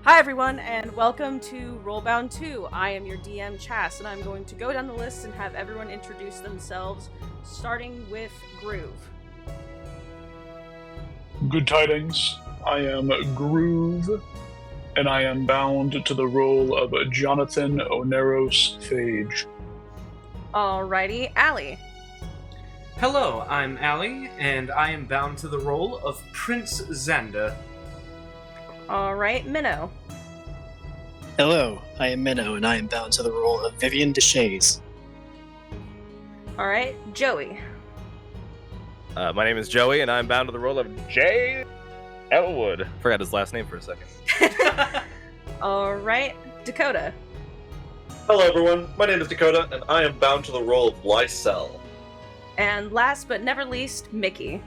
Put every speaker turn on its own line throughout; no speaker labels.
Hi everyone, and welcome to RollBound 2. I am your DM, Chas, and I'm going to go down the list and have everyone introduce themselves, starting with Groove.
Good tidings. I am Groove, and I am bound to the role of Jonathan Oneros Phage.
Alrighty, Allie.
Hello, I'm Ali, and I am bound to the role of Prince Xander.
Alright, Minnow.
Hello, I am Minnow, and I am bound to the role of Vivian Deshays.
Alright, Joey.
My name is Joey, and I'm bound to the role of Jay Elwood. Forgot his last name for a second.
Alright, Dakota.
Hello everyone, my name is Dakota, and I am bound to the role of Lysel.
And last but never least, Mickey.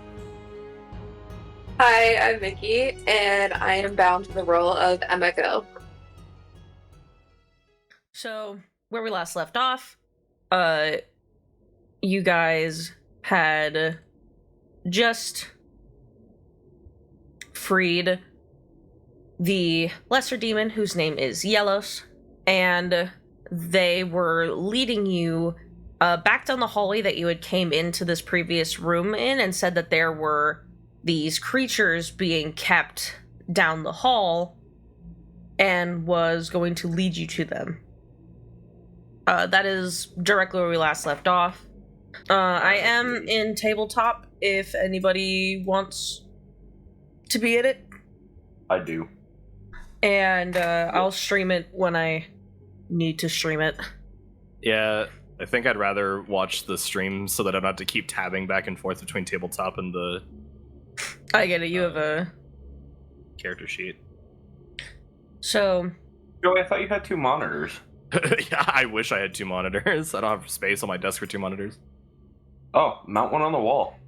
Hi, I'm Mickey, and I am bound to the role of Emiko.
So, where we last left off, you guys had just freed the lesser demon whose name is Yelos, and they were leading you back down the hallway that you had came into this previous room in, and said that there were these creatures being kept down the hall and was going to lead you to them. That is directly where we last left off. I am in tabletop if anybody wants to be in it.
I do.
And I'll stream it when I need to stream it.
Yeah, I think I'd rather watch the stream so that I don't have to keep tabbing back and forth between tabletop and the
I get it, you have a
character sheet.
So
Joey, I thought you had two monitors.
Yeah, I wish I had two monitors. I don't have space on my desk for two monitors.
Oh, mount one on the wall.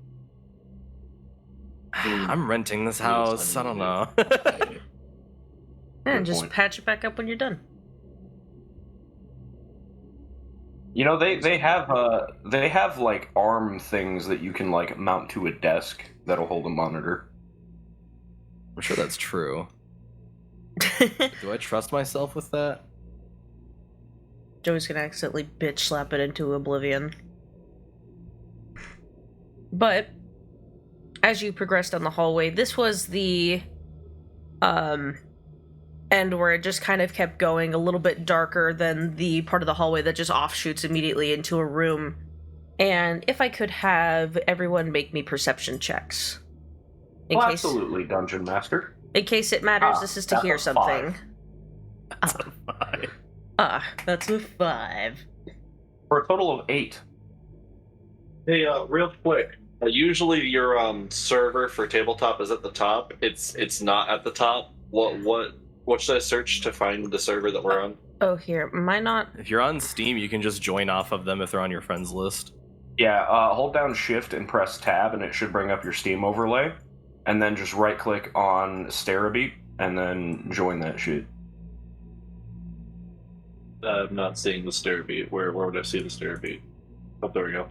I'm renting this house. I don't know.
and just
point.
patch it back up when you're done.
You know, they have like arm things that you can like mount to a desk that'll hold a monitor.
I'm sure that's true. Do I trust myself with that?
Joey's gonna accidentally bitch slap it into oblivion. But as you progress down the hallway, this was the end where it just kind of kept going a little bit darker than the part of the hallway that just offshoots immediately into a room. And if I could have everyone make me perception checks.
Absolutely, Dungeon Master.
In case it matters, this is to
that's
hear
a
something.
5.
That's a 5.
That's a 5.
For a total of 8.
Hey, real quick. Usually your server for tabletop is at the top. It's not at the top. What should I search to find the server that we're on?
Oh, here. Am I not?
If you're on Steam, you can just join off of them if they're on your friends list.
Yeah, hold down Shift and press Tab, and it should bring up your Steam overlay. And then just right-click on Starabeat, and then join that shit.
I'm not seeing the Starabeat. Where would I see the Starabeat? Oh, there we go.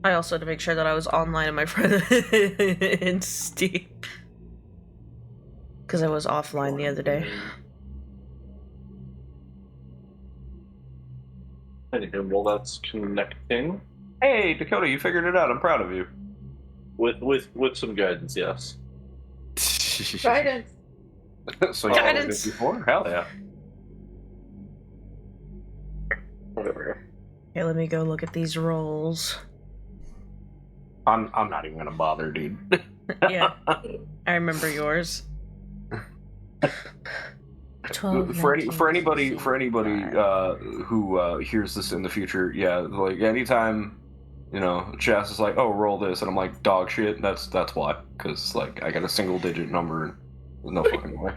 I also had to make sure that I was online in my friend in Steam. Because I was offline the other day.
Anywho, well, that's connecting.
Hey, Dakota, you figured it out. I'm proud of you.
With some guidance, yes.
Guidance.
So you
Guidance.
did it before? Hell yeah.
Whatever.
Okay, let me go look at these rolls.
I'm not even gonna bother, dude.
Yeah, I remember yours. 12,
for
19,
anybody
15.
who hears this in the future, yeah, like anytime, you know, Chas is like, oh, roll this, and I'm like, dog shit. That's why, because like I got a single digit number, and there's no fucking way.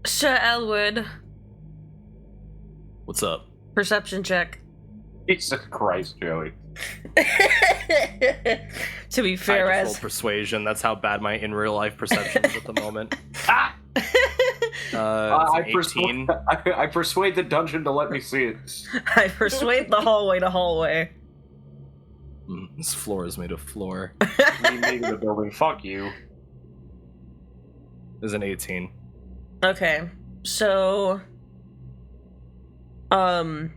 Sir Elwood,
What's up?
perception check.
Jesus Christ, Joey.
To be fair,
I just rolled
as
persuasion. That's how bad my in real life perception is at the moment.
Ah!
It's an 18.
I persuade the dungeon to let me see it.
I persuade the hallway to hallway.
This floor is made of floor.
Me making the building. Fuck you.
There's an 18.
Okay, so the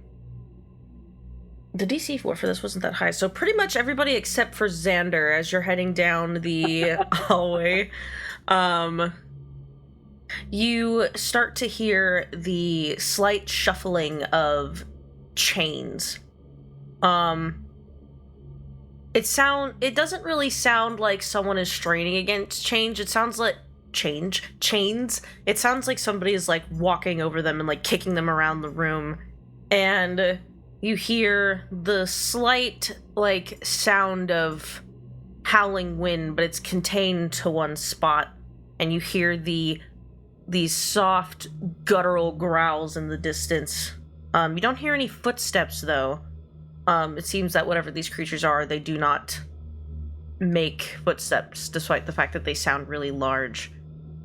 DC for this wasn't that high, so pretty much everybody except for Xander, as you're heading down the hallway, you start to hear the slight shuffling of chains. It doesn't really sound like someone is straining against chains. It sounds like chains. It sounds like somebody is like walking over them and like kicking them around the room. And you hear the slight like sound of howling wind, but it's contained to one spot. And you hear these soft guttural growls in the distance. You don't hear any footsteps though. It seems that whatever these creatures are, they do not make footsteps, despite the fact that they sound really large.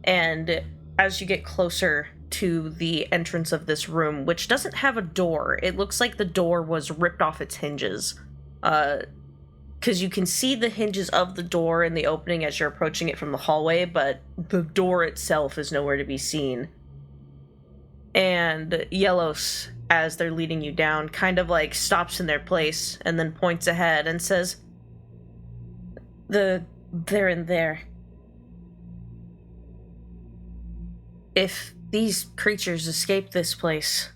And as you get closer to the entrance of this room, which doesn't have a door, it looks like the door was ripped off its hinges. Because you can see the hinges of the door in the opening as you're approaching it from the hallway, but the door itself is nowhere to be seen. And Yellows, as they're leading you down, kind of like stops in their place and then points ahead and says, They're in there. If these creatures escape this place,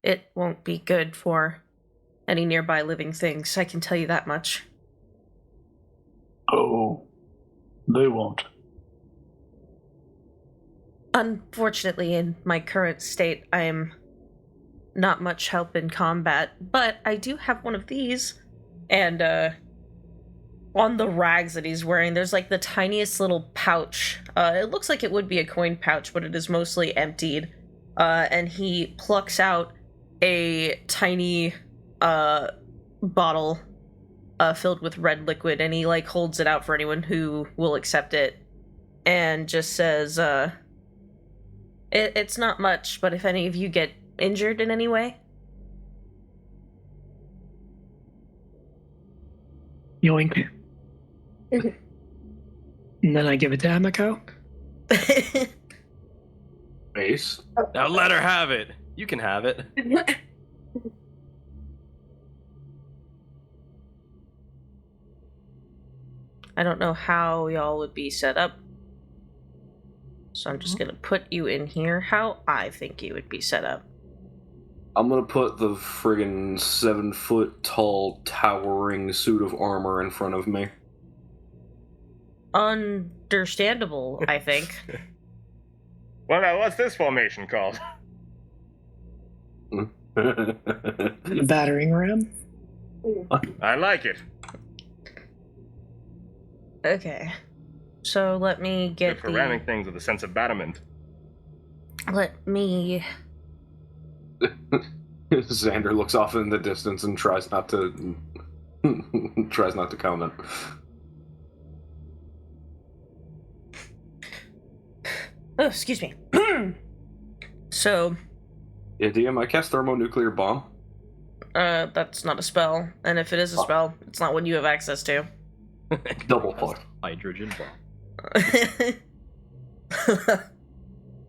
it won't be good for any nearby living things, I can tell you that much.
Oh, they won't.
Unfortunately, in my current state, I am not much help in combat, but I do have one of these. And on the rags that he's wearing, there's like the tiniest little pouch. It looks like it would be a coin pouch, but it is mostly emptied. And he plucks out a tiny bottle filled with red liquid, and he like holds it out for anyone who will accept it, and just says, It's not much, but if any of you get injured in any way.
Yoink. And then I give it to Amiko.
Ace.
Now let her have it. You can have it.
I don't know how y'all would be set up, so I'm just gonna put you in here how I think you would be set up.
I'm gonna put the friggin' 7-foot tall towering suit of armor in front of me.
Understandable, I think.
Well, now, what's this formation called?
The battering ram.
I like it.
Okay. So let me
Good
get
for ramming things with a sense of battlement.
Let me...
Xander looks off in the distance and tries not to comment.
Oh, excuse me. So...
Yeah, DM, I cast thermonuclear bomb.
That's not a spell. And if it is a spell, it's not one you have access to.
Double fuck.
Hydrogen bomb.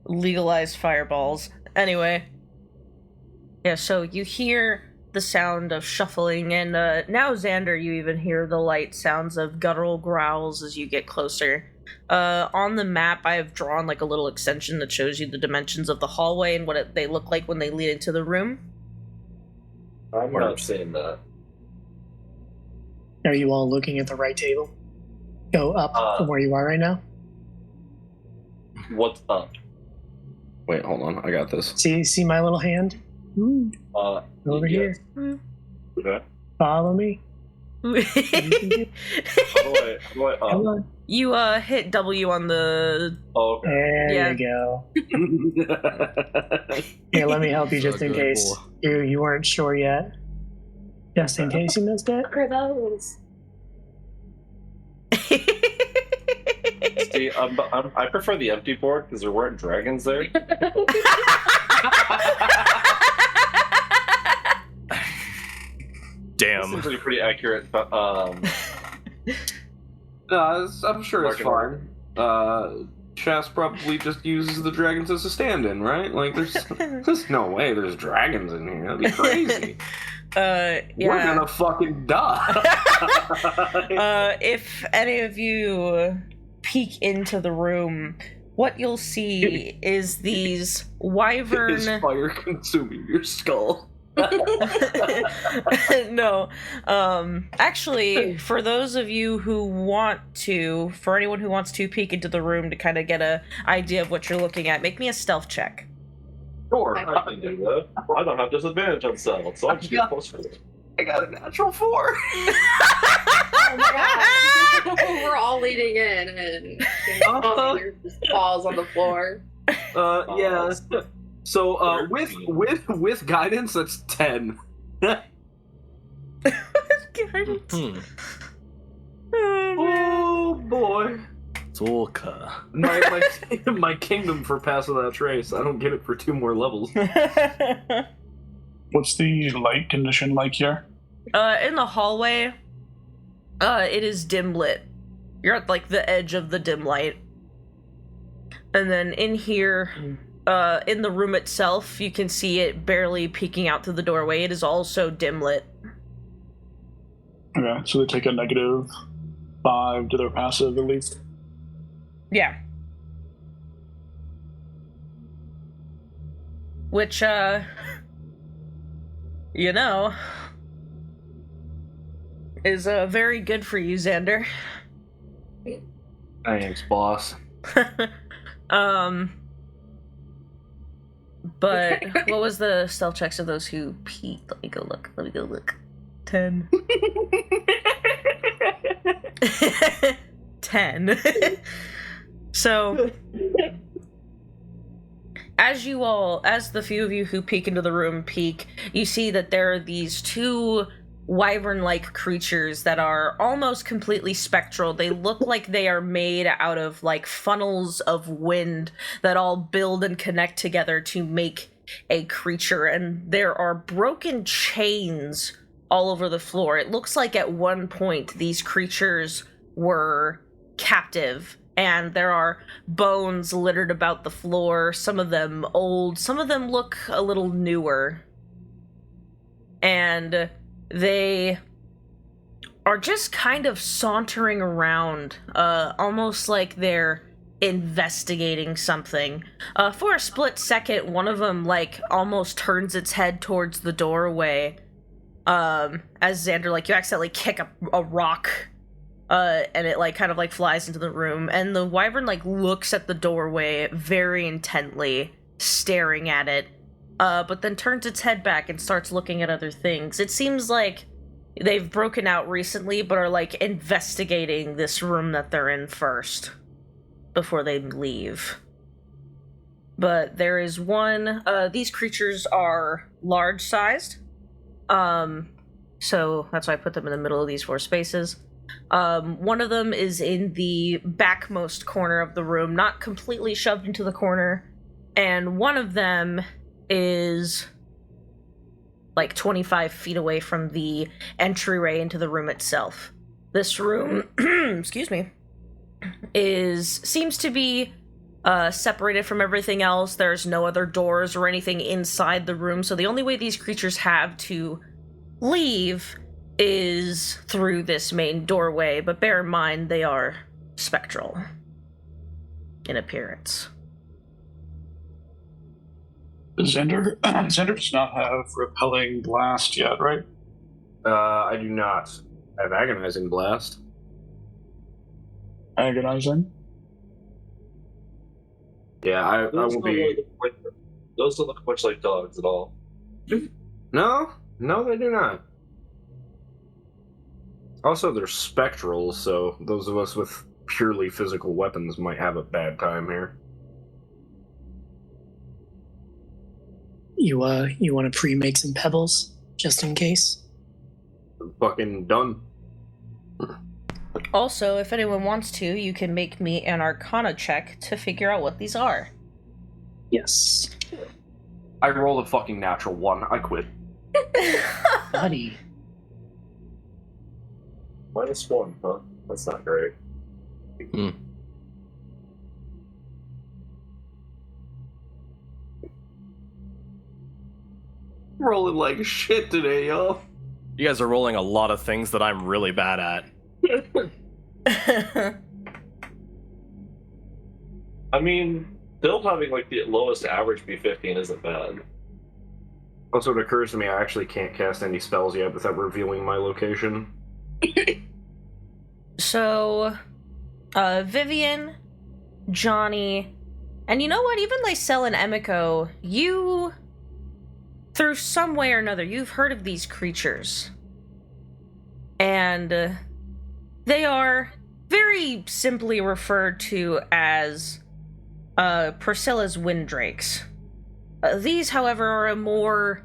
Legalized fireballs. Anyway. Yeah, so you hear the sound of shuffling, and now, Xander, you even hear the light sounds of guttural growls as you get closer. On the map, I have drawn like a little extension that shows you the dimensions of the hallway and what they look like when they lead into the room.
I'm not seeing that.
Are you all looking at the right table? Go up from where you are right now.
What's up?
Wait, hold on. I got this.
See my little hand? Over here.
Okay.
Follow me.
How do I
Come on.
You hit W on the...
Oh, okay.
There
Yeah.
you go. Here, let me help you just in case you weren't sure yet. Just in case you missed it.
What are those?
See, I prefer the empty board because there weren't dragons there.
Damn.
Seems like a pretty accurate.
I'm sure it's
Market
fine. Chess probably just uses the dragons as a stand-in, right? Like, there's no way there's dragons in here. That'd be crazy.
Yeah.
We're gonna fucking die.
If any of you peek into the room, what you'll see is these wyvern.
Is fire consuming your skull?
No. Actually, for those of you who want to, for anyone who wants to peek into the room to kind of get an idea of what you're looking at, make me a stealth check.
Sure, I can do that. I don't have disadvantage on stealth, so I just get plus 4.
I got a natural 4.
Oh my god. We're all leaning in and falls on the floor.
Yeah. So with guidance, that's 10.
Guidance.
Oh boy.
Zorka.
My kingdom for pass without trace. I don't get it for 2 more levels.
What's the light condition like here?
In the hallway, it is dim lit. You're at like the edge of the dim light. And then in here, in the room itself, you can see it barely peeking out through the doorway. It is also dim lit.
Okay, so they take a -5 to their passive at least.
Yeah. Which, you know, is very good for you, Xander.
Thanks, boss.
But what was the stealth checks of those who peeked? Let me go look. 10. 10. So, as the few of you who peek into the room peek, you see that there are these 2 wyvern-like creatures that are almost completely spectral. They look like they are made out of like funnels of wind that all build and connect together to make a creature, and there are broken chains all over the floor. It looks like at one point these creatures were captive, and there are bones littered about the floor, some of them old, some of them look a little newer. And they are just kind of sauntering around, almost like they're investigating something. For a split second, one of them, like, almost turns its head towards the doorway, as Xander, like, you accidentally kick a rock, and it, like, kind of, like, flies into the room, and the wyvern, like, looks at the doorway very intently, staring at it, but then turns its head back and starts looking at other things. It seems like they've broken out recently, but are, like, investigating this room that they're in first, before they leave. But there is one, these creatures are large-sized, so that's why I put them in the middle of these 4 spaces. One of them is in the backmost corner of the room, not completely shoved into the corner, and one of them is like 25 feet away from the entryway into the room itself. This room, excuse me, seems to be separated from everything else. There's no other doors or anything inside the room, so the only way these creatures have to leave is through this main doorway, but bear in mind they are spectral in appearance.
Xander does not have repelling blast yet, right?
I do not. I have agonizing blast.
Agonizing?
Yeah, I won't be...
Those don't look much like dogs at all.
No, they do not. Also, they're spectral, so those of us with purely physical weapons might have a bad time here.
You want to pre-make some pebbles, just in case?
Fucking done.
Also, if anyone wants to, you can make me an Arcana check to figure out what these are.
Yes.
I rolled a fucking natural 1. I quit.
Buddy.
-1, huh? That's not great.
Rolling like shit today, y'all.
You guys are rolling a lot of things that I'm really bad at.
I mean, still having like the lowest average be 15 isn't bad.
Also, it occurs to me I actually can't cast any spells yet without revealing my location.
So, Vivian, Johnny, and you know what? Even Lysel and Emiko, you, through some way or another, you've heard of these creatures. And they are very simply referred to as Priscilla's Windrakes. These, however, are a more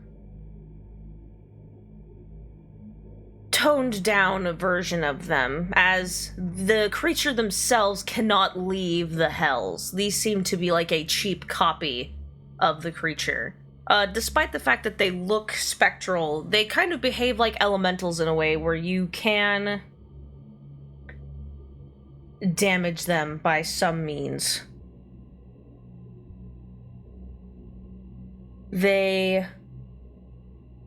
toned down version of them, as the creature themselves cannot leave the hells. These seem to be like a cheap copy of the creature. Despite the fact that they look spectral, they kind of behave like elementals in a way where you can damage them by some means. They,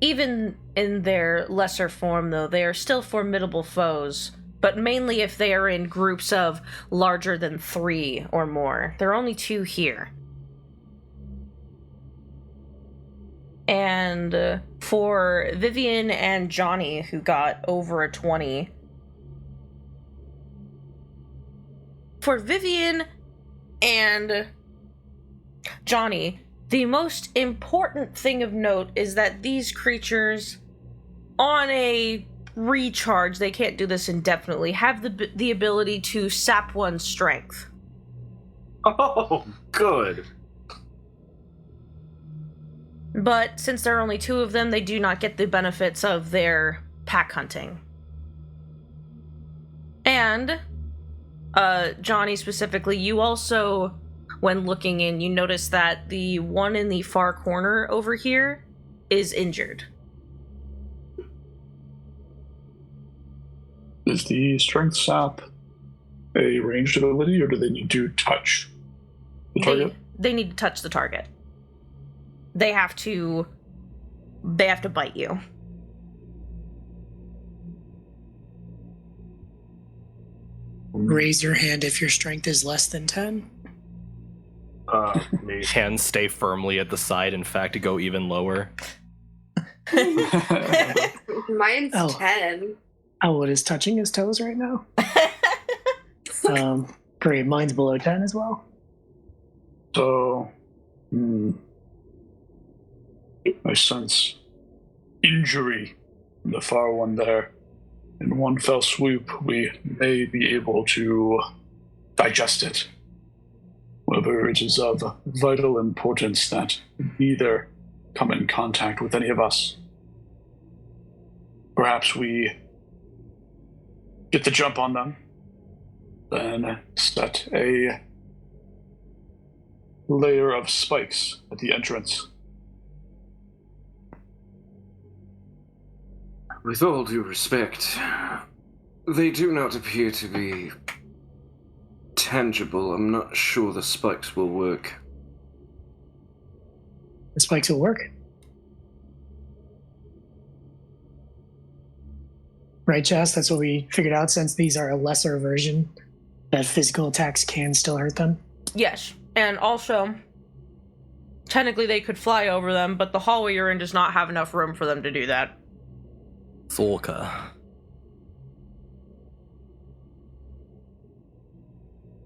even in their lesser form though, they are still formidable foes, but mainly if they are in groups of larger than 3 or more. There are only 2 here. And for Vivian and Johnny, who got over a 20, for Vivian and Johnny, the most important thing of note is that these creatures, on a recharge, they can't do this indefinitely, have the ability to sap one's strength.
Oh, good.
But since there are only 2 of them, they do not get the benefits of their pack hunting. And, Johnny specifically, you also, when looking in, you notice that the one in the far corner over here is injured.
Is the strength sap a ranged ability, or do they need to touch the target?
They need to touch the target. They have to bite you.
Raise your hand if your strength is less than 10.
Me.
Hands stay firmly at the side, in fact, to go even lower.
Mine's
Oh.
10.
Elwood is touching his toes right now. Great, mine's below 10 as well.
So, I sense injury in the far one there. In one fell swoop, we may be able to digest it. However, it is of vital importance that neither come in contact with any of us. Perhaps we get the jump on them, then set a layer of spikes at the entrance.
With all due respect, they do not appear to be tangible. I'm not sure the spikes will work.
The spikes will work. Right, Chas? That's what we figured out, since these are a lesser version, that physical attacks can still hurt them.
Yes, and also, technically they could fly over them, but the hallway you're in does not have enough room for them to do that.
Thorka.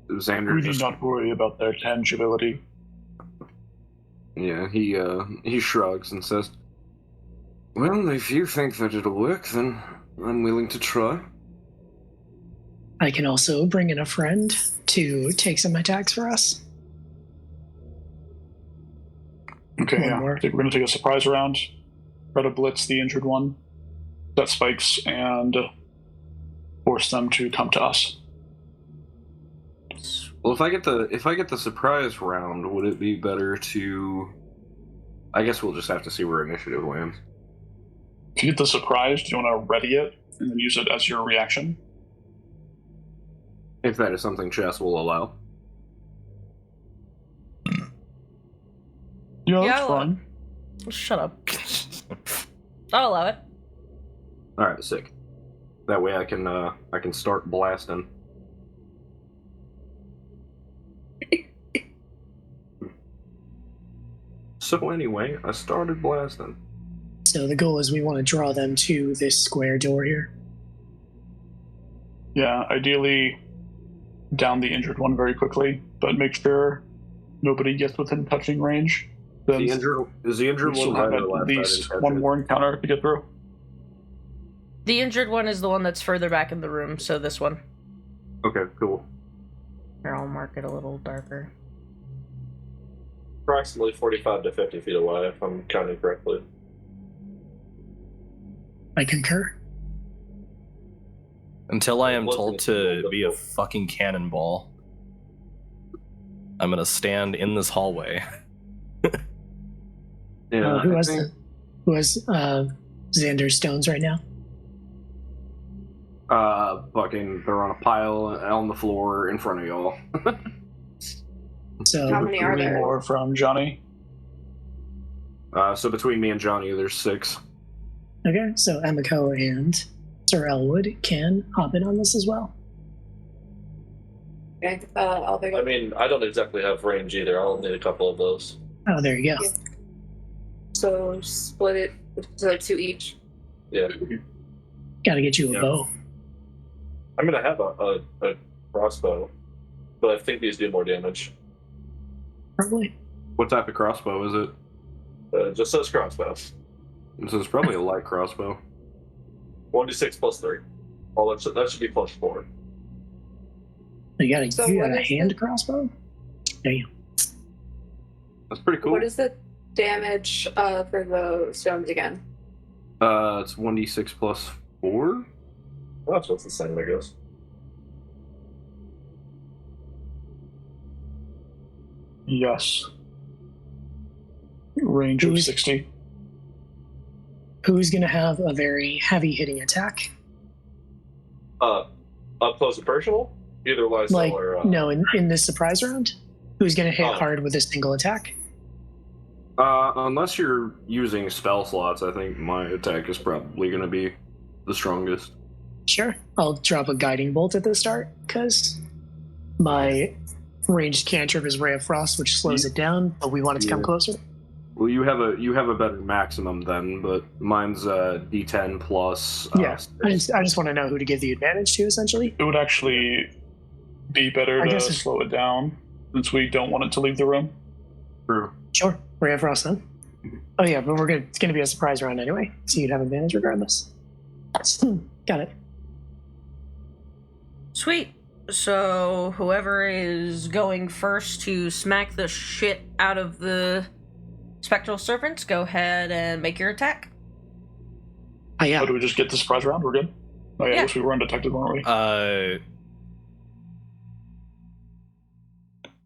Xander
We need
just...
not worry about their tangibility.
Yeah, he shrugs and says, "Well, if you think that it'll work, then I'm willing to try."
I can also bring in a friend to take some attacks for us.
Okay,
One
yeah.
more.
I think we're going to take a surprise round. Try to blitz the injured one, set spikes, and force them to come to us.
Well, if I get the surprise round, would it be better to? I guess we'll just have to see where initiative lands.
If you get the surprise, do you want to ready it and then use it as your reaction?
If that is something chess will allow.
Yeah,
Yeah,
that's
I'll-
fine.
Shut up. I'll allow it.
Alright, sick. That way I can start blasting. So anyway, I started blasting.
So the goal is we want to draw them to this square door here.
Yeah, ideally down the injured one very quickly, but make sure nobody gets within touching range. Then
Is the injured
we still
one
have
right or
at
left? I
least
didn't catch
one
it.
more encounter to get through.
The injured one is the one that's further back in the room, so this one.
Okay, cool.
Here, I'll mark it a little darker.
Approximately 45 to 50 feet away, if I'm counting correctly.
I concur.
Until I am
Wasn't
told to be a fucking cannonball, I'm gonna stand in this hallway.
Yeah,
who
I
has
think,
Xander stones right now?
fucking, they're on a pile on the floor in front of y'all.
So
How many are
3
there?
more from Johnny.
So between me and Johnny, there's 6.
okay, so Emiko and Sir Elwood can hop in on this as well.
Okay, I'll pick
I
up.
mean, I don't exactly have range either. I'll need a couple of those.
Oh, there you go.
Yeah. So split it so 2 each.
Yeah.
Got to get you a
Yeah.
bow.
I'm gonna have a crossbow, but I think these do more damage.
Probably.
What type of crossbow is it?
Just says crossbow.
So it's probably a light crossbow.
1d6 plus 3. Oh, that should be plus 4.
You got a,
So
you
what
got a
is
hand
the-
crossbow? Damn.
That's pretty cool.
What is the damage for the stones again?
It's 1d6 plus 4?
Well, that's what's the same, I guess.
Yes. Range of
Who's-
60.
Who's going to have a very heavy hitting attack?
Up close and personal? Either Lysel
Like,
or...
no, in this surprise round? Who's going to hit
Oh.
hard with a single attack?
Unless you're using spell slots, I think my attack is probably going to be the strongest.
Sure. I'll drop a guiding bolt at the start, because my ranged cantrip is Ray of Frost, which slows it down, but we want it to come
Yeah.
closer.
Well, you have a better maximum then, but mine's D10 plus.
Yeah, I just want to know who to give the advantage to, essentially.
It would actually be better
I
to
guess if-
slow it down since we don't want it to leave the room.
True.
Sure, Ray of Frost then. Oh yeah, but it's gonna be a surprise round anyway, so you'd have advantage regardless. Got it.
Sweet. So whoever is going first to smack the shit out of the spectral serpents, go ahead and make your attack.
Oh yeah.
Oh, do we just get the surprise round? We're good? Oh, yeah, I
Yeah.
guess we were undetected, weren't we?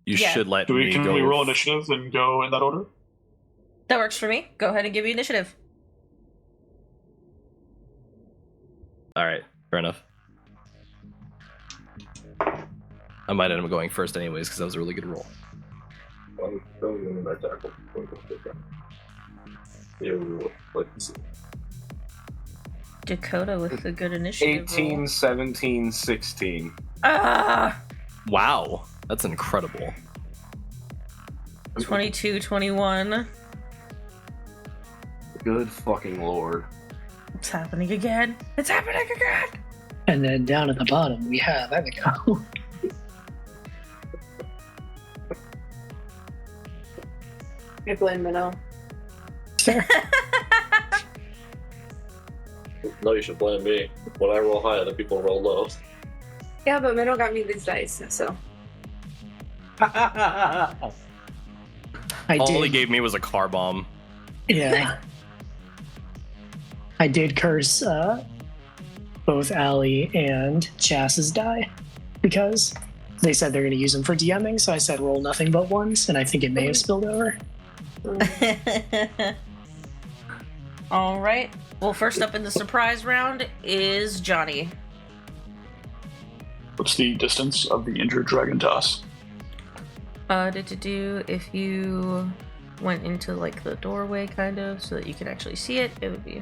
You
Yeah.
should let me
Can
go.
we roll initiative and go in that order?
That works for me. Go ahead and give me initiative.
All right, fair enough. I might end up going first anyways because that was a really good roll.
Dakota with the good initiative.
18,
roll.
17, 16.
Ah!
Wow, that's incredible.
22, 21.
Good fucking lord.
It's happening again. It's happening again.
And then down at the bottom we have Emiko.
I blame Minnow.
No, you should blame me. When I roll high, other people roll low.
Yeah, but Minnow got me these dice, so.
I
All he
did.
gave me was a car bomb.
Yeah. I did curse both Allie and Chass's die because they said they're going to use them for DMing, so I said roll nothing but ones, and I think it may have spilled over.
All right. Well, first up in the surprise round is Johnny.
What's the distance of the injured dragon to us?
If you went into like the doorway kind of so that you could actually see it, it would be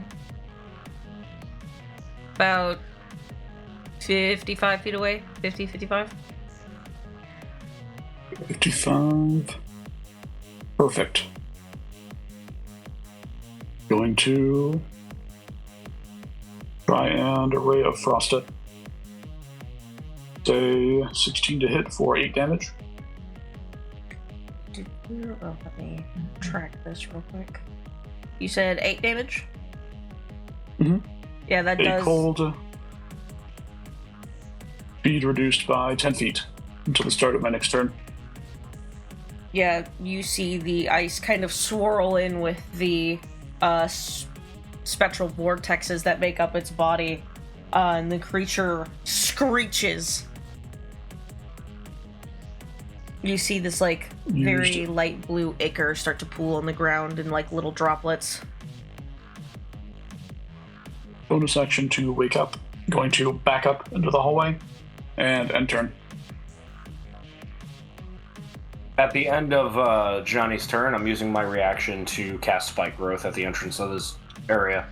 about 55 feet away. 55.
55. Perfect. Going to try and Ray of Frost it. Say 16 to hit for 8 damage.
Let me track this real quick. You said 8 damage?
Mm-hmm.
Yeah, that
8
does.
cold. Speed reduced by 10 feet until the start of my next turn.
Yeah, you see the ice kind of swirl in with the spectral vortexes that make up its body, and the creature screeches. You see this like very light blue ichor start to pool on the ground in like little droplets.
Bonus action to wake up. Going to back up into the hallway and end turn.
At the end of Johnny's turn, I'm using my reaction to cast Spike Growth at the entrance of this area.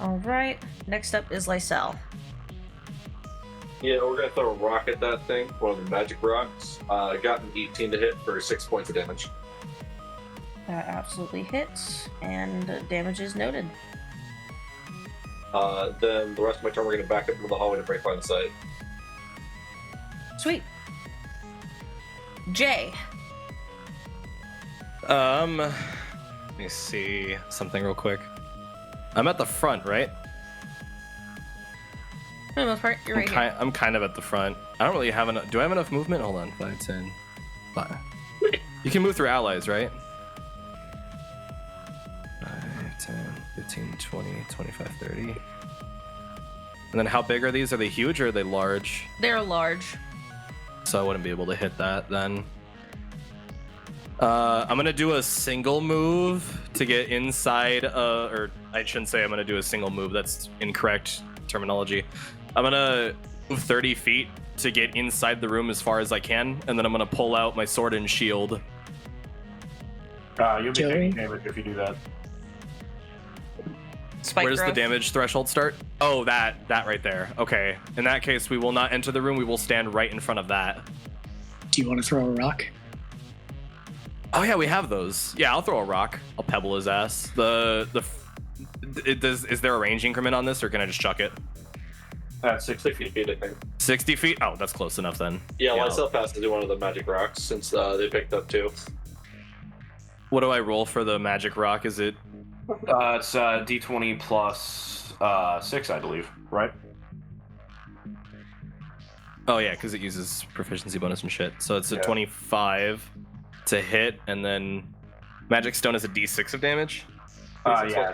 Alright, next up is Lysel.
Yeah, we're gonna throw a rock at that thing, one of the magic rocks. Got an 18 to hit for 6 points of damage.
That absolutely hits, and damage is noted.
Then the rest of my turn, we're gonna back up into the hallway to break line of sight.
Sweet. Jay.
Let me see something real quick. I'm at the front, right?
For the most part, you're right here.
I'm kind of at the front. I don't really have enough. Do I have enough movement? Hold on. 5, 10, 5. You can move through allies, right? 5, 10, 15, 20, 25, 30. And then how big are these? Are they huge or are they large?
They're large.
So I wouldn't be able to hit that then. I'm gonna do a single move to get inside, or I shouldn't say I'm gonna do a single move, that's incorrect terminology. I'm gonna move 30 feet to get inside the room as far as I can, and then I'm gonna pull out my sword and shield.
You'll be
Joey?
taking damage if you do that.
Spike
Where does the
growth.
damage threshold start? Oh, that right there. Okay. In that case, we will not enter the room. We will stand right in front of that.
Do you want to throw a rock?
Oh yeah, we have those. Yeah, I'll throw a rock. I'll pebble his ass. Is there a range increment on this, or can I just chuck it?
60 feet, I think.
60 feet? Oh, that's close enough then.
Yeah, Lysel has to do one of the magic rocks since they picked up 2.
What do I roll for the magic rock? Is it?
It's D20 plus 6, I believe, right?
Oh yeah, because it uses proficiency bonus and shit. So it's a
Yeah.
25
to hit, and then magic stone is a D6 of damage.
Yeah.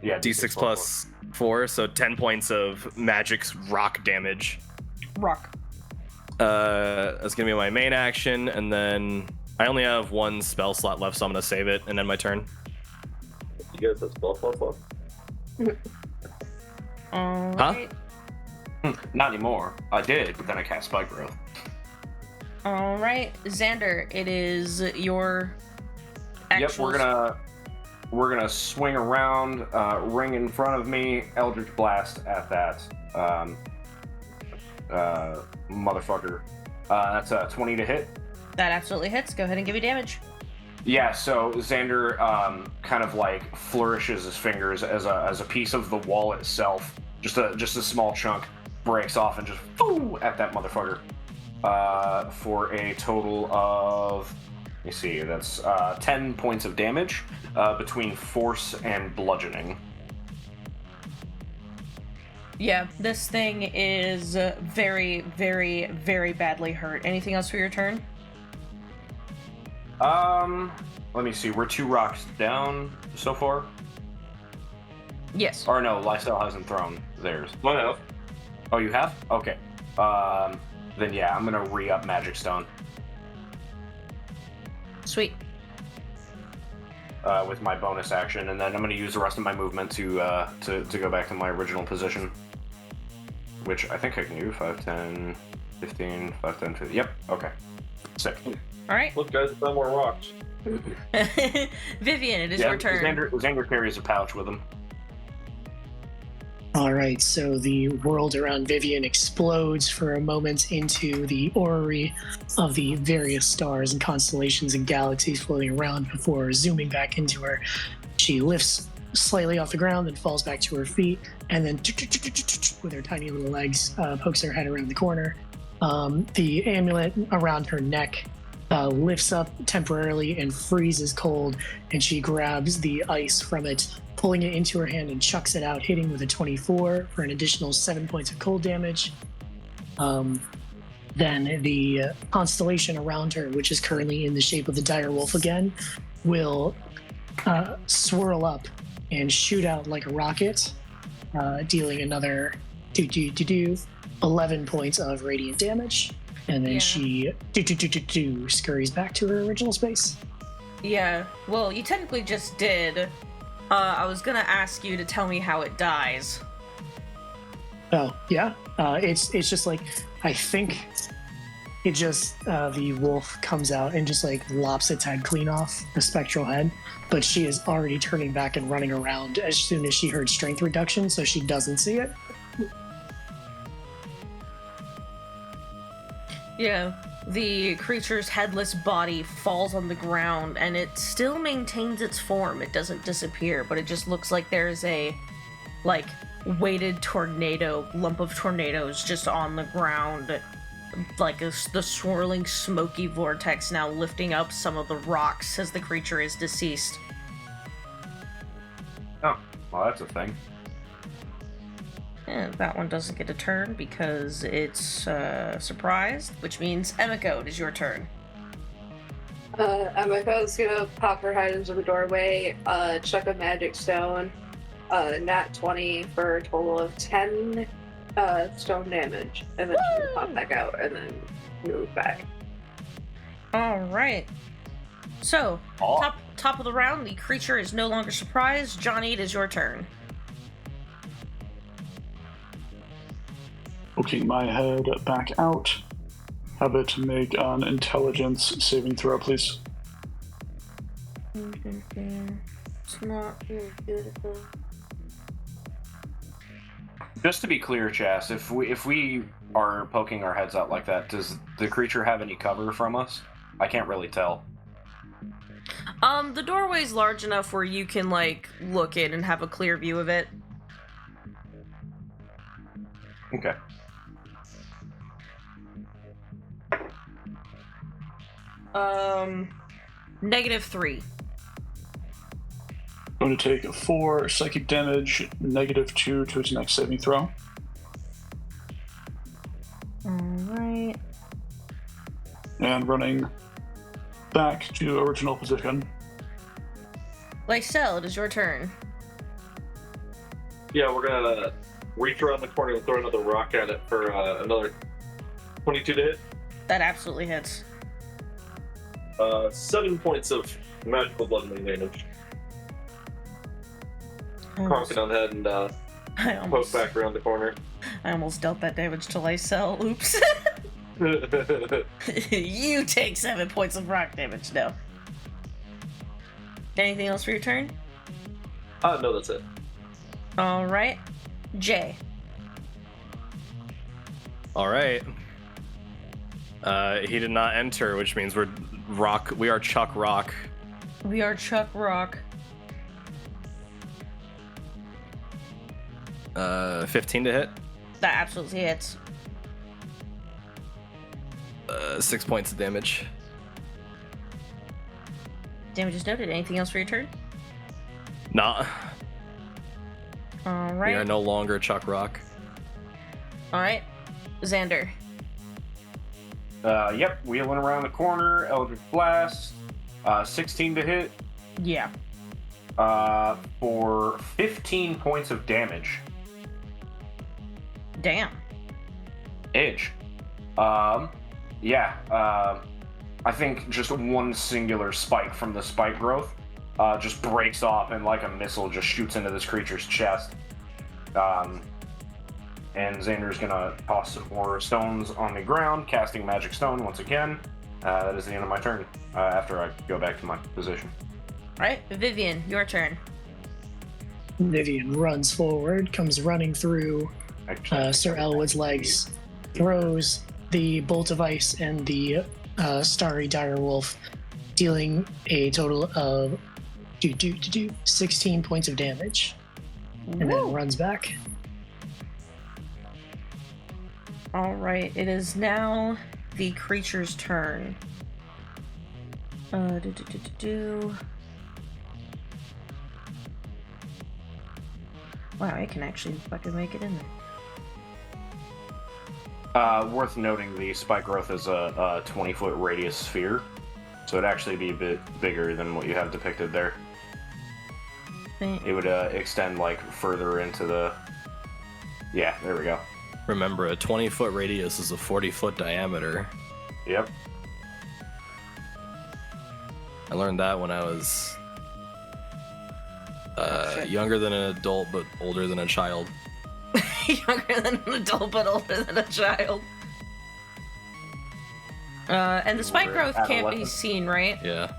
Yeah.
D6 plus 4, so 10 points of magic's rock damage.
Rock.
That's gonna be my main action, and then I only have 1 spell slot left, so I'm gonna save it and end my turn.
You guys have spell slots left?
Alright.
Not anymore. I did, but then I cast Spike Growth.
Alright. Xander, it is your actual...
Yep, we're gonna swing around, ring in front of me, Eldritch Blast at that motherfucker. That's a 20 to hit.
That absolutely hits. Go ahead and give me damage.
Yeah, so Xander kind of like flourishes his fingers as a piece of the wall itself, just a small chunk, breaks off and just boom at that motherfucker for a total of, let me see, that's 10 points of damage between force and bludgeoning.
Yeah, this thing is very, very, very badly hurt. Anything else for your turn?
Let me see. We're 2 rocks down so far.
Yes.
Or no, Lysel hasn't thrown theirs.
I have.
Oh, you have? Okay. Then yeah, I'm gonna re-up Magic Stone
Sweet.
with my bonus action, and then I'm gonna use the rest of my movement to go back to my original position. which I think I can do. 5, 10, 15, 5, 10, 15. Yep, okay. Sick.
All right.
Look, guys, I found more rocks.
Vivian, it is your turn.
Xander carries a pouch with him.
All right, so the world around Vivian explodes for a moment into the orrery of the various stars and constellations and galaxies floating around before zooming back into her. She lifts slightly off the ground and falls back to her feet, and then with her tiny little legs pokes her head around the corner. The amulet around her neck lifts up temporarily and freezes cold, and she grabs the ice from it, pulling it into her hand and chucks it out, hitting with a 24 for an additional 7 points of cold damage. Then the constellation around her, which is currently in the shape of the dire wolf again, will swirl up and shoot out like a rocket, dealing another 11 points of radiant damage. And then she scurries back to her original space.
Yeah, well, you technically just did. I was gonna ask you to tell me how it dies.
Oh, yeah? It's just like, I think it just, the wolf comes out and just like lops its head clean off, the spectral head, but she is already turning back and running around as soon as she heard strength reduction, so she doesn't see it.
Yeah, the creature's headless body falls on the ground, and it still maintains its form. It doesn't disappear, but it just looks like there's a, like, weighted tornado, lump of tornadoes just on the ground, like the swirling smoky vortex now lifting up some of the rocks as the creature is deceased.
Oh, well, that's a thing.
And that one doesn't get a turn because it's surprised, which means Emiko, it is your turn.
Emiko's gonna pop her head into the doorway, chuck a magic stone, nat 20 for a total of 10 stone damage, and then she'll pop back out and then move back.
Alright. So, top of the round, the creature is no longer surprised. Johnny, it is your turn.
Poking my head back out. Have it make an intelligence saving throw, please.
It's not really good.
Just to be clear, Chas, if we are poking our heads out like that, does the creature have any cover from us? I can't really tell.
The doorway's large enough where you can, like, look in and have a clear view of it.
Okay.
-3.
Going to take 4 psychic damage, -2 to its next saving throw.
Alright.
And running back to original position.
Lysel, it is your turn.
Yeah, we're gonna reach around the corner and throw another rock at it for another 22 to hit.
That absolutely hits.
7 points of magical bludgeoning damage. Conk it on the head and poke back around the corner.
I almost dealt that damage to Lysel. Oops. You take 7 points of rock damage now. Anything else for your turn?
No, that's it.
Alright. Jay.
Alright. He did not enter, which means we are Chuck Rock.
We are Chuck Rock.
15 to hit.
That absolutely hits.
6 points of damage.
Damage is noted. Anything else for your turn?
Nah.
Alright.
We are no longer Chuck Rock.
Alright. Xander.
Yep, wheeling around the corner, Eldritch Blast, 16 to hit.
Yeah.
For 15 points of damage.
Damn.
Edge. I think just one singular spike from the spike growth just breaks off and like a missile just shoots into this creature's chest. And Xander's gonna toss some more stones on the ground, casting Magic Stone once again. That is the end of my turn, after I go back to my position.
Alright, Vivian, your turn.
Vivian runs forward, comes running through Sir Elwood's legs, throws the bolt of ice and the starry direwolf, dealing a total of 16 points of damage, and then runs back.
All right, it is now the creature's turn. Wow, I can actually fucking make it in there.
Worth noting, the spike growth is a 20-foot radius sphere, so it'd actually be a bit bigger than what you have depicted there. It would extend like further into the. Yeah, there we go.
Remember, a 20-foot radius is a 40-foot diameter.
Yep.
I learned that when I was younger than an adult, but older than a child.
Younger than an adult, but older than a child. And the spike growth can't be seen, right?
Yeah.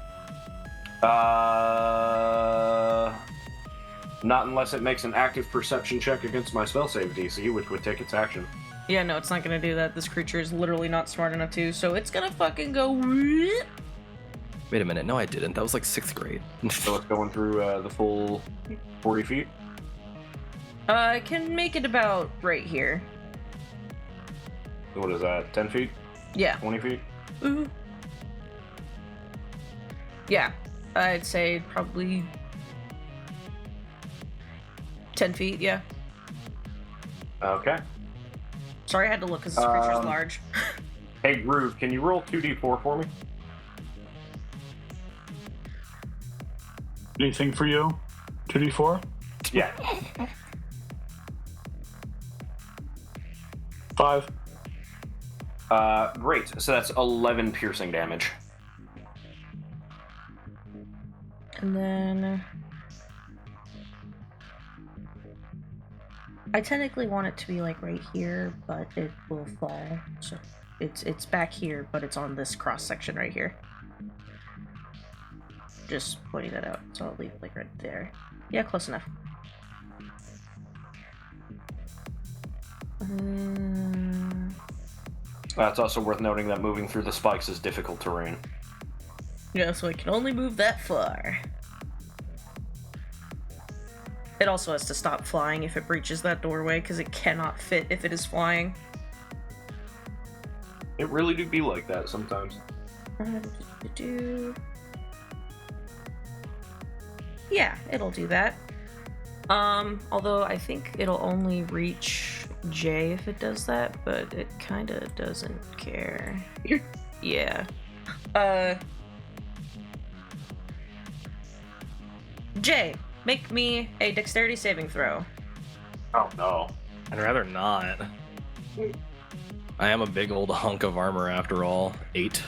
Not unless it makes an active perception check against my spell save DC, which would take its action.
Yeah, no, it's not gonna do that. This creature is literally not smart enough to, so it's gonna fucking go.
Wait a minute, no I didn't. That was like 6th grade.
So it's going through the full 40 feet?
I can make it about right here.
What is that, 10 feet?
Yeah.
20 feet?
Ooh. Yeah, I'd say probably 10 feet, yeah.
Okay.
Sorry, I had to look because this creature's large.
Hey, Groove, can you roll 2d4 for me?
Anything for you? 2d4?
Yeah.
5.
Great. So that's 11 piercing damage.
And then I technically want it to be like right here, but it will fall. So it's back here, but it's on this cross section right here. Just pointing that out. So I'll leave it like right there. Yeah, close enough.
It's also worth noting that moving through the spikes is difficult terrain.
Yeah, so I can only move that far. It also has to stop flying if it breaches that doorway, because it cannot fit if it is flying.
It really do be like that sometimes.
Yeah, it'll do that. Although I think it'll only reach J if it does that, but it kinda doesn't care. Yeah. Jay, make me a dexterity saving throw.
Oh no.
I'd rather not. I am a big old hunk of armor after all. 8.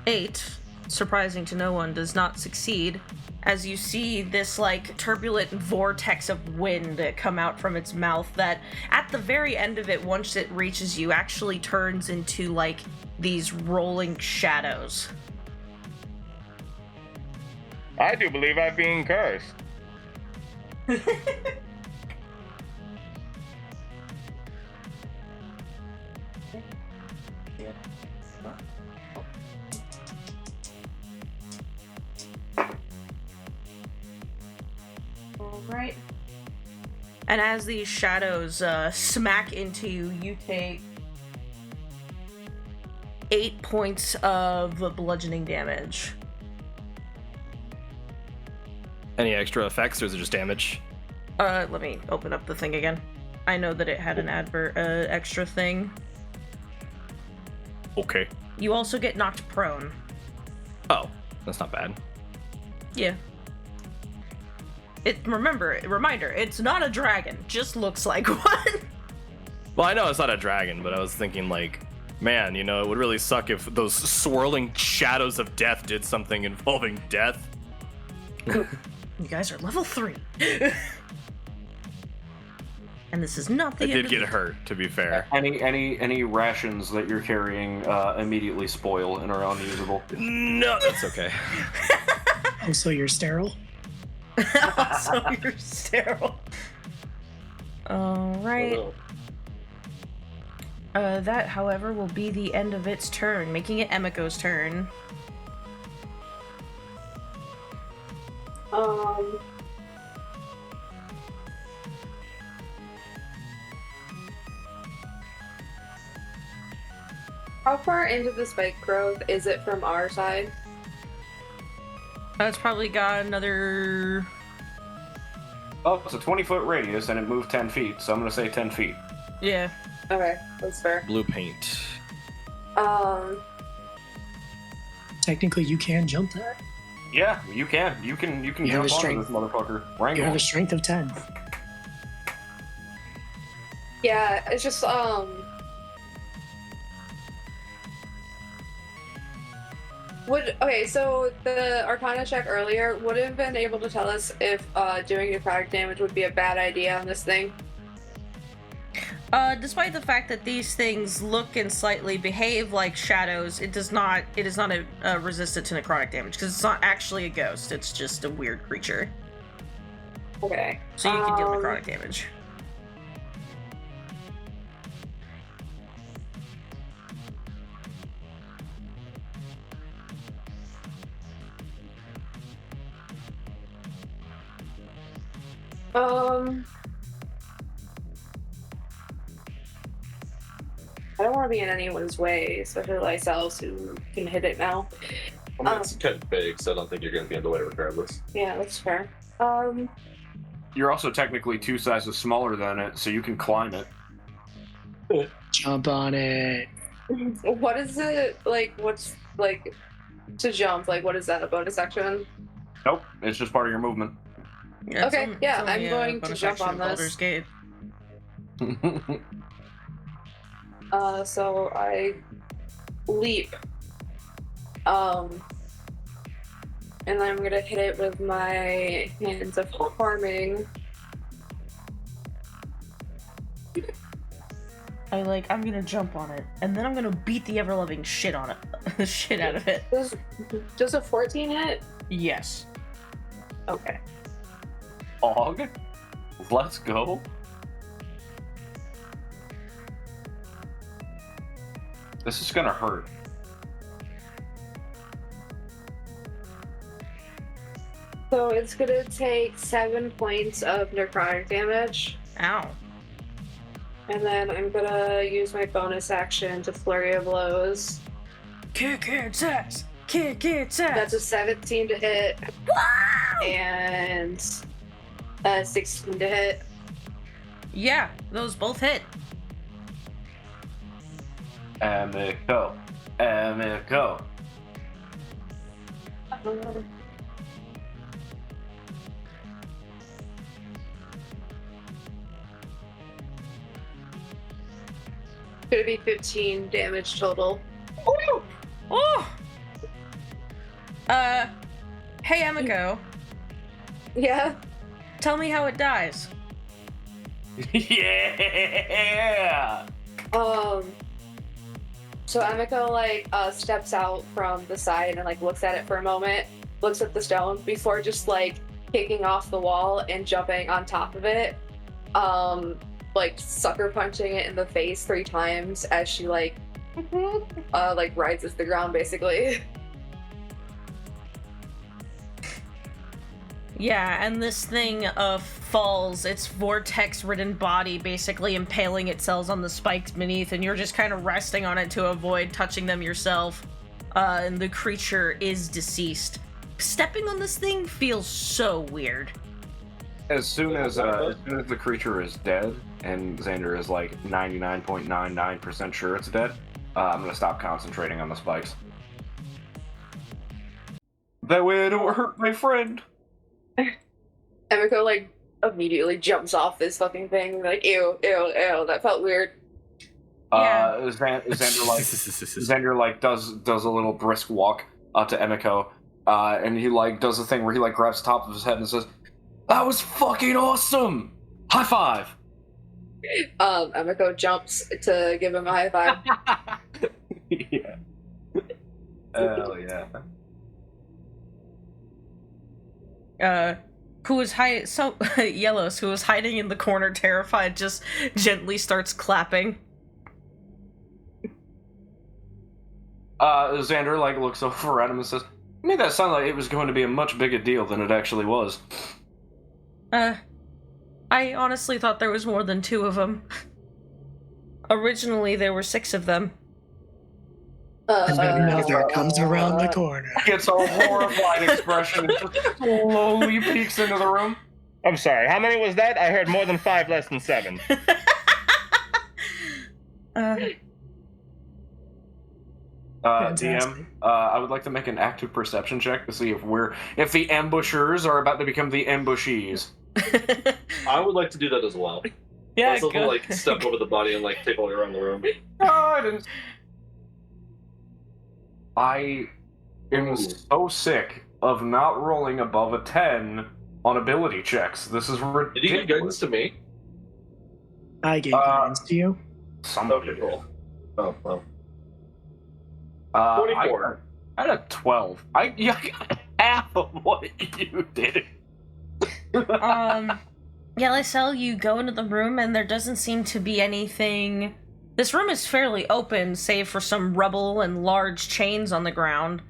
8, surprising to no one, does not succeed, as you see this like turbulent vortex of wind come out from its mouth that at the very end of it, once it reaches you, actually turns into like these rolling shadows.
I do believe I've been cursed.
Right. And as these shadows smack into you, you take 8 points of bludgeoning damage.
Any extra effects, or is it just damage?
Let me open up the thing again. I know that it had an extra thing.
Okay.
You also get knocked prone.
Oh, that's not bad.
Yeah. Reminder, it's not a dragon, just looks like one.
Well, I know it's not a dragon, but I was thinking like, man, you know, it would really suck if those swirling shadows of death did something involving death.
You guys are level 3. And this is not the
I
end
did
of
get
the-
hurt, to be fair.
Any rations that you're carrying immediately spoil and are unusable.
No, that's okay.
Also, you're sterile.
Also, you're sterile. All right.
Oh,
That, however, will be the end of its turn, making it Emiko's turn.
How far into the spike growth is it from our side?
It's probably got another.
Oh, it's a 20-foot radius and it moved 10 feet, so I'm gonna say 10 feet.
Yeah.
Okay, that's fair.
Blue paint.
Technically, you can jump that.
Yeah, you can. You can
You have
jump
a
onto
strength.
this motherfucker.
You have
Wrangle.
a strength of 10.
Yeah, it's just so the Arcana check earlier would have been able to tell us if doing necrotic damage would be a bad idea on this thing.
Despite the fact that these things look and slightly behave like shadows, it is not a resistant to necrotic damage because it's not actually a ghost. It's just a weird creature.
Okay.
So you can deal necrotic damage.
I don't want to be in anyone's way, especially myself who can hit it now.
I mean, it's kind of big, so I don't think you're going to be in the way regardless.
Yeah, that's fair.
You're also technically 2 sizes smaller than it, so you can climb it.
Jump on it.
What is it like? What's like to jump? Like, what is that? A bonus action?
Nope, it's just part of your movement.
Yeah,
Okay,
it's
yeah,
only
I'm
a
going to
bonus
jump
action
on
in
this.
Baldur's Gate.
So I leap. And I'm gonna hit it with my hands of harming.
I'm gonna jump on it, and then I'm gonna beat the ever-loving shit on it. The shit out of it.
Does a 14 hit?
Yes.
Okay.
Og, let's go. This is gonna hurt.
So it's gonna take 7 points of necrotic damage,
Ow.
and then I'm gonna use my bonus action to flurry of blows.
Kick its ass! Kick its ass!
That's a 17 to hit
Wow!
and a 16 to hit.
Yeah, those both hit.
Emiko. Emiko.
Gonna be 15 damage total.
Oh! Hey, Emiko.
Yeah.
Tell me how it dies.
Yeah.
So Emiko steps out from the side and looks at it for a moment, looks at the stone before just kicking off the wall and jumping on top of it. Sucker punching it in the face 3 times as she rises the ground basically.
Yeah, and this thing falls, its vortex-ridden body basically impaling itself on the spikes beneath, and you're just kind of resting on it to avoid touching them yourself. And the creature is deceased. Stepping on this thing feels so weird.
As soon as the creature is dead, and Xander is 99.99% sure it's dead, I'm gonna stop concentrating on the spikes. That way I don't hurt my friend.
Emiko immediately jumps off this fucking thing, ew, that felt weird.
Yeah.
Xander does a little brisk walk up to Emiko, and he does the thing where he grabs the top of his head and says, "That was fucking awesome! High five!"
Emiko jumps to give him a high five.
Yeah. Hell yeah.
Who is Yellows, who was hiding in the corner terrified, just gently starts clapping.
Xander like looks over at him and says, "Made that sound like it was going to be a much bigger deal than it actually was."
I honestly thought there was more than 2 of them. Originally, there were 6 of them.
And then another comes around the corner.
Gets a horrified expression and just slowly peeks into the room.
I'm sorry, how many was that? I heard more than 5, less than 7.
DM, I would like to make an active perception check to see if the ambushers are about to become the ambushees.
I would like to do that as well.
Yeah,
Also,
go.
like step over the body and like take all around the room.
No, I didn't. I am so sick of not rolling above a 10 on ability checks. This is ridiculous.
Did you give guidance to me?
I gave guidance to you.
Somebody
Okay, cool. Oh, well.
24. I had a 12. I got half of what you did.
Yeah, Lysel, you go into the room and there doesn't seem to be anything. This room is fairly open, save for some rubble and large chains on the ground.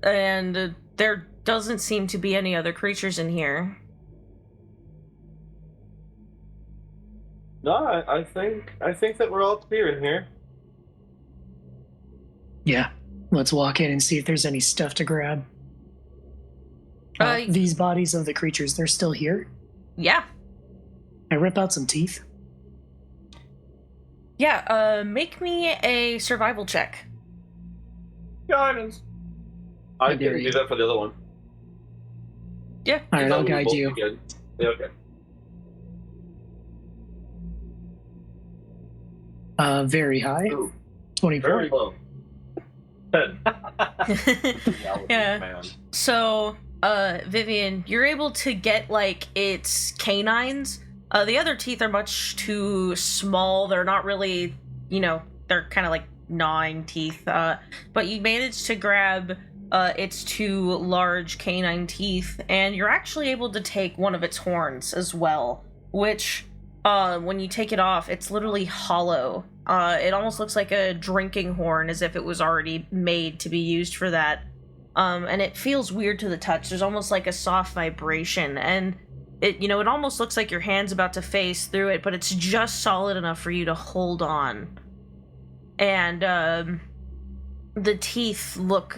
And there doesn't seem to be any other creatures in here.
No, I think that we're all clear in here.
Yeah. Let's walk in and see if there's any stuff to grab. These bodies of the creatures, they're still here?
Yeah.
I rip out some teeth.
Yeah, make me a survival check.
Guidance.
I can do that for the other one.
Yeah.
Alright, I'll guide you.
Good. Yeah, okay.
Very high.
Ooh,
24.
very low. 10.
Yeah.
Man.
So, Vivian, you're able to get, like, its canines. The other teeth are much too small. They're not really, they're kind of like gnawing teeth. But you managed to grab its 2 large canine teeth, and you're actually able to take one of its horns as well, which, when you take it off, it's literally hollow. It almost looks like a drinking horn, as if it was already made to be used for that. And it feels weird to the touch. There's almost like a soft vibration, and it almost looks like your hand's about to phase through it, but it's just solid enough for you to hold on. And, the teeth look,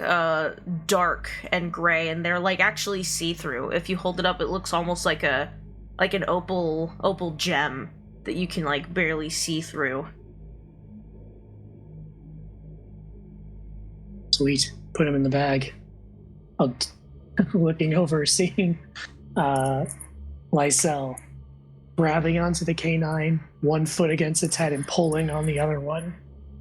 dark and gray, and they're, like, actually see-through. If you hold it up, it looks almost like an opal gem that you can, like, barely see through.
Sweet. Put him in the bag. Looking over, seeing Lysel grabbing onto the canine, 1 foot against its head and pulling on the other one.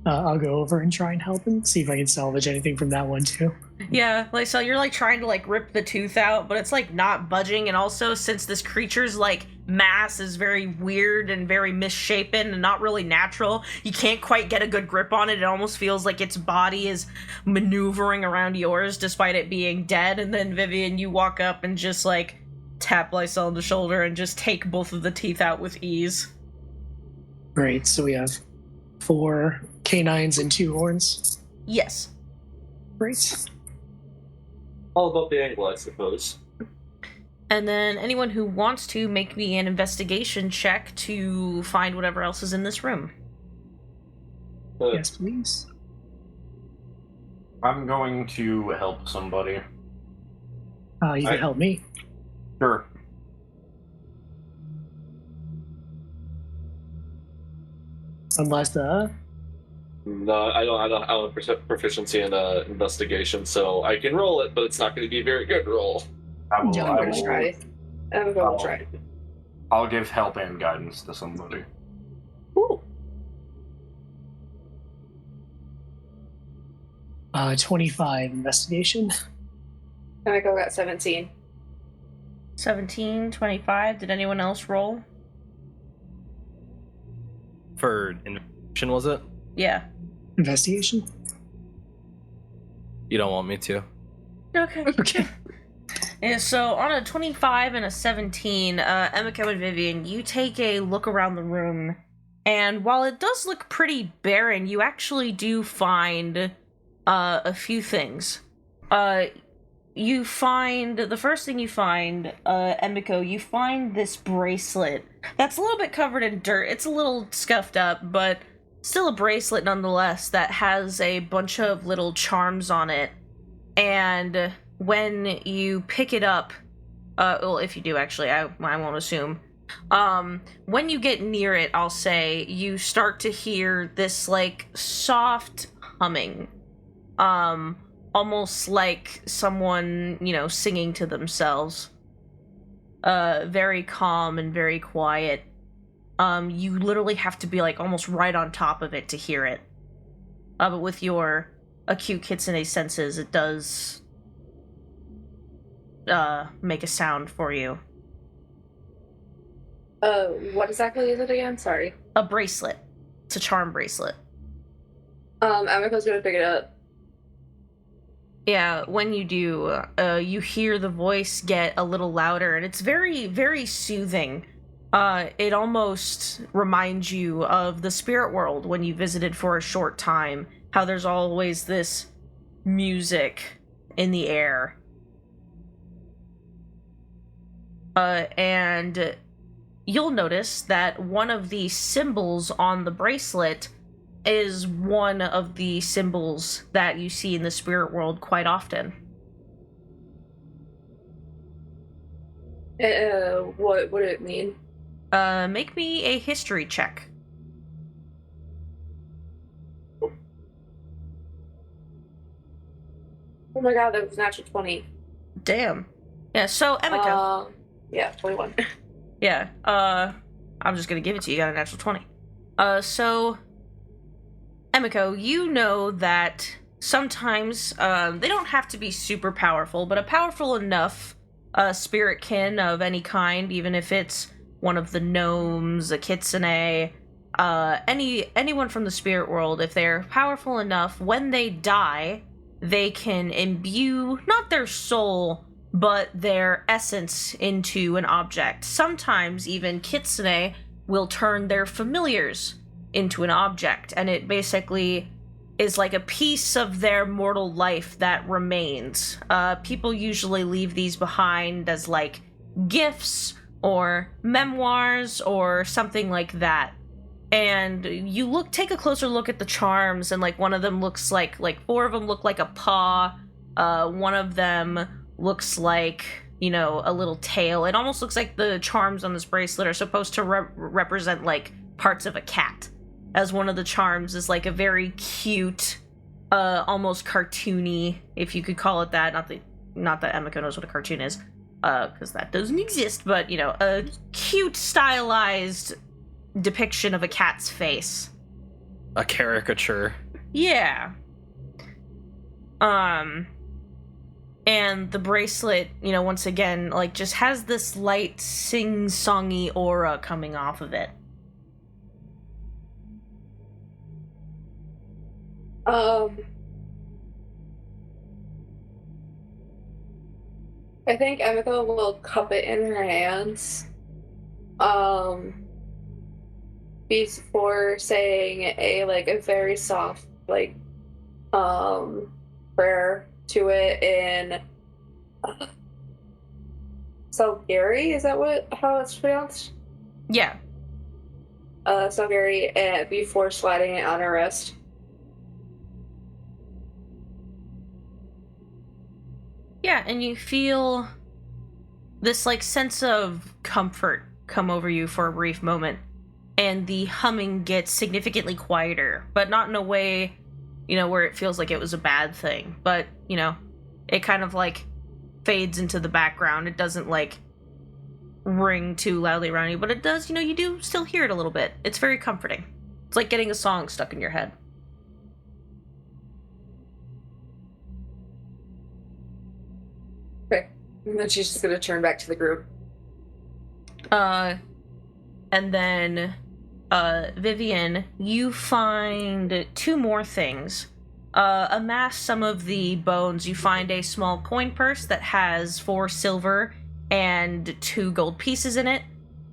I'll go over and try and help him, see if I can salvage anything from that one too.
Yeah, Lysel, you're like trying to like rip the tooth out, but it's like not budging, and also since this creature's like mass is very weird and very misshapen and not really natural, you can't quite get a good grip on it. It almost feels like its body is maneuvering around yours despite it being dead. And then Vivian, you walk up and just like tap Lysel on the shoulder and just take both of the teeth out with ease.
Great, so we have 4 canines and 2 horns.
Yes.
Great.
All about the angle, I suppose.
And then anyone who wants to make me an investigation check to find whatever else is in this room.
Yes, please.
I'm going to help somebody.
You can help me.
Sure.
Unless,
No, I don't have proficiency in investigation, so I can roll it, but it's not going to be a very good roll.
I'm gonna try. I'm gonna try.
I'll give help and guidance to somebody.
Ooh.
25 investigation.
Emiko got 17.
17, 25. Did anyone else roll?
For investigation, was it?
Yeah.
Investigation?
You don't want me to.
Okay.
Okay.
And so on a 25 and a 17, Emiko and Vivian, you take a look around the room, and while it does look pretty barren, you actually do find a few things. You find, the first thing you find, Emiko, you find this bracelet that's a little bit covered in dirt. It's a little scuffed up, but still a bracelet nonetheless that has a bunch of little charms on it. And when you pick it up, well, if you do actually, I won't assume. When you get near it, I'll say, you start to hear this, like, soft humming. Almost like someone, singing to themselves. Very calm and very quiet. You literally have to be, like, almost right on top of it to hear it. But with your acute kitsune senses, it does make a sound for you.
What exactly is it again? Sorry.
A bracelet. It's a charm bracelet.
Emiko's gonna pick it up.
Yeah, when you do, you hear the voice get a little louder, and it's very, very soothing. It almost reminds you of the spirit world when you visited for a short time, how there's always this music in the air. And you'll notice that one of the symbols on the bracelet is one of the symbols that you see in the spirit world quite often.
What would it mean?
Make me a history check.
Oh my god, that was natural 20.
Damn. Yeah, so Emiko.
Yeah, 21.
Yeah, I'm just gonna give it to you. You got a natural 20. So, Emiko, you know that sometimes, they don't have to be super powerful, but a powerful enough, spirit kin of any kind, even if it's one of the gnomes, a kitsune, anyone from the spirit world, if they're powerful enough, when they die, they can imbue, not their soul, but their essence into an object. Sometimes even kitsune will turn their familiars into an object, and it basically is like a piece of their mortal life that remains. People usually leave these behind as like gifts or memoirs or something like that. And you take a closer look at the charms, and like one of them looks like four of them look like a paw. One of them looks like, a little tail. It almost looks like the charms on this bracelet are supposed to represent like parts of a cat, as one of the charms is like a very cute, almost cartoony, if you could call it that. Not that Emiko knows what a cartoon is, because that doesn't exist, but a cute stylized depiction of a cat's face.
A caricature.
Yeah. And the bracelet, once again, like, just has this light sing-songy aura coming off of it.
I think Emiko will cup it in her hands. Before saying a very soft, prayer to it in Salgari, is that how it's pronounced?
Yeah.
Salgari, before sliding it on her wrist.
Yeah, and you feel this sense of comfort come over you for a brief moment, and the humming gets significantly quieter, but not in a way where it feels like it was a bad thing, but it kind of fades into the background. It doesn't ring too loudly around you, but it does, you do still hear it a little bit. It's very comforting. It's like getting a song stuck in your head.
Okay. And then she's just gonna turn back to the group.
And then Vivian, you find 2 more things. Amongst some of the bones, you find a small coin purse that has 4 silver and 2 gold pieces in it.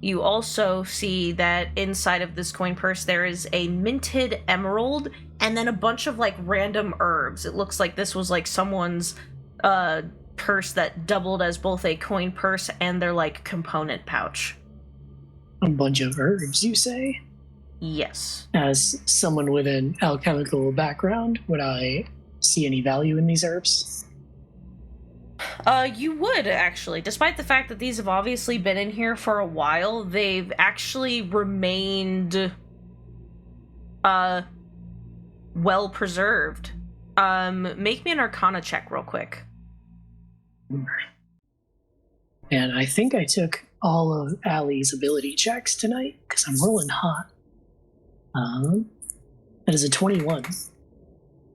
You also see that inside of this coin purse there is a minted emerald and then a bunch of like random herbs. It looks like this was like someone's purse that doubled as both a coin purse and their like component pouch.
A bunch of herbs, you say?
Yes.
As someone with an alchemical background, would I see any value in these herbs?
You would, actually. Despite the fact that these have obviously been in here for a while, they've actually remained, well preserved. Make me an Arcana check real quick.
And I think I took all of Allie's ability checks tonight, because I'm rolling hot. That is a 21.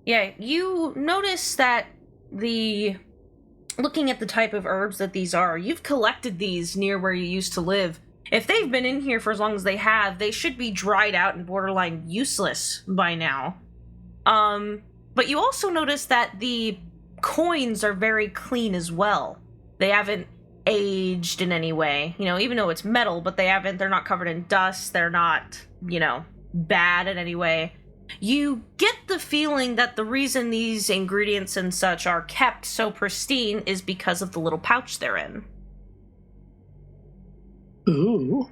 Yeah, you notice that looking at the type of herbs that these are, you've collected these near where you used to live. If they've been in here for as long as they have, they should be dried out and borderline useless by now. But you also notice that the coins are very clean as well. They haven't aged in any way, even though it's metal, but they're not covered in dust, they're not, bad in any way. You get the feeling that the reason these ingredients and such are kept so pristine is because of the little pouch they're in.
Ooh.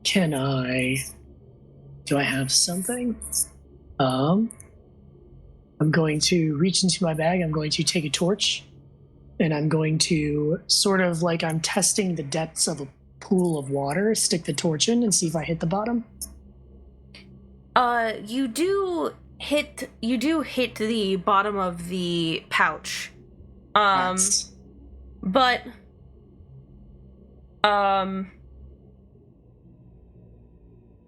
Do I have something? I'm going to reach into my bag, I'm going to take a torch, and I'm going to, sort of like I'm testing the depths of a pool of water, stick the torch in and see if I hit the bottom.
You do hit the bottom of the pouch.
That's...
But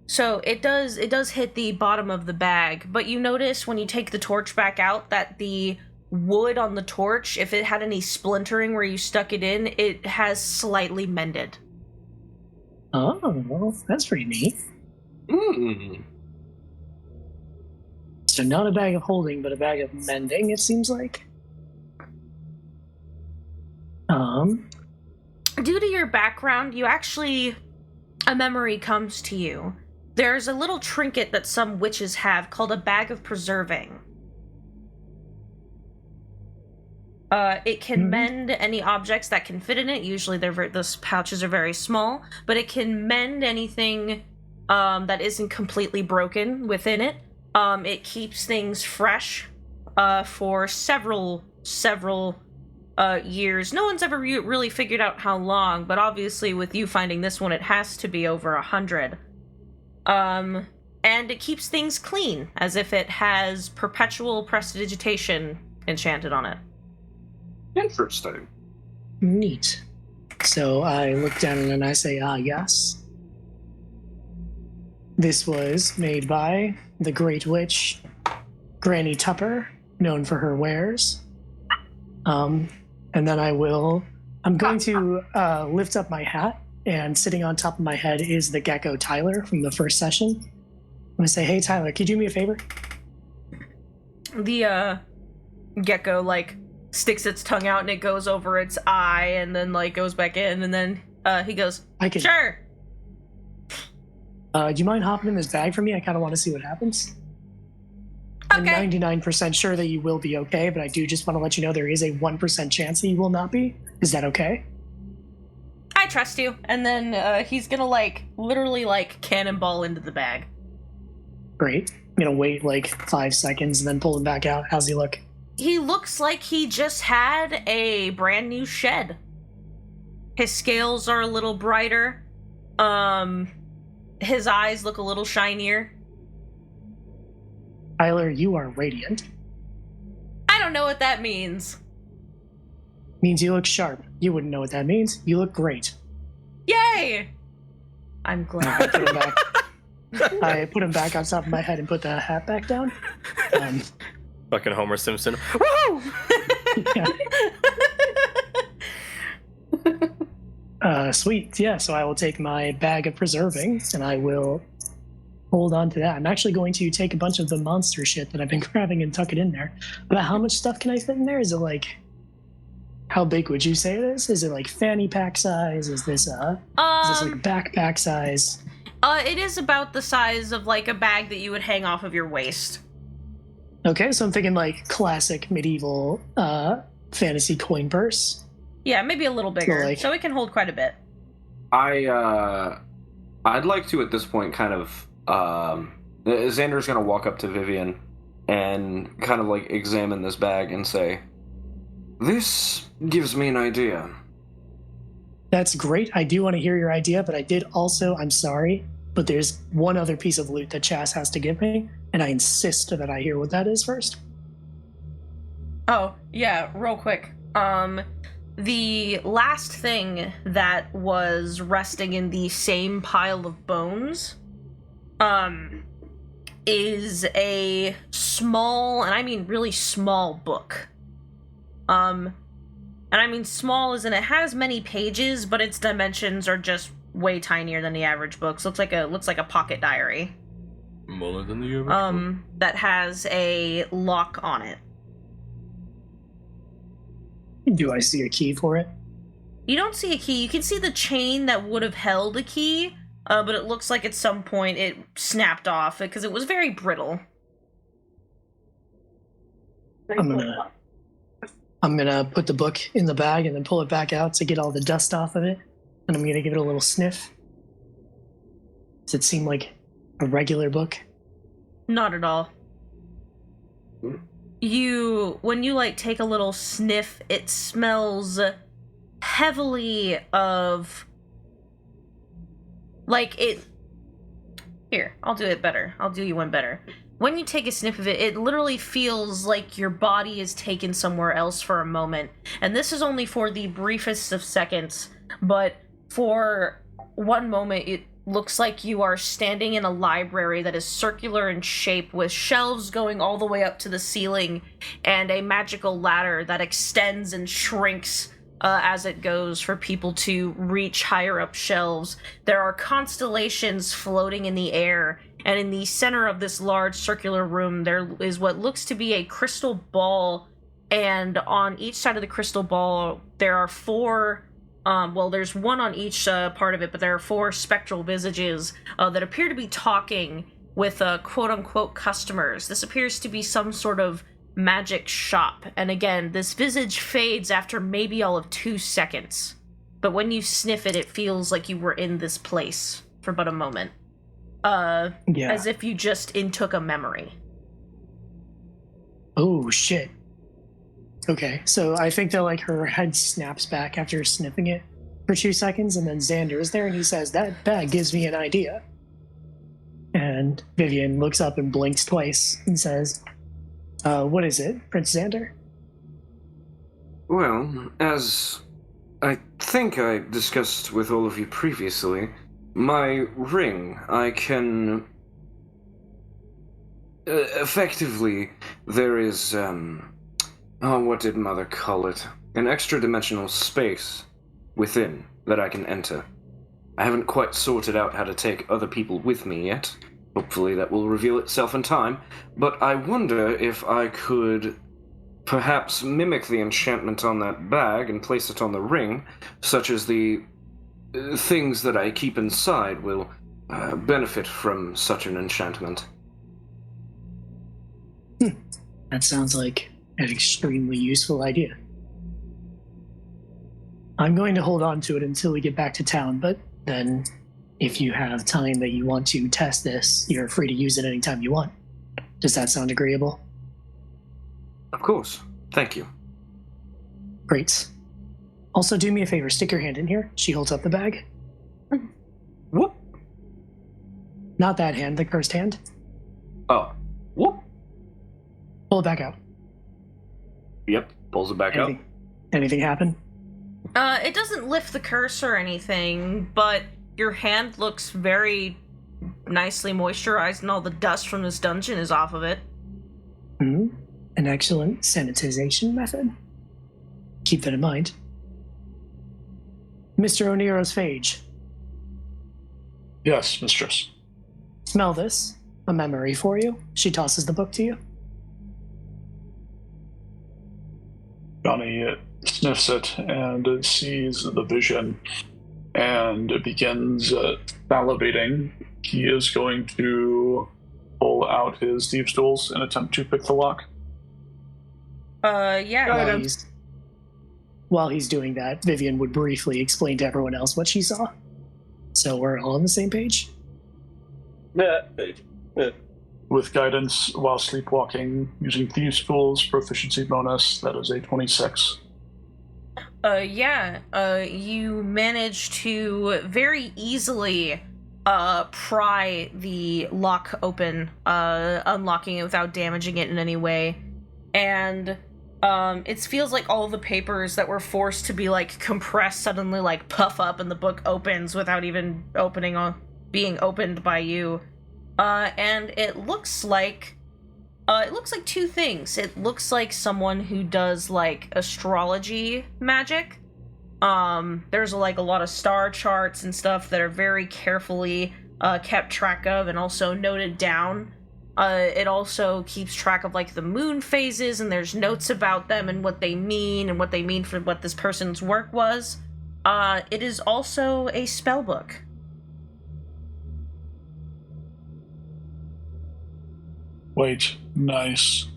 so it does hit the bottom of the bag, but you notice when you take the torch back out that the wood on the torch, if it had any splintering where you stuck it in, it has slightly mended.
Oh, that's pretty neat. So not a bag of holding, but a bag of mending, it seems like.
Due to your background, a memory comes to you. There's a little trinket that some witches have called a bag of preserving. It can mend any objects that can fit in it. Usually those pouches are very small, but it can mend anything that isn't completely broken within it. It keeps things fresh for several years. No one's ever really figured out how long, but obviously with you finding this one, it has to be over 100. And it keeps things clean, as if it has perpetual prestidigitation enchanted on it.
Interesting.
Neat. So I look down and I say, yes. This was made by the Great Witch, Granny Tupper, known for her wares. And then I'm going to lift up my hat, and sitting on top of my head is the gecko Tyler from the first session. I'm going to say, hey, Tyler, could you do me a favor?
The gecko, sticks its tongue out and it goes over its eye and then, goes back in, and then he goes, Sure!
Do you mind hopping in this bag for me? I kind of want to see what happens.
Okay.
I'm 99% sure that you will be okay, but I do just want to let you know there is a 1% chance that you will not be. Is that okay?
I trust you. And then he's gonna literally cannonball into the bag.
Great. I'm gonna wait 5 seconds and then pull him back out. How's he look?
He looks like he just had a brand new shed. His scales are a little brighter. His eyes look a little shinier.
Tyler, you are radiant.
I don't know what that means.
Means you look sharp. You wouldn't know what that means. You look great.
Yay! I'm glad.
I put him back on top of my head and put the hat back down.
Fucking Homer Simpson. Woo!
Yeah. Sweet. Yeah, so I will take my bag of preserving and I will hold on to that. I'm actually going to take a bunch of the monster shit that I've been grabbing and tuck it in there. But how much stuff can I fit in there? Is it like, how big would you say it is? Is it like fanny pack size? Is this like backpack size?
It is about the size of like a bag that you would hang off of your waist.
Okay, so I'm thinking like classic medieval fantasy coin purse.
Yeah, maybe a little bigger, so it can hold quite a bit.
I'd like to at this point kind of Xander's gonna walk up to Vivian and kind of like examine this bag and say, "This gives me an idea."
That's great. I do want to hear your idea, but I did also, I'm sorry, but there's one other piece of loot that Chas has to give me, and I insist that I hear what that is first.
Oh, yeah, real quick. The last thing that was resting in the same pile of bones, is a small, and I mean really small book. And I mean small as in it has many pages, but its dimensions are just way tinier than the average books. Looks like a pocket diary.
Smaller than the average book.
That has a lock on it.
Do I see a key for it?
You don't see a key. You can see the chain that would have held a key, but it looks like at some point it snapped off because it was very brittle.
I'm gonna put the book in the bag and then pull it back out to get all the dust off of it, and I'm gonna give it a little sniff. Does it seem like a regular book?
Not at all. When you like take a little sniff, it smells heavily of like it. Here, I'll do it better. I'll do you one better. When you take a sniff of it, it literally feels like your body is taken somewhere else for a moment. And this is only for the briefest of seconds, but for one moment, it looks like you are standing in a library that is circular in shape with shelves going all the way up to the ceiling and a magical ladder that extends and shrinks as it goes for people to reach higher up shelves. There are constellations floating in the air, and in the center of this large circular room there is what looks to be a crystal ball, and on each side of the crystal ball there are four there's one on each part of it, but there are four spectral visages that appear to be talking with quote-unquote customers. This appears to be some sort of magic shop, and again, this visage fades after maybe all of 2 seconds. But when you sniff it, it feels like you were in this place for but a moment. As if you just intook a memory.
Oh, shit. Okay, so I think that like her head snaps back after sniffing it for 2 seconds, and then Xander is there and he says, "That bag gives me an idea." And Vivian looks up and blinks twice and says, "What is it, Prince Xander?"
Well, as I think I discussed with all of you previously, my ring, I can... effectively, there is, what did Mother call it? An extra-dimensional space within that I can enter. I haven't quite sorted out how to take other people with me yet. Hopefully that will reveal itself in time, but I wonder if I could perhaps mimic the enchantment on that bag and place it on the ring, such as the things that I keep inside will benefit from such an enchantment.
That sounds like an extremely useful idea. I'm going to hold on to it until we get back to town, but then if you have time that you want to test this, you're free to use it anytime you want. Does that sound agreeable?
Of course. Thank you.
Great. Also, do me a favor, stick your hand in here. She holds up the bag.
Whoop.
Not that hand, the cursed hand.
Oh. Whoop.
Pull it back out.
Yep. Pulls it back out.
Anything happen?
It doesn't lift the curse or anything, but your hand looks very nicely moisturized and all the dust from this dungeon is off of it.
Mm-hmm. An excellent sanitization method. Keep that in mind. Mr. O'Nero's phage.
Yes, mistress.
Smell this. A memory for you. She tosses the book to you.
Johnny sniffs it and sees the vision and begins salivating. He is going to pull out his thieves' tools and attempt to pick the lock.
Yeah.
While he's doing that, Vivian would briefly explain to everyone else what she saw. So we're all on the same page?
Yeah.
With guidance while sleepwalking, using thieves' tools, proficiency bonus, that is a 26.
You managed to very easily pry the lock open, unlocking it without damaging it in any way. And it feels like all the papers that were forced to be like compressed suddenly like puff up and the book opens without even being opened by you. And it looks like two things. It looks like someone who does like astrology magic. There's like a lot of star charts and stuff that are very carefully kept track of and also noted down. It also keeps track of like the moon phases, and there's notes about them and what they mean for what this person's work was. It is also a spell book.
Wait, nice.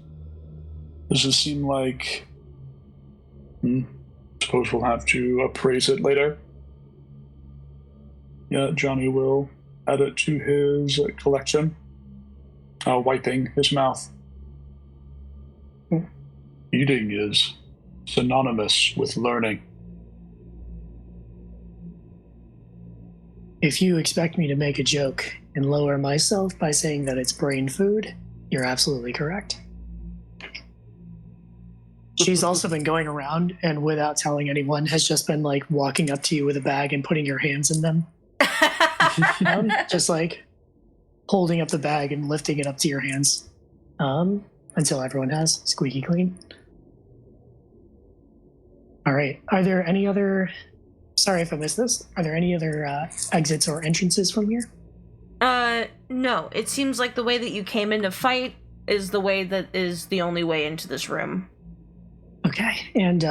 Does this seem like... Suppose we'll have to appraise it later. Yeah, Johnny will add it to his collection. Wiping his mouth. Eating is synonymous with learning.
If you expect me to make a joke and lower myself by saying that it's brain food, you're absolutely correct. She's also been going around and without telling anyone has just been like walking up to you with a bag and putting your hands in them. Just like holding up the bag and lifting it up to your hands until everyone has squeaky clean. All right. Are there any other... Sorry if I missed this. Are there any other exits or entrances from here?
No. It seems like the way that you came in to fight is the way that is the only way into this room.
Okay. And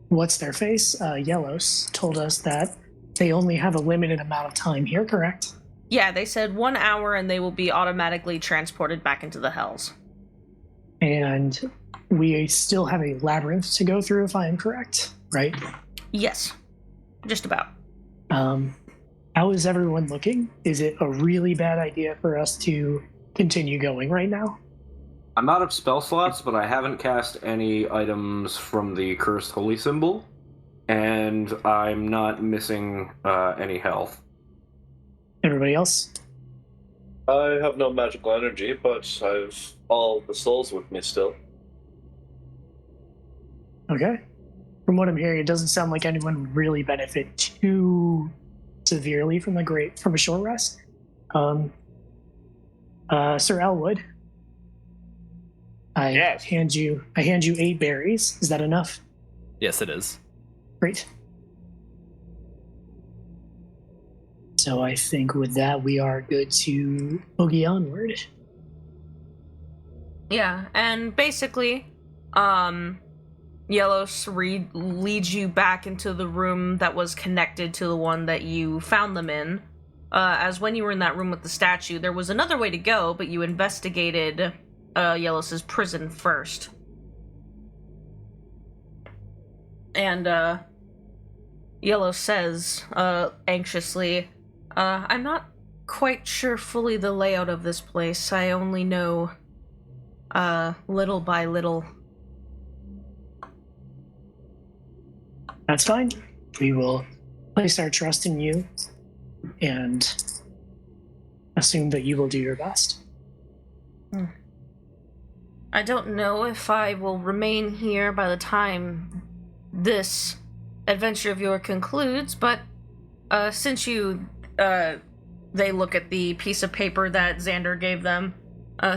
what's their face? Yellows told us that they only have a limited amount of time here, correct?
Yeah, they said 1 hour and they will be automatically transported back into the Hells.
And we still have a labyrinth to go through, if I am correct, right?
Yes. Just about.
How is everyone looking? Is it a really bad idea for us to continue going right now?
I'm out of spell slots, but I haven't cast any items from the Cursed Holy Symbol, and I'm not missing any health.
Everybody else?
I have no magical energy, but I've all the souls with me still.
Okay. From what I'm hearing, it doesn't sound like anyone would really benefit too severely from a short rest. Sir Elwood, I hand you 8 berries. Is that enough?
Yes, it is.
Great. So I think with that, we are good to boogie onward.
Yeah, and basically, Yellows leads you back into the room that was connected to the one that you found them in. As when you were in that room with the statue, there was another way to go, but you investigated Yellows' prison first. And Yellow says, anxiously, I'm not quite sure fully the layout of this place. I only know, little by little.
That's fine. We will place our trust in you and assume that you will do your best.
I don't know if I will remain here by the time this adventure of yours concludes, but since you, they look at the piece of paper that Xander gave them,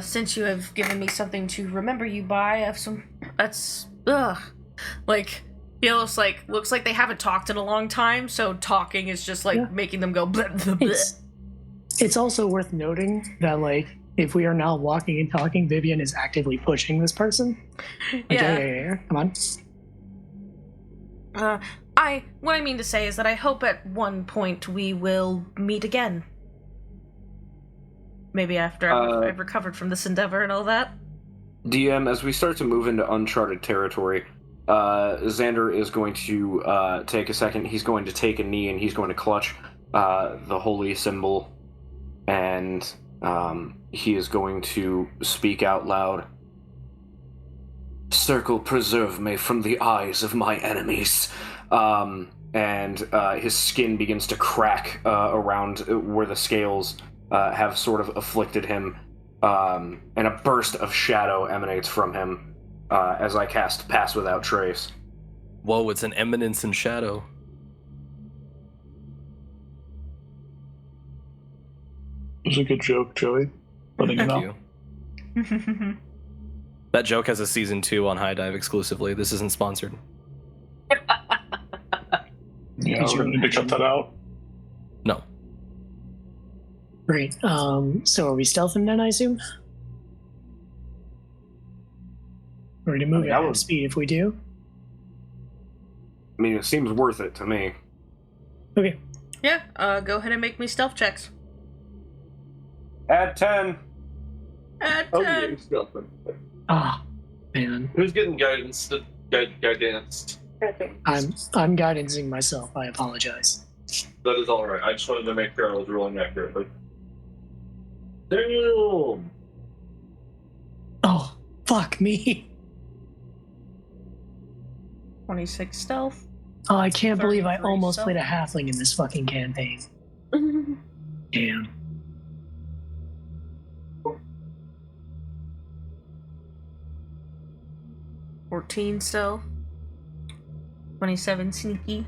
since you have given me something to remember you by, I have some, that's, like, Yellow's like, looks like they haven't talked in a long time, so talking is just like making them go bleh, bleh, bleh.
It's also worth noting that, like, if we are now walking and talking, Vivian is actively pushing this person. Like, yeah. Come on.
What I mean to say is that I hope at one point we will meet again. Maybe after I've recovered from this endeavor and all that.
DM, as we start to move into uncharted territory, Xander is going to take a second. He's going to take a knee and he's going to clutch the holy symbol, and he is going to speak out loud. Circle preserve me from the eyes of my enemies. And his skin begins to crack around where the scales have sort of afflicted him, and a burst of shadow emanates from him as I cast Pass Without Trace.
Whoa, it's an eminence in shadow.
It was a good joke, Joey. Letting you know.
Thank you. That joke has a season 2 on High Dive exclusively. This isn't sponsored.
Yeah, we're going to need to cut that out.
No.
Great. So are we stealthing then, I assume? Ready to move at speed if we do?
I mean, it seems worth it to me.
Okay.
Yeah, go ahead and make me stealth checks.
Add 10.
Add 10.
Oh, yeah, he's stealthing.
Ah, man.
Who's getting guidance? Guidance.
I'm guidancing myself. I apologize.
That is all right. I just wanted to make sure I was rolling accurately. Damn!
Oh, fuck me.
26 stealth.
Oh, I can't believe I
33
almost
stealth.
played a halfling in this fucking campaign. Damn.
$14 stealth. 27 sneaky.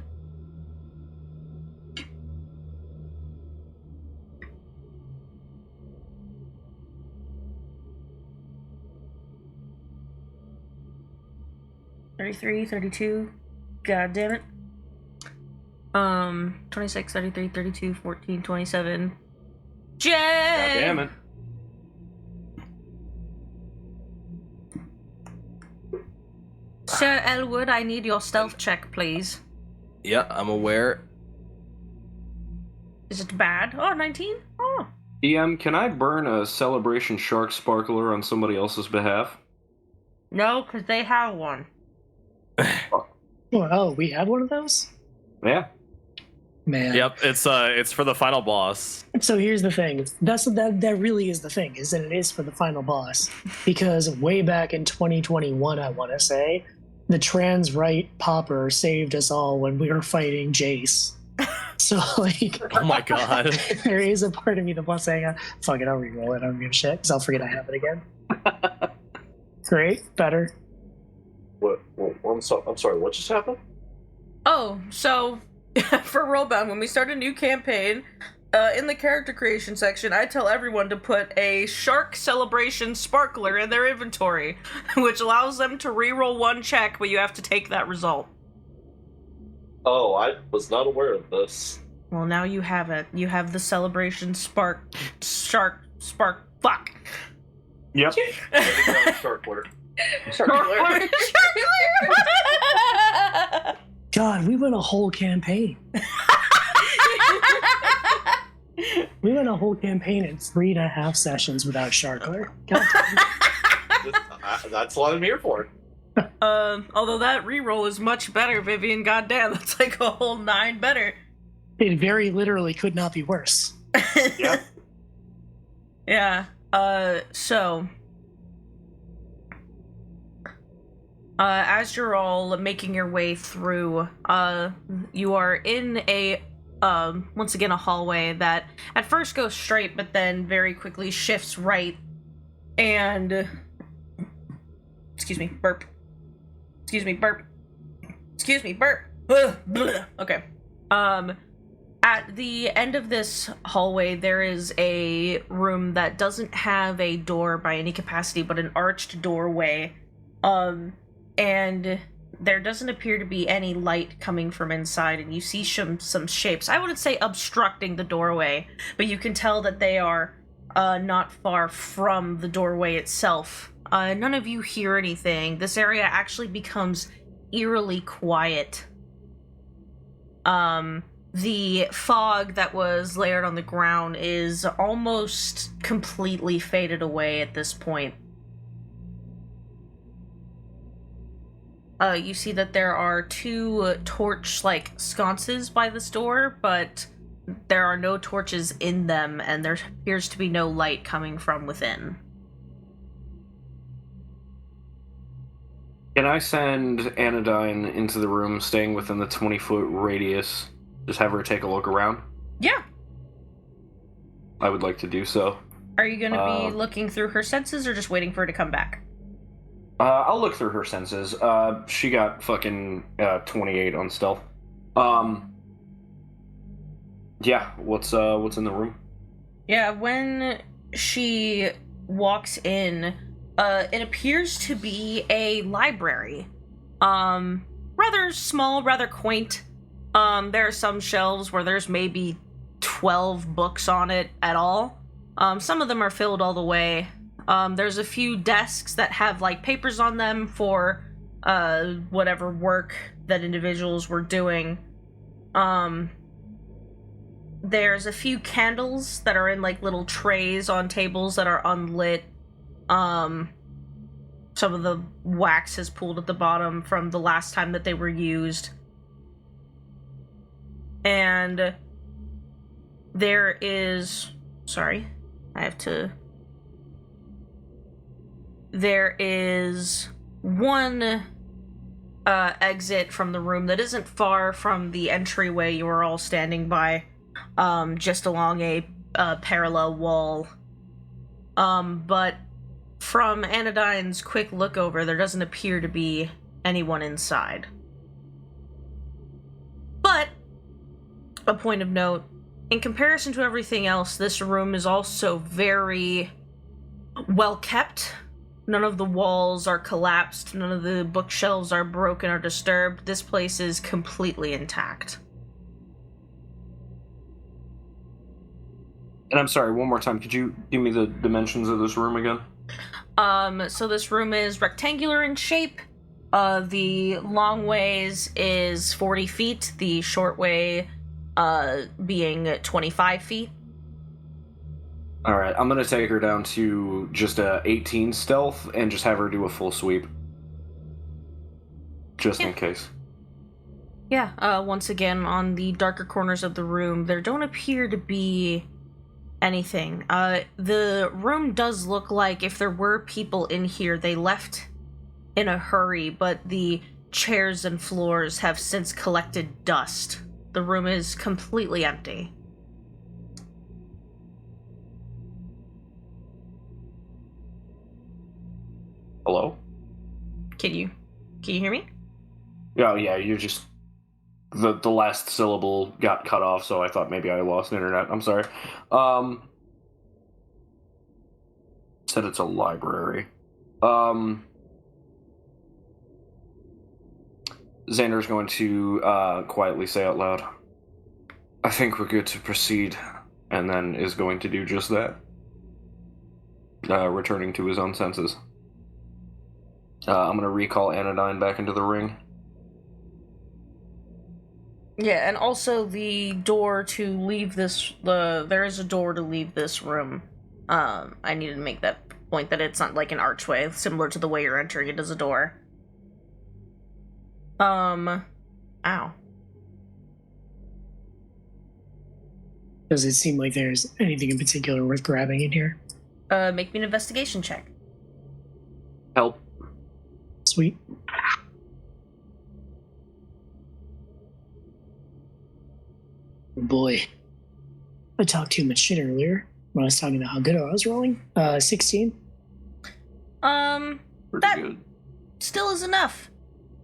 $33, $32. God damn it. 26, 33, 32, 14, 27. Jay!
God damn it.
Sir Elwood, I need your stealth check, please.
Yeah, I'm aware.
Is it bad? Oh, 19? Oh.
DM, can I burn a Celebration Shark Sparkler on somebody else's behalf?
No, because they have one.
Oh, we have one of those?
Yeah.
Man.
Yep, it's for the final boss.
So here's the thing. That really is the thing, is that it is for the final boss. Because way back in 2021, I want to say, the trans right popper saved us all when we were fighting Jace. So, like...
Oh my god.
There is a part of me that wants to hang fuck it, I'll reroll it, I don't give a shit, because I'll forget I have it again. Great, better.
What? I'm sorry, what just happened?
Oh, so... for RollBound, when we start a new campaign, in the character creation section, I tell everyone to put a Shark Celebration Sparkler in their inventory, which allows them to reroll one check, but you have to take that result.
Oh, I was not aware of this.
Well, now you have it. You have the Celebration Spark... Fuck.
Yep.
Sharkler.
Sharkler.
God, we went a whole campaign. We went a whole campaign in 3.5 sessions without Sharkler. God damn.
That's what I'm here for.
Although that reroll is much better, Vivian. Goddamn, that's like a whole 9 better.
It very literally could not be worse.
Yep.
Yeah. So... as you're all making your way through, you are in a, once again, a hallway that at first goes straight, but then very quickly shifts right, and... Excuse me, burp. Excuse me, burp. Excuse me, burp. Ugh, bleh. Okay. At the end of this hallway, there is a room that doesn't have a door by any capacity, but an arched doorway. And there doesn't appear to be any light coming from inside, and you see some shapes. I wouldn't say obstructing the doorway, but you can tell that they are not far from the doorway itself. None of you hear anything. This area actually becomes eerily quiet. The fog that was layered on the ground is almost completely faded away at this point. You see that there are two torch-like sconces by this door, but there are no torches in them, and there appears to be no light coming from within.
Can I send Anodyne into the room, staying within the 20-foot radius? Just have her take a look around?
Yeah.
I would like to do so.
Are you going to be looking through her senses, or just waiting for her to come back?
I'll look through her senses. She got fucking 28 on stealth. Yeah, what's in the room?
Yeah, when she walks in, it appears to be a library. Rather small, rather quaint. There are some shelves where there's maybe 12 books on it at all. Some of them are filled all the way. There's a few desks that have, like, papers on them for, whatever work that individuals were doing. There's a few candles that are in, like, little trays on tables that are unlit. Some of the wax is pulled at the bottom from the last time that they were used. And there is... Sorry, I have to... There is one exit from the room that isn't far from the entryway you are all standing by, just along a parallel wall. But from Anodyne's quick look over, there doesn't appear to be anyone inside. But, a point of note, in comparison to everything else, this room is also very well kept. None of the walls are collapsed, none of the bookshelves are broken or disturbed. This place is completely intact.
And I'm sorry, one more time, could you give me the dimensions of this room again?
So this room is rectangular in shape. The long ways is 40 feet, the short way being 25 feet.
Alright, I'm gonna take her down to just a 18 stealth and just have her do a full sweep. Just in case.
Yeah, once again, on the darker corners of the room, there don't appear to be anything. The room does look like if there were people in here, they left in a hurry, but the chairs and floors have since collected dust. The room is completely empty.
Hello?
Can you hear me?
Oh yeah, you're just... The last syllable got cut off, so I thought maybe I lost internet. I'm sorry. Said it's a library. Xander's going to quietly say out loud, I think we're good to proceed, and then is going to do just that. Returning to his own senses. I'm going to recall Anodyne back into the ring.
Yeah, and also the door to leave this... there is a door to leave this room. I need to make that point that it's not like an archway, similar to the way you're entering it as a door. Ow.
Does it seem like there's anything in particular worth grabbing in here?
Make me an investigation check.
Help.
Sweet. Oh boy. I talked too much shit earlier when I was talking about how good I was rolling. 16.
Pretty
That
good.
still is enough.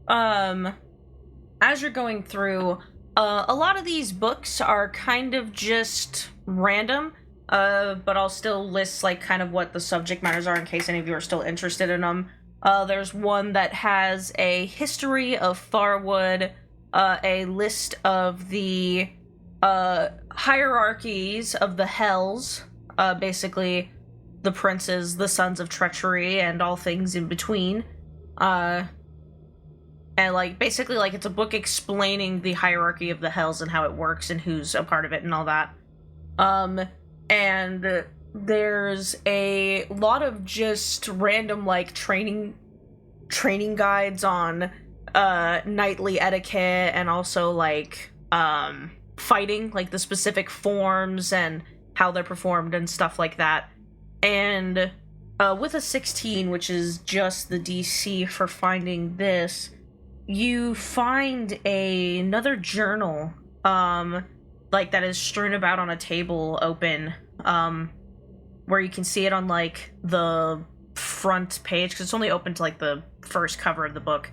As you're going through, a lot of these books are kind of just random, but I'll still list, like, kind of what the subject matters are in case any of you are still interested in them. There's one that has a history of Farwood, a list of the hierarchies of the Hells, basically the princes, the sons of treachery, and all things in between. And like basically like it's a book explaining the hierarchy of the Hells and how it works and who's a part of it and all that. And there's a lot of just random like training guides on knightly etiquette and also like fighting, like the specific forms and how they're performed and stuff like that. And with a 16, which is just the DC for finding this, you find another journal like that is strewn about on a table open, where you can see it on like the front page because it's only open to like the first cover of the book,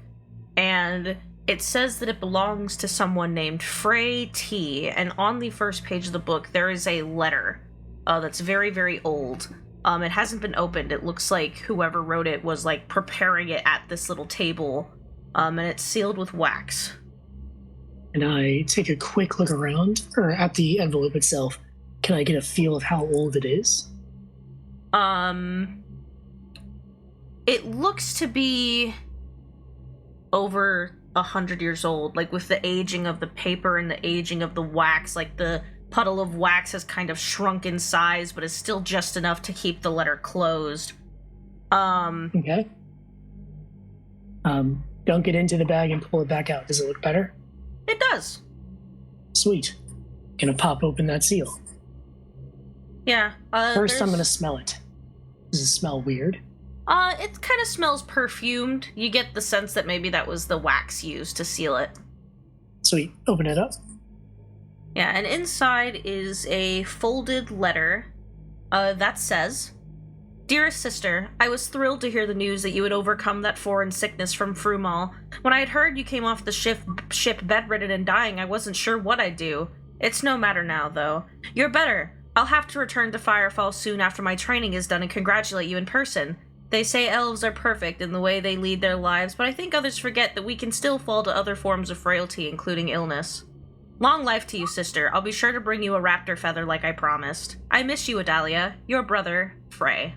and it says that it belongs to someone named Frey T. And on the first page of the book there is a letter that's very, very old. It hasn't been opened. It looks like whoever wrote it was like preparing it at this little table, and it's sealed with wax.
And I take a quick look around, or at the envelope itself. Can I get a feel of how old it is?
It looks to be over 100 years old, like with the aging of the paper and the aging of the wax. Like the puddle of wax has kind of shrunk in size, but is still just enough to keep the letter closed.
Okay. Dunk it into the bag and pull it back out. Does it look better?
It does.
Sweet. Gonna pop open that seal.
Yeah.
First, I'm gonna smell it. Does it smell weird?
It kind of smells perfumed. You get the sense that maybe that was the wax used to seal it.
Sweet. Open it up.
Yeah, and inside is a folded letter that says, "Dearest sister, I was thrilled to hear the news that you had overcome that foreign sickness from Frumal. When I had heard you came off the ship bedridden and dying, I wasn't sure what I'd do. It's no matter now, though. You're better. I'll have to return to Firefall soon after my training is done and congratulate you in person. They say elves are perfect in the way they lead their lives, but I think others forget that we can still fall to other forms of frailty, including illness. Long life to you, sister. I'll be sure to bring you a raptor feather like I promised. I miss you, Adalia. Your brother, Frey."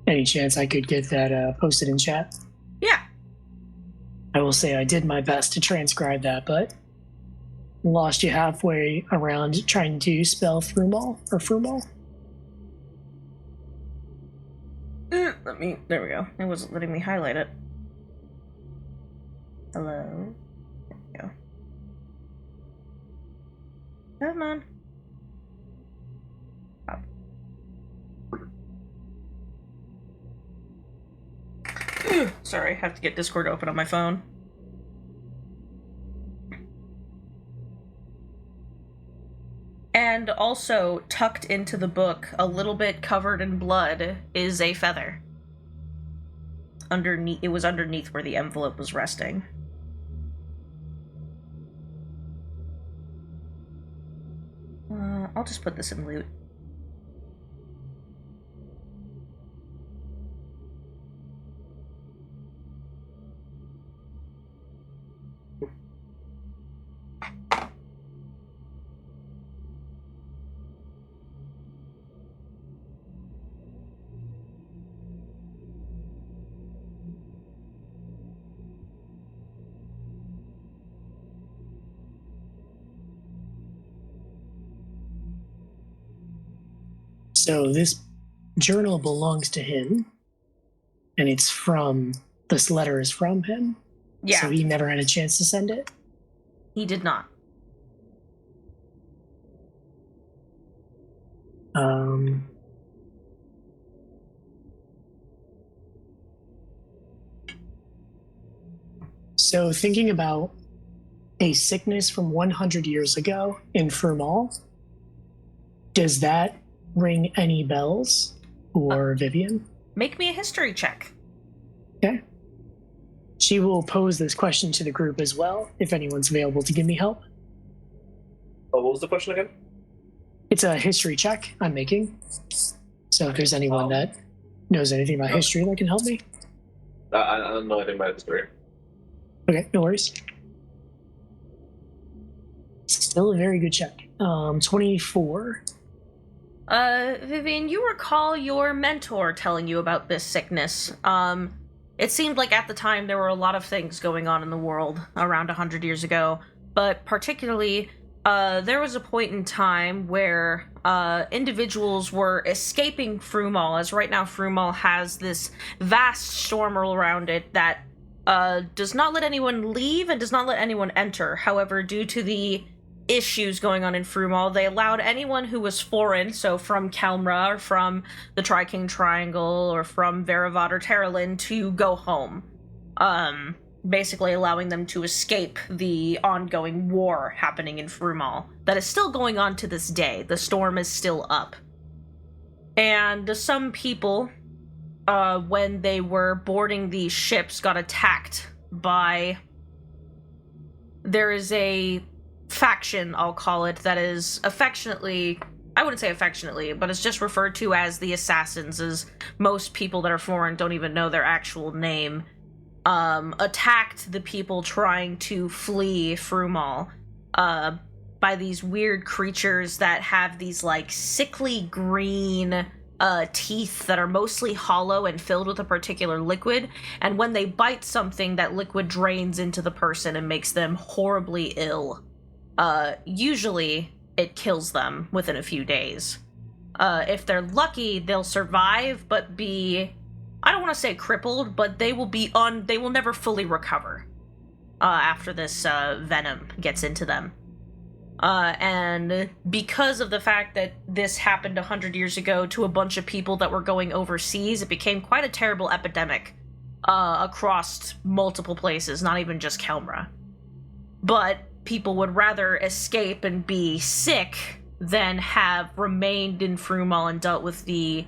Any chance I could get that posted in chat?
Yeah.
I will say I did my best to transcribe that, but lost you halfway around trying to spell Frumal or Frumal.
There we go. It wasn't letting me highlight it. Hello? There we go. Come on. Up. Sorry, I have to get Discord open on my phone. And also, tucked into the book, a little bit covered in blood, is a feather. It was underneath where the envelope was resting. I'll just put this in loot.
So this journal belongs to him, and this letter is from him?
Yeah.
So he never had a chance to send it?
He did not.
So thinking about a sickness from 100 years ago in Frumal, does that ring any bells for Vivian?
Make me a history check.
Okay. She will pose this question to the group as well, if anyone's available to give me help.
Oh, what was the question again?
It's a history check I'm making. So if there's anyone that knows anything about history that can help me.
I don't know anything about the story.
Okay, no worries. Still a very good check. 24.
Vivian, you recall your mentor telling you about this sickness. It seemed like at the time there were a lot of things going on in the world around 100 years ago, but particularly, there was a point in time where, individuals were escaping Frumal, as right now Frumal has this vast storm around it that, does not let anyone leave and does not let anyone enter. However, due to the issues going on in Frumal, they allowed anyone who was foreign, so from Kelmra or from the Tri-King Triangle or from Varavad or Terralin, to go home. Basically allowing them to escape the ongoing war happening in Frumal that is still going on to this day. The storm is still up. And some people, when they were boarding these ships, got attacked by... There is a faction, I'll call it, that is affectionately, I wouldn't say affectionately, but it's just referred to as the Assassins, as most people that are foreign don't even know their actual name, attacked the people trying to flee Frumal, by these weird creatures that have these, like, sickly green, teeth that are mostly hollow and filled with a particular liquid, and when they bite something, that liquid drains into the person and makes them horribly ill. Usually, it kills them within a few days. If they're lucky, they'll survive, but be... I don't want to say crippled, but they will never fully recover, after this, venom gets into them. And because of the fact that this happened 100 years ago to a bunch of people that were going overseas, it became quite a terrible epidemic, across multiple places, not even just Kelmra. But people would rather escape and be sick than have remained in Frumal and dealt with the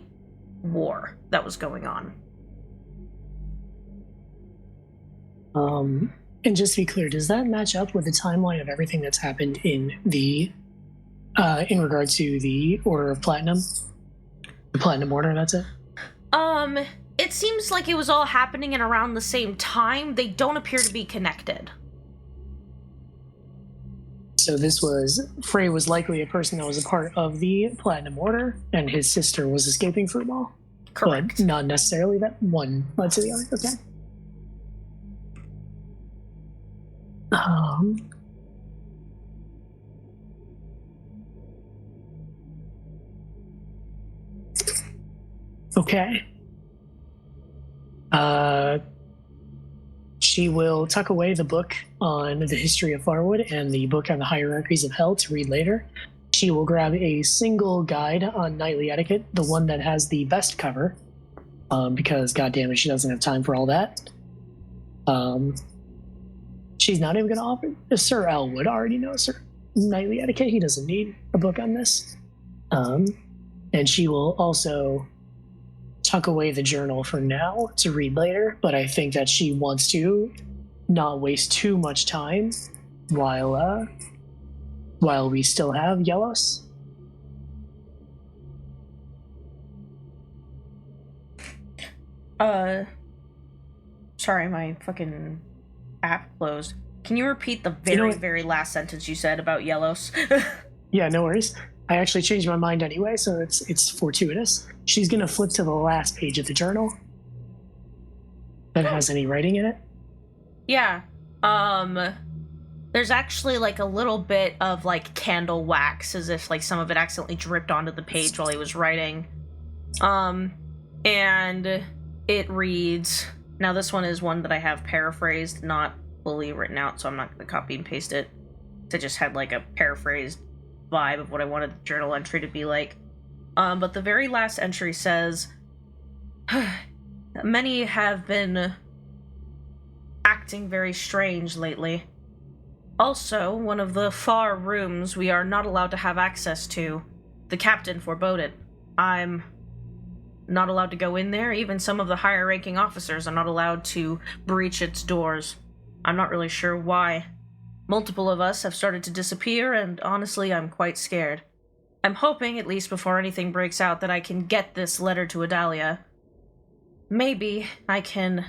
war that was going on.
And just to be clear, does that match up with the timeline of everything that's happened in the, in regard to the Order of Platinum? The Platinum Order, that's it?
It seems like it was all happening in around the same time. They don't appear to be connected.
So Frey was likely a person that was a part of the Platinum Order, and his sister was escaping Fruitball.
Correct.
But not necessarily that one led to the other. Okay. Okay. She will tuck away the book on the history of Farwood and the book on the hierarchies of hell to read later. She will grab a single guide on knightly etiquette, the one that has the best cover, because goddammit, she doesn't have time for all that. She's not even going to offer. Sir Elwood already knows her knightly etiquette. He doesn't need a book on this. And she will also tuck away the journal for now to read later, but I think that she wants to not waste too much time while we still have Yelos.
Sorry, my fucking app closed. Can you repeat the very last sentence you said about Yelos?
Yeah, no worries. I actually changed my mind anyway, so it's fortuitous. She's gonna flip to the last page of the journal that has any writing in it.
Yeah. There's actually like a little bit of like candle wax, as if like some of it accidentally dripped onto the page while he was writing. And it reads, now this one is one that I have paraphrased, not fully written out, so I'm not gonna copy and paste it. I just had like a paraphrased vibe of what I wanted the journal entry to be like. But the very last entry says, many have been acting very strange lately. Also, one of the far rooms we are not allowed to have access to. The captain forbade it. I'm not allowed to go in there. Even some of the higher-ranking officers are not allowed to breach its doors. I'm not really sure why. Multiple of us have started to disappear, and honestly, I'm quite scared. I'm hoping, at least before anything breaks out, that I can get this letter to Adalia. Maybe I can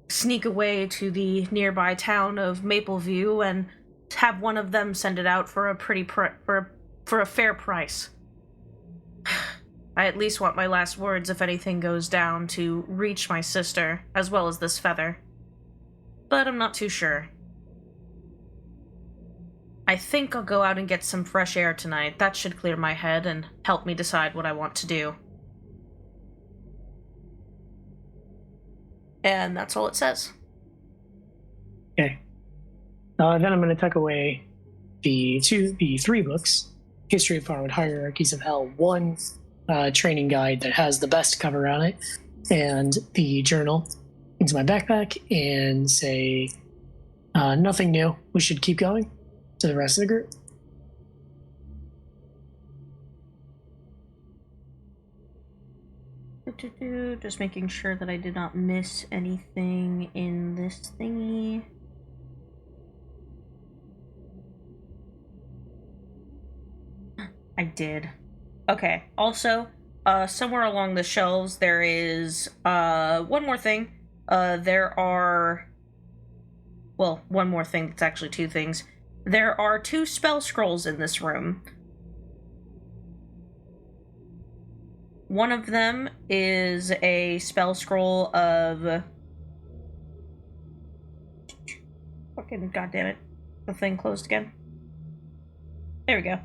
sneak away to the nearby town of Mapleview and have one of them send it out for a for a fair price. I at least want my last words, if anything goes down, to reach my sister, as well as this feather. But I'm not too sure. I think I'll go out and get some fresh air tonight. That should clear my head and help me decide what I want to do. And that's all it says.
Okay. Then I'm going to tuck away the three books: History of Farmwood, Hierarchies of Hell, one training guide that has the best cover on it, and the journal into my backpack, and say, nothing new. We should keep going to the rest of the group.
Just making sure that I did not miss anything in this thingy. I did. Okay, also, somewhere along the shelves there is, one more thing. There are... Well, one more thing, it's actually two things. There are 2 spell scrolls in this room. One of them is a spell scroll of... Fucking goddammit. The thing closed again. There we go.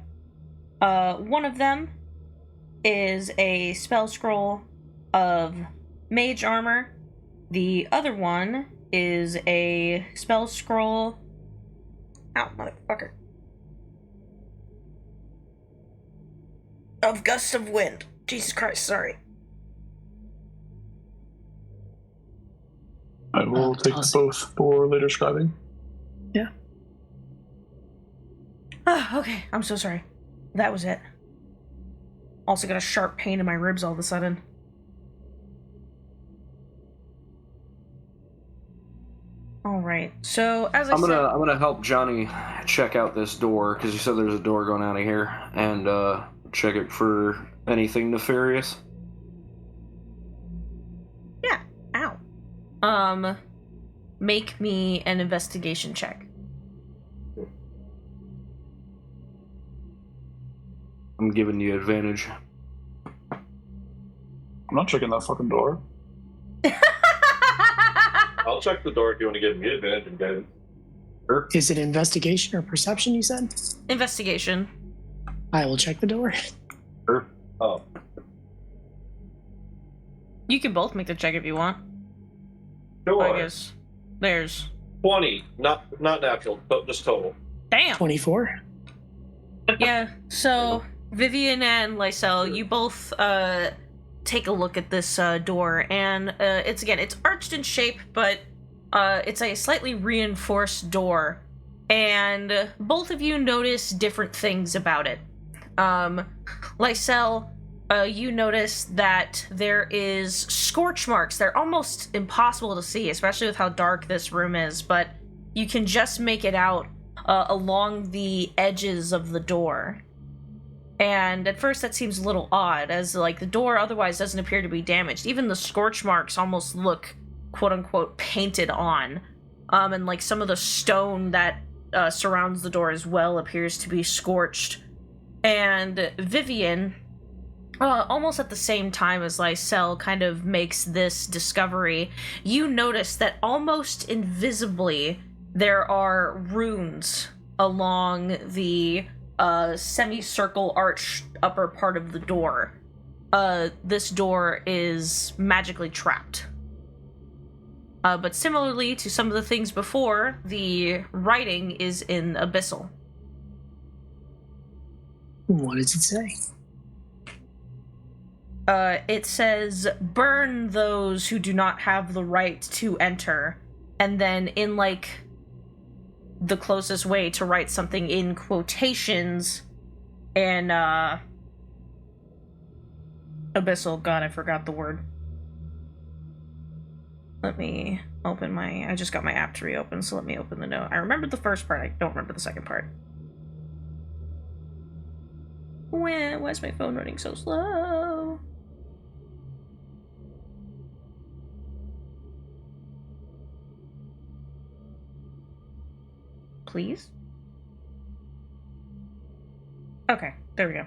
One of them is a spell scroll of mage armor. The other one is a spell scroll... Ow, motherfucker. Of gust of wind. Jesus Christ, sorry.
I will take
awesome.
both for later scribing.
Yeah.
Okay, I'm so sorry. That was it. Also got a sharp pain in my ribs all of a sudden. Alright, so as I
I'm
said...
gonna help Johnny check out this door, because you said there's a door going out of here, and check it for anything nefarious.
Yeah, ow. Make me an investigation check.
I'm giving you advantage.
I'm not checking that fucking door.
I'll check the door if you want to give me advantage and guidance.
Sure.
Is it investigation or perception, you said?
Investigation.
I will check the door.
Sure.
Oh.
You can both make the check if you want.
Sure.
I guess. There's...
20. Not natural, but just total.
Damn!
24.
Yeah, so Vivian and Lysel, you both take a look at this door, and it's arched in shape, but it's a slightly reinforced door, and both of you notice different things about it. Lysel, you notice that there is scorch marks. They're almost impossible to see, especially with how dark this room is, but you can just make it out along the edges of the door. And at first that seems a little odd, as like the door otherwise doesn't appear to be damaged. Even the scorch marks almost look quote-unquote painted on. And like some of the stone that surrounds the door as well appears to be scorched. And Vivian, almost at the same time as Lysel kind of makes this discovery, you notice that almost invisibly there are runes along the semicircle arch upper part of the door. This door is magically trapped. But similarly to some of the things before, the writing is in abyssal.
What does it say?
It says, burn those who do not have the right to enter. And then in like the closest way to write something in quotations and abyssal. God, I forgot the word. Let me open my... I just got my app to reopen, so let me open the note. I remembered the first part, I don't remember the second part. Why is my phone running so slow? please. Okay, there we go.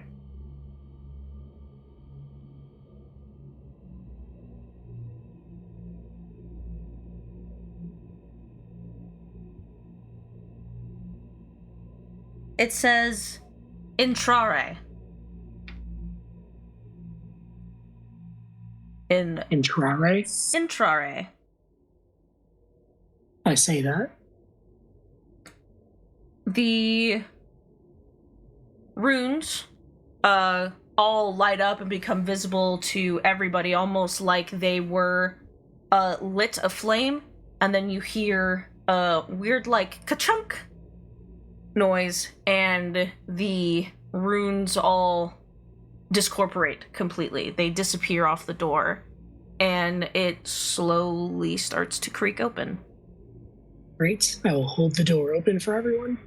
It says intrare.
Intrare?
Intrare.
I say that.
The runes all light up and become visible to everybody, almost like they were lit aflame, and then you hear a weird like ka-chunk noise, and the runes all discorporate completely. They disappear off the door, and it slowly starts to creak open.
Great. I will hold the door open for everyone.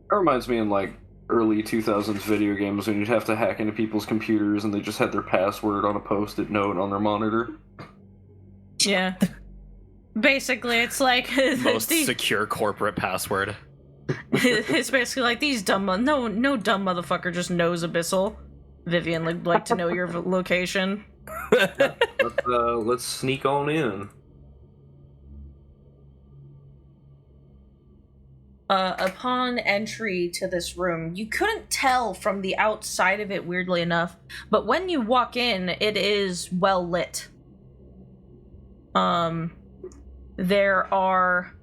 That reminds me in like early 2000s video games when you'd have to hack into people's computers and they just had their password on a post-it note on their monitor.
Yeah. Basically, it's like
Most secure corporate password.
It's basically like these dumb no dumb motherfucker just knows Abyssal. Vivian would like to know your location.
Let's sneak on in.
Upon entry to this room, you couldn't tell from the outside of it, weirdly enough, but when you walk in, it is well lit. There are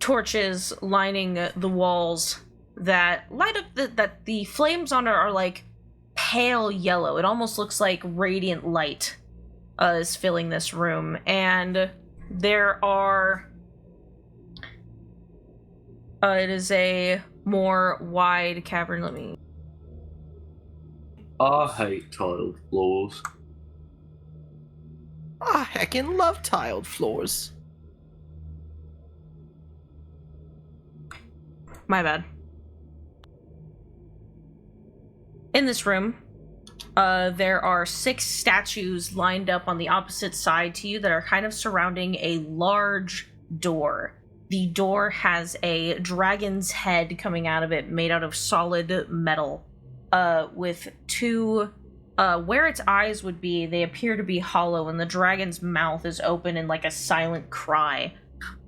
torches lining the walls that light up that the flames on it are like pale yellow. It almost looks like radiant light is filling this room, and there are it is a more wide cavern. Let me...
I hate tiled floors.
I heckin' love tiled floors.
My bad. In this room, there are 6 statues lined up on the opposite side to you that are kind of surrounding a large door. The door has a dragon's head coming out of it, made out of solid metal, with 2, where its eyes would be, they appear to be hollow, and the dragon's mouth is open in like a silent cry.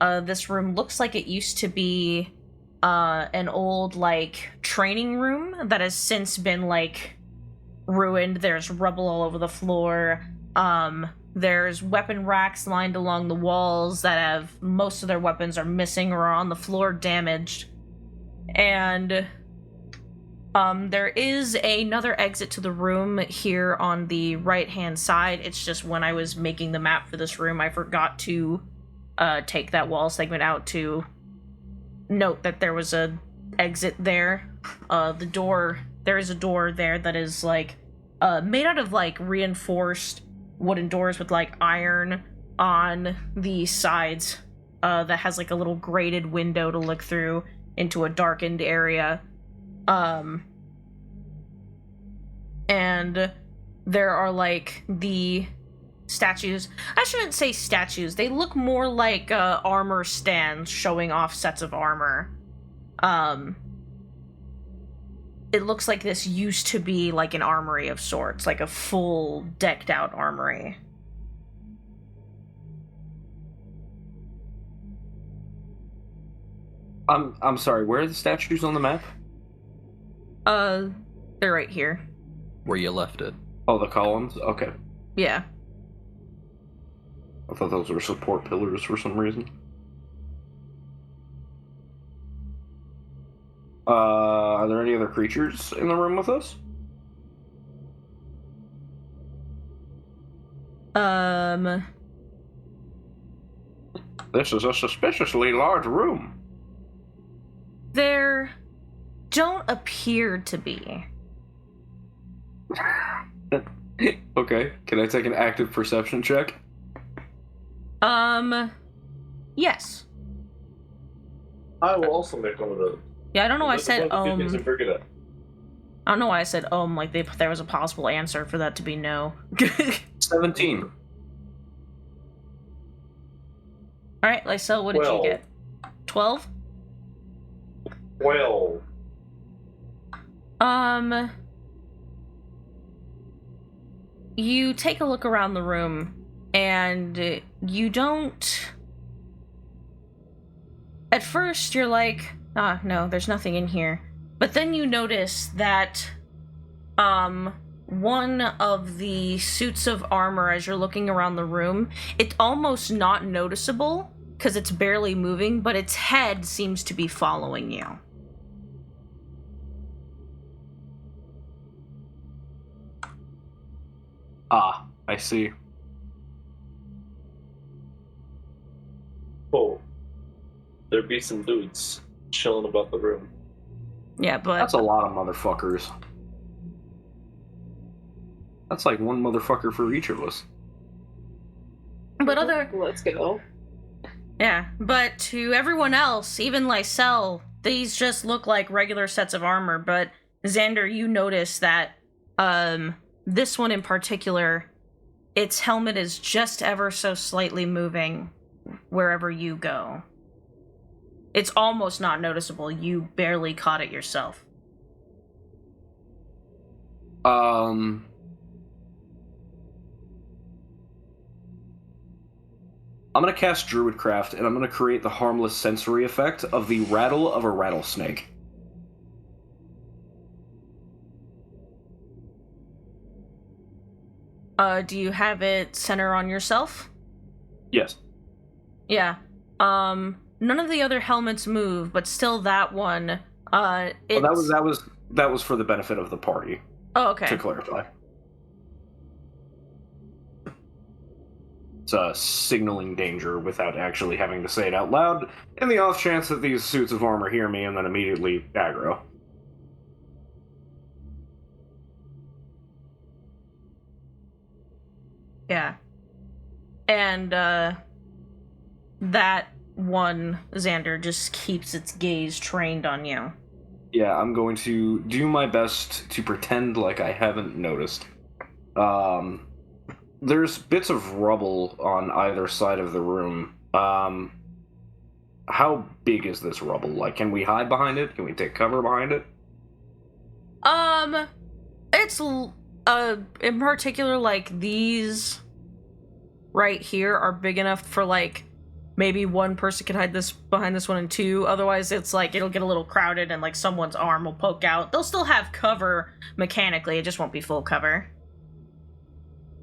This room looks like it used to be an old, like, training room that has since been, like, ruined. There's rubble all over the floor. There's weapon racks lined along the walls that have most of their weapons are missing or are on the floor damaged. And there is another exit to the room here on the right-hand side. It's just when I was making the map for this room, I forgot to take that wall segment out to note that there was a exit there. There is a door there that is like made out of like reinforced wooden doors with like iron on the sides that has like a little grated window to look through into a darkened area. And there are like the statues. I shouldn't say statues. They look more like armor stands showing off sets of armor. It looks like this used to be like an armory of sorts, like a full decked out armory.
I'm sorry, where are the statues on the map?
They're right here.
Where you left it.
Oh, the columns? Okay.
Yeah.
I thought those were support pillars for some reason. Are there any other creatures in the room with us? This is a suspiciously large room.
There don't appear to be.
Okay, can I take an active perception check?
Yes.
I will also make one of those.
Yeah, I don't know why I said
I don't
know why I said like there was a possible answer for that to be no.
17.
Alright, Lysel, what did you get? 12?
12.
You take a look around the room, and you don't... At first, you're like, no, there's nothing in here. But then you notice that, one of the suits of armor, as you're looking around the room, it's almost not noticeable, because it's barely moving, but its head seems to be following you.
Ah, I see.
Oh. There be some dudes chilling about the room.
Yeah, but...
That's a lot of motherfuckers. That's like one motherfucker for each of us.
But other...
Let's go.
Yeah, but to everyone else, even Lysel, these just look like regular sets of armor, but Xander, you notice that, this one in particular, its helmet is just ever so slightly moving wherever you go. It's almost not noticeable. You barely caught it yourself.
I'm gonna cast Druidcraft, and I'm gonna create the harmless sensory effect of the rattle of a rattlesnake.
Do you have it center on yourself?
Yes.
Yeah. None of the other helmets move, but still that one, it's...
Well, that was for the benefit of the party.
Oh, okay.
To clarify. It's signaling danger without actually having to say it out loud, in the off chance that these suits of armor hear me and then immediately aggro.
Yeah. And, that one, Xander, just keeps its gaze trained on you.
Yeah, I'm going to do my best to pretend like I haven't noticed. There's bits of rubble on either side of the room. How big is this rubble? Like, can we hide behind it? Can we take cover behind it?
It's, in particular, like, these right here are big enough for, like, maybe one person can hide this behind this one and two. Otherwise, it's like, it'll get a little crowded and, like, someone's arm will poke out. They'll still have cover mechanically, it just won't be full cover.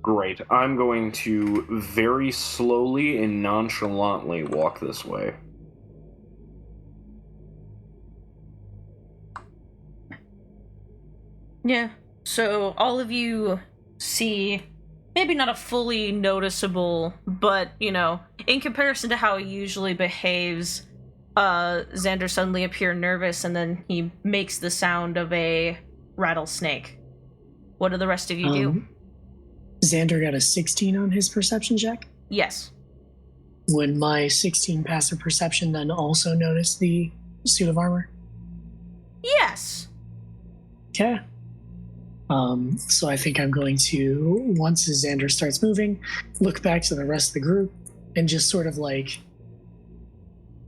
Great. I'm going to very slowly and nonchalantly walk this way.
Yeah. So all of you see, maybe not a fully noticeable, but, you know, in comparison to how he usually behaves, Xander suddenly appear nervous, and then he makes the sound of a rattlesnake. What do the rest of you do?
Xander got a 16 on his perception check.
Yes.
Would my 16 passive perception then also notice the suit of armor?
Yes.
Okay. So I think I'm going to, once Xander starts moving, look back to the rest of the group and just sort of like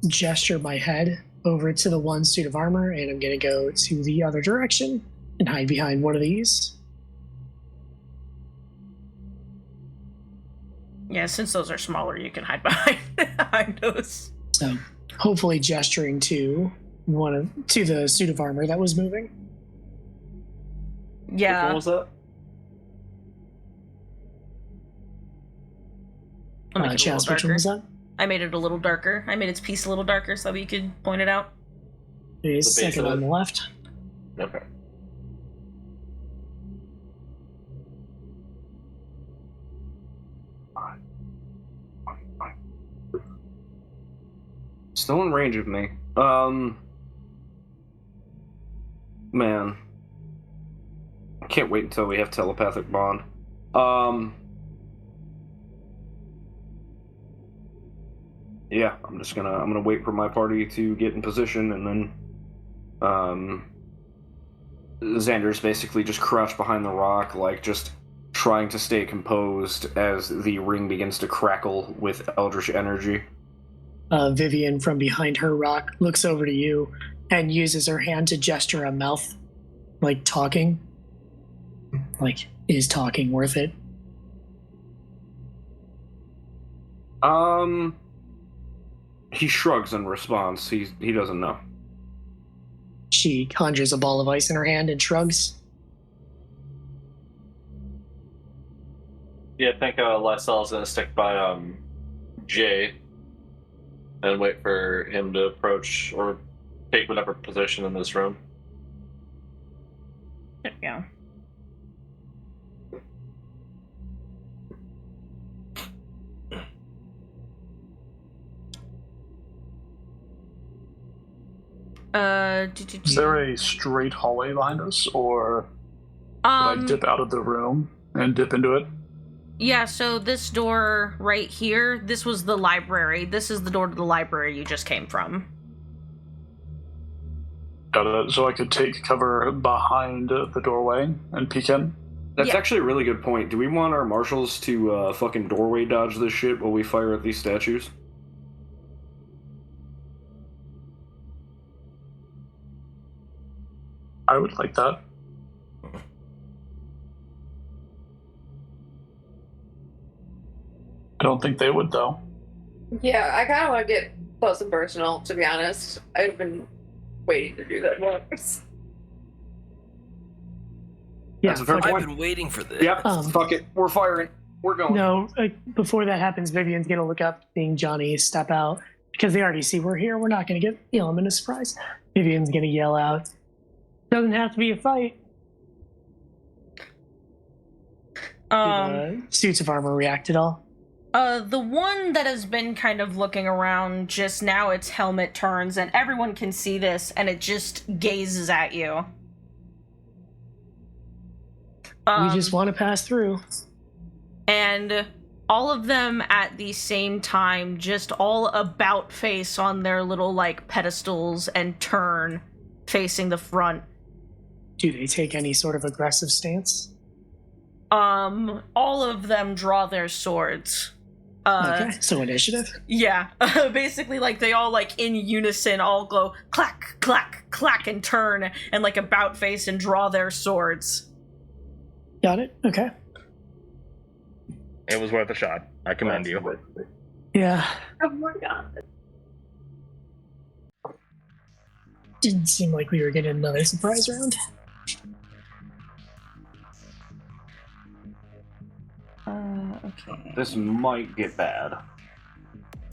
gesture my head over to the one suit of armor, and I'm going to go to the other direction and hide behind one of these.
Yeah, since those are smaller, you can hide behind those.
So hopefully gesturing to the suit of armor that was moving.
Yeah.
What was that?
I'll make it a
Chaz,
little
which one was
darker.
that?
I made it a little darker. I made its piece a little darker so that you could point it out.
It is
The base
second
of
on
it.
the left.
Okay.
Still in range of me. Man. I can't wait until we have telepathic bond. Yeah, I'm gonna wait for my party to get in position, and then Xander's basically just crouched behind the rock, like just trying to stay composed as the ring begins to crackle with eldritch energy.
Vivian, from behind her rock, looks over to you and uses her hand to gesture a mouth, like talking. Like, is talking worth it?
He shrugs in response. He doesn't know.
She conjures a ball of ice in her hand and shrugs.
Yeah, I think Lysel's gonna stick by Jay and wait for him to approach or take whatever position in this room.
There we go.
Is there a straight hallway behind us, or would I dip out of the room and dip into it?
Yeah, so this door right here, this was the library. This is the door to the library you just came from.
Got it. So I could take cover behind the doorway and peek in?
That's
Yeah.
actually a really good point. Do we want our marshals to fucking doorway dodge this shit while we fire at these statues?
I would like that. I don't think they would, though.
Yeah, I kind of want to get close and personal, to be honest. I've been waiting to do that once.
Yeah,
That's a fair
fuck
I've
point.
been waiting for this.
Yep,
Um,
fuck it. We're firing. We're going.
No, before that happens, Vivian's gonna look up, seeing Johnny step out, because they already see we're here. We're not gonna get the element of surprise. Vivian's gonna yell out, "Doesn't have to be a fight." Do the suits of armor react at all?
The one that has been kind of looking around, just now its helmet turns, and everyone can see this, and it just gazes at you.
We just want to pass through.
And all of them at the same time, just all about face on their little, like, pedestals and turn, facing the front.
Do they take any sort of aggressive stance?
All of them draw their swords.
Okay, so initiative.
Yeah, basically, like, they all, like, in unison all go clack, clack, clack, and turn, and, like, about face and draw their swords.
Got it. Okay.
It was worth a shot. I commend you.
Yeah.
Oh my god.
Didn't seem like we were getting another surprise round.
Okay.
This might get bad.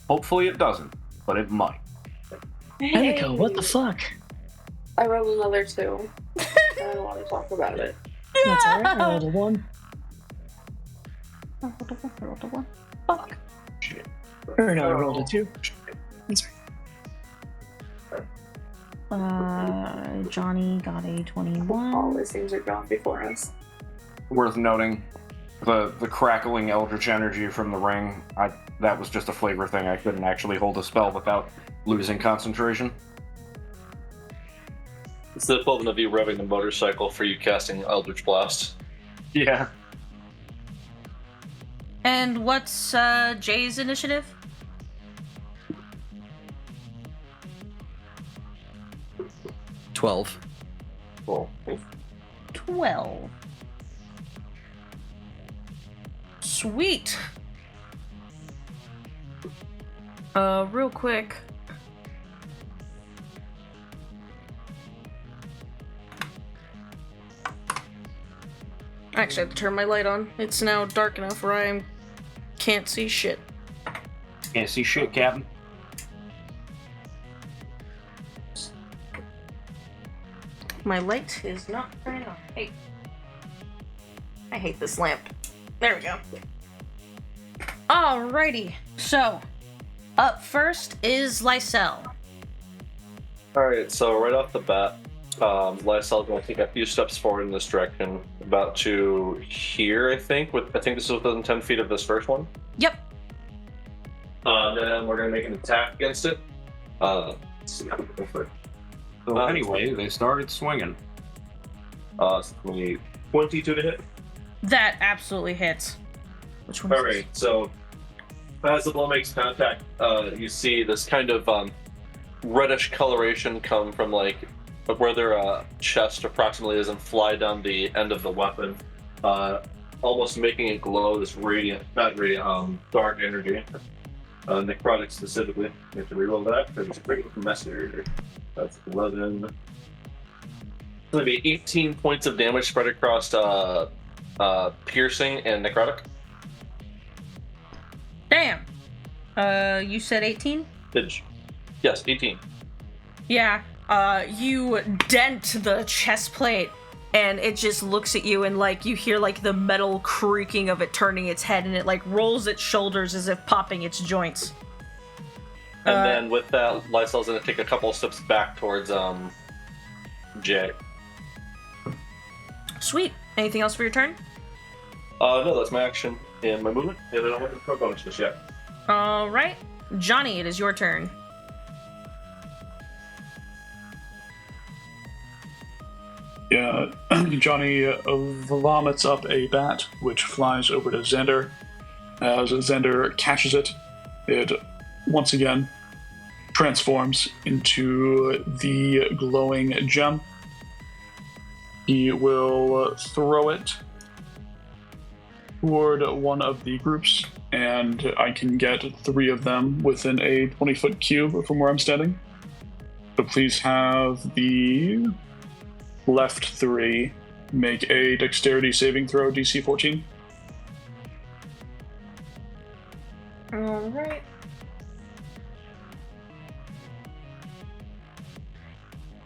Hopefully it doesn't, but it might.
Emiko, what the fuck?
I rolled another 2. I don't want to talk about it.
That's alright. I rolled a 1.
Fuck.
Or no, I rolled a 2. That's right.
Johnny got a 21.
All these things are gone before us.
Worth noting, the crackling eldritch energy from the ring, that was just a flavor thing. I couldn't actually hold a spell without losing concentration.
It's the equivalent of you revving the motorcycle for you casting Eldritch Blast.
Yeah.
And what's Jay's initiative?
$12.
Cool.
12. Sweet. Real quick. Actually, I have to turn my light on. It's now dark enough where I can't see shit.
Can't see shit, Captain.
My light is not turning on. Hey. I hate this lamp. There we go. Alrighty. So, up first is Lysel.
Alright, so right off the bat, Lysel's going to take a few steps forward in this direction, about to here, I think. I think this is within 10 feet of this first one.
Yep.
Then we're going to make an attack against it. Let's see how we go for it.
So anyway, they started swinging.
It's 22 to hit.
That absolutely hits. Which one is
Alright, so as the blow makes contact, you see this kind of reddish coloration come from like where their chest approximately is and fly down the end of the weapon, almost making it glow. This radiant, not radiant, dark energy. Necrotic specifically. You have to reroll that because it's a great messenger. That's 11. It's going to be 18 points of damage spread across piercing and necrotic.
Damn. You said 18?
Yes, 18.
Yeah. You dent the chest plate, and it just looks at you, and like you hear like the metal creaking of it turning its head, and it like rolls its shoulders as if popping its joints.
And then with that, Lysol's gonna take a couple steps back towards Jay.
Sweet. Anything else for your turn?
No, that's my action and my movement, and I don't have a bonus just yet.
All right, Johnny, it is your turn.
Yeah, Johnny vomits up a bat, which flies over to Xander. As Xander catches it, it once again transforms into the glowing gem. He will throw it toward one of the groups, and I can get 3 of them within a 20-foot cube from where I'm standing. So please have the left 3 make a dexterity saving throw, DC 14.
Alright.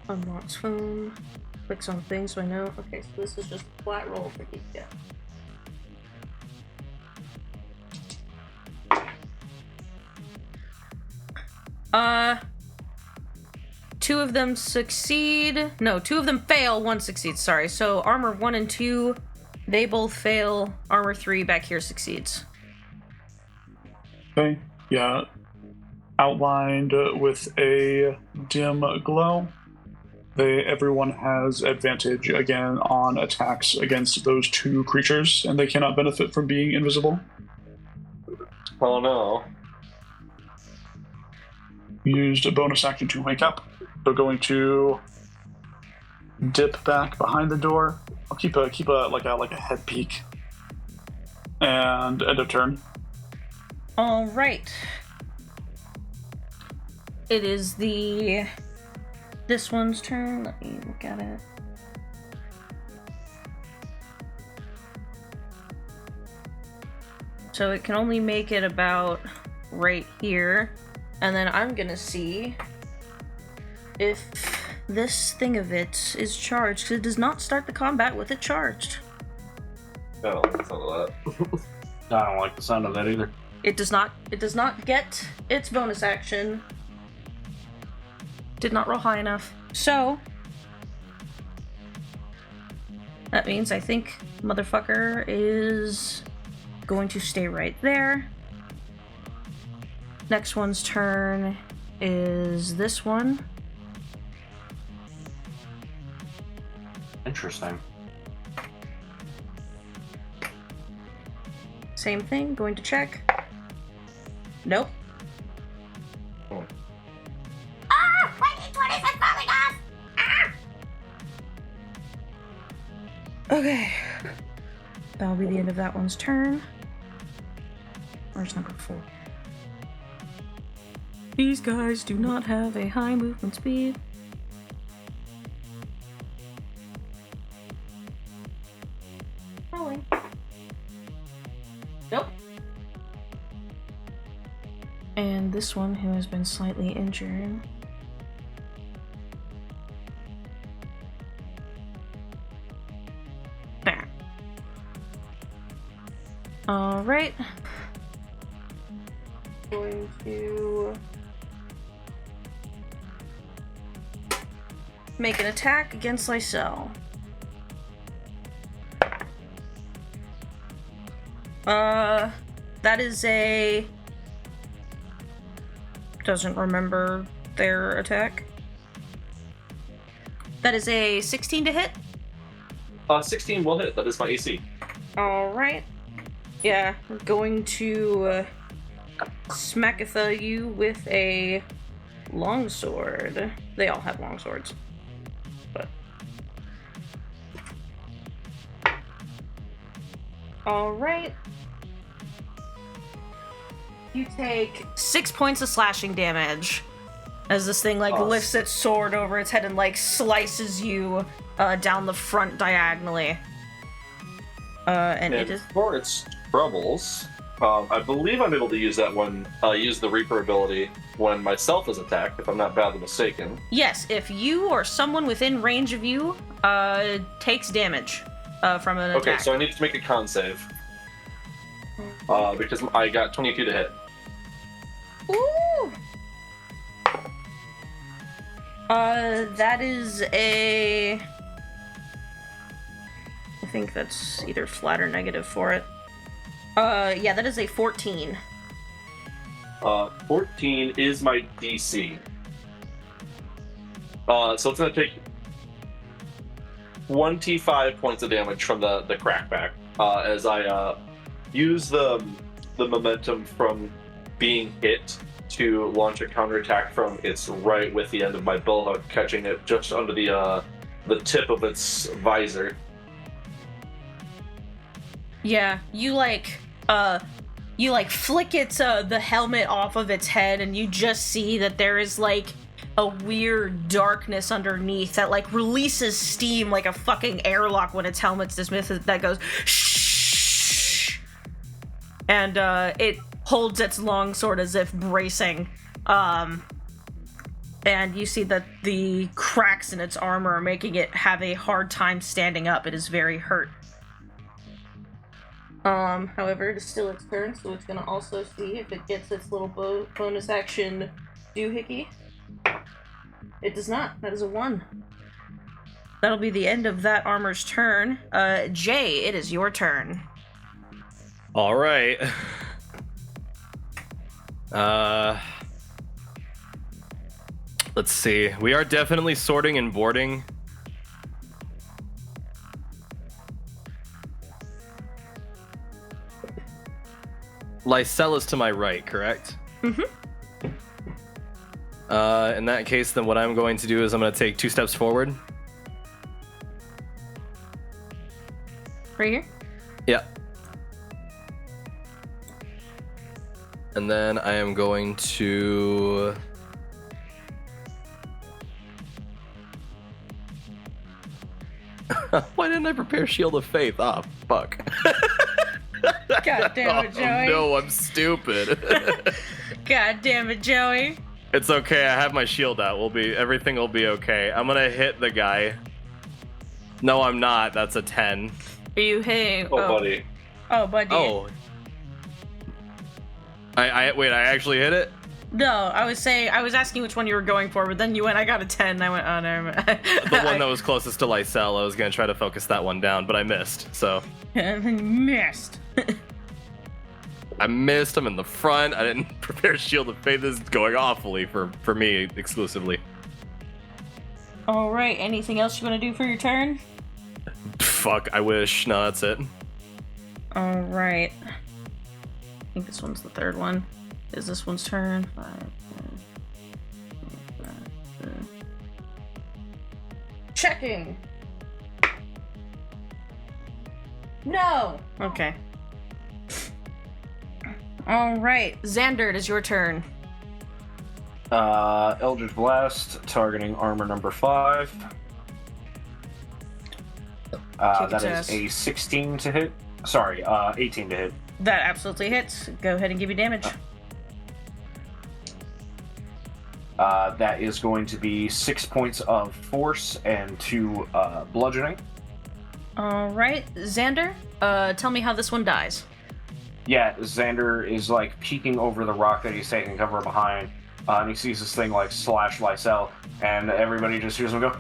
Unlocks phone. Clicks on things so I know. Okay, so this is just a flat roll for each. Yeah. Two of them succeed. No, 2 of them fail, 1 succeeds, sorry. So armor 1 and 2, they both fail. Armor 3 back here succeeds.
Okay, yeah. Outlined with a dim glow. Everyone has advantage again on attacks against those 2 creatures, and they cannot benefit from being invisible.
Oh no.
Used a bonus action to wake up. So going to dip back behind the door. I'll keep a head peek. And end of turn.
All right. It is this one's turn. Let me look at it. So it can only make it about right here. And then I'm gonna see if this thing of it is charged, because it does not start the combat with it charged.
No, that's not that.
I don't like the sound of that either.
It does not get its bonus action. Did not roll high enough. So that means I think motherfucker is going to stay right there. Next one's turn is this one.
Interesting.
Same thing, going to check. Nope.
Oh.
Ah! My D20 is falling off! Ah! Okay. That'll be the end of that one's turn. Where's number 4? These guys do not have a high movement speed. Rolling. Nope. And this one who has been slightly injured. There. Alright. Going to make an attack against Lysel. That is a... Doesn't remember their attack. That is a 16 to hit.
16 will hit. That is my AC.
Alright. Yeah, we're going to smackatha you with a longsword. They all have longswords. But. Alright. You take 6 points of slashing damage as this thing lifts its sword over its head and slices you down the front diagonally. And it is
for its troubles. I believe I'm able to use that when use the Reaper ability when myself is attacked, if I'm not badly mistaken.
Yes, if you or someone within range of you takes damage from an attack.
Okay, so I need to make a con save because I got 22 to hit.
Ooh. That is a. I think that's either flat or negative for it. Yeah, that is a 14.
14 is my DC. So it's gonna take 25 points of damage from the crackback as I use the momentum from being hit to launch a counterattack from its right with the end of my billhook, catching it just under the tip of its visor.
Yeah, you flick its the helmet off of its head, and you just see that there is a weird darkness underneath that releases steam like a fucking airlock when its helmet's dismissed. That goes shh, and it holds its longsword as if bracing. And you see that the cracks in its armor are making it have a hard time standing up. It is very hurt. However, it is still its turn, so it's gonna also see if it gets its little bonus action doohickey. It does not. That is a 1. That'll be the end of that armor's turn. Jay, it is your turn.
All right. Let's see. We are definitely sorting and boarding. Lycella's to my right, correct?
Mm-hmm.
In that case, then what I'm going to do is I'm going to take 2 steps forward.
Right here?
Yeah. And then I am going to... Why didn't I prepare Shield of Faith? Ah, fuck.
God damn it, Joey.
Oh, no, I'm stupid.
God damn it, Joey.
It's okay, I have my shield out. Everything will be okay. I'm gonna hit the guy. No, I'm not. That's a 10.
Are you hitting?
Oh, buddy.
Oh, buddy.
Oh. Wait, I actually hit it?
No, I was asking which one you were going for, but then you went, I got a 10, and I went, oh, never mind.
The one that was closest to Lysel, I was gonna try to focus that one down, but I missed, so.
Missed.
I missed, I'm in the front, I didn't prepare Shield of Faith. This is going awfully for me, exclusively.
Alright, anything else you want to do for your turn?
Fuck, I wish. No, that's it.
Alright. I think this one's the third one. Is this one's turn? 5, 10, 5, 10. Checking! No! Okay. Alright, Xander, it is your turn.
Eldritch Blast, targeting armor number 5. That is a 16 to hit. Sorry, 18 to hit.
That absolutely hits. Go ahead and give me damage.
That is going to be 6 points of force and 2 bludgeoning.
Alright, Xander, tell me how this one dies.
Yeah, Xander is peeking over the rock that he's taking cover behind, and he sees this thing slash Lysel, and everybody just hears him go,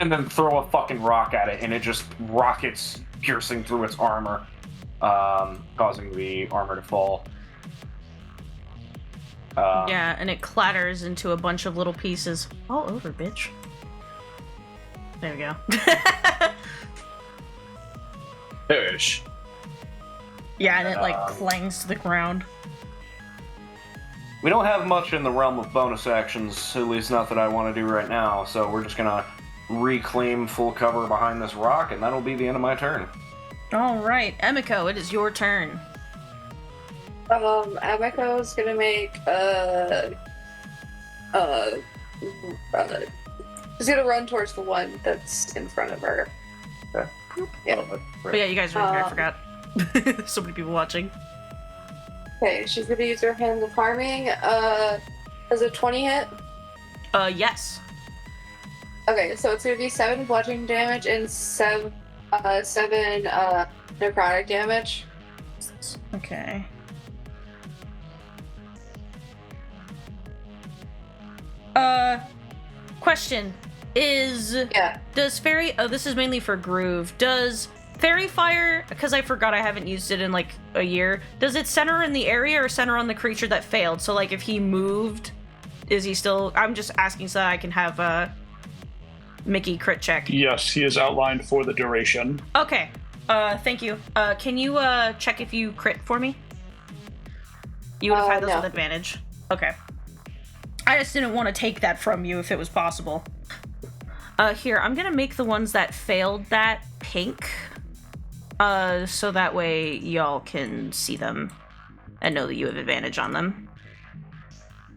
and then throw a fucking rock at it, and it just rockets, piercing through its armor, causing the armor to fall.
Yeah, and it clatters into a bunch of little pieces. All over, bitch. There we go.
Perish.
Yeah, and it clangs to the ground.
we don't have much in the realm of bonus actions, at least not that I want to do right now, so we're just gonna reclaim full cover behind this rock, and that'll be the end of my turn.
All right, Emiko, it is your turn.
Amiko's gonna make she's gonna run towards the one that's in front of her.
Okay.
Yeah.
But yeah, you guys are here. I forgot. So many people watching.
Okay, she's gonna use her hand of farming. Does a 20 hit?
Yes.
Okay, so it's gonna be 7 bludgeoning damage and 7 necrotic damage.
Okay. Question is,
Yeah.
does fairy? Oh, this is mainly for Groove. Does fairy fire? Because I forgot I haven't used it in like a year. Does it center in the area or center on the creature that failed? So like if he moved, is he still? I'm just asking so that I can have Mickey crit check.
Yes, he is outlined for the duration.
Okay. Thank you. Can you check if you crit for me? You would have had those
no.
with advantage. Okay. I just didn't want to take that from you if it was possible. Here, I'm gonna make the ones that failed that pink. So that way y'all can see them and know that you have advantage on them.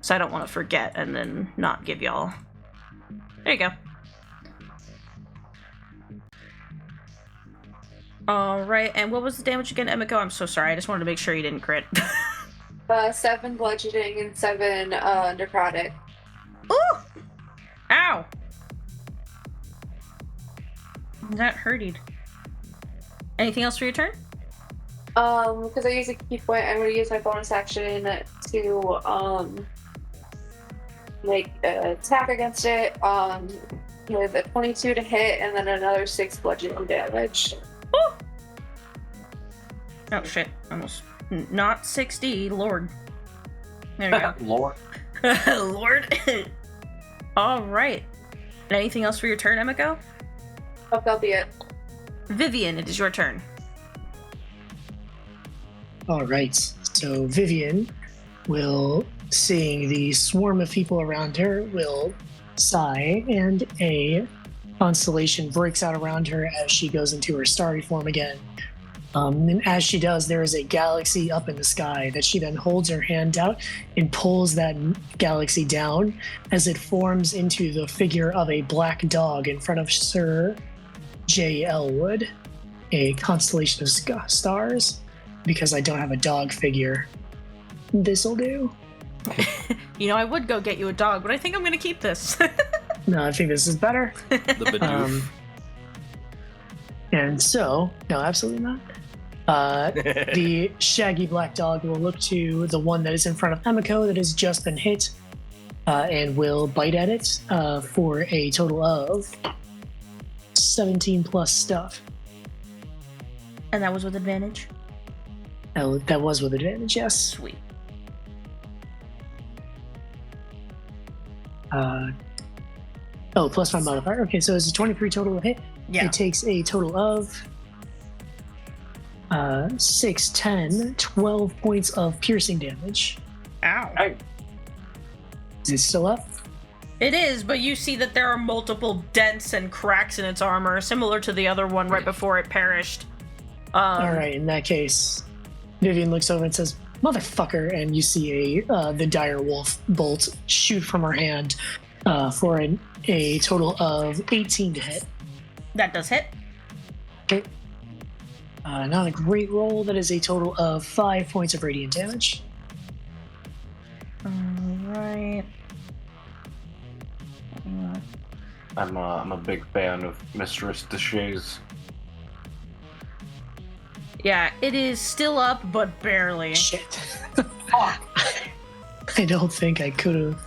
So I don't want to forget and then not give y'all. There you go. Alright, and what was the damage again, Emiko? I'm so sorry, I just wanted to make sure you didn't crit.
7 bludgeoning and 7 necrotic.
Ooh! Ow! That hurted. Anything else for your turn?
Because I use a key point, I'm gonna use my bonus action to attack against it. With a 22 to hit, and then another 6 bludgeoning damage.
Ooh! Oh shit! Almost not 60. Lord. There we go.
Lord.
Lord. All right. Anything else for your turn, Emiko?
Oh, that'll be it.
Vivian, it is your turn.
All right. So Vivian will, seeing the swarm of people around her, will sigh, and a constellation breaks out around her as she goes into her starry form again. And as she does, there is a galaxy up in the sky that she then holds her hand out and pulls that galaxy down as it forms into the figure of a black dog in front of Sir J. Elwood, a constellation of stars. Because I don't have a dog figure, this'll do.
You know, I would go get you a dog, but I think I'm gonna keep this.
No, I think this is better.
The Bidoof.
And so, no, absolutely not. The shaggy black dog will look to the one that is in front of Emiko that has just been hit, and will bite at it for a total of 17 plus stuff.
And that was with advantage?
That was with advantage, yes.
Sweet.
Plus my modifier. Okay, so it's a 23 total hit.
Yeah.
It takes a total of 6, 10, 12 points of piercing damage.
Ow.
Hey.
Is it still up?
It is, but you see that there are multiple dents and cracks in its armor, similar to the other one right before it perished.
All right, in that case, Vivian looks over and says, "Motherfucker!" And you see the dire wolf bolt shoot from her hand for a total of 18 to hit.
That does hit.
Okay. Not a great roll. That is a total of 5 points of radiant damage.
Alright.
I'm a big fan of Mistress Deshays.
Yeah, it is still up, but barely.
Shit. I don't think I could have.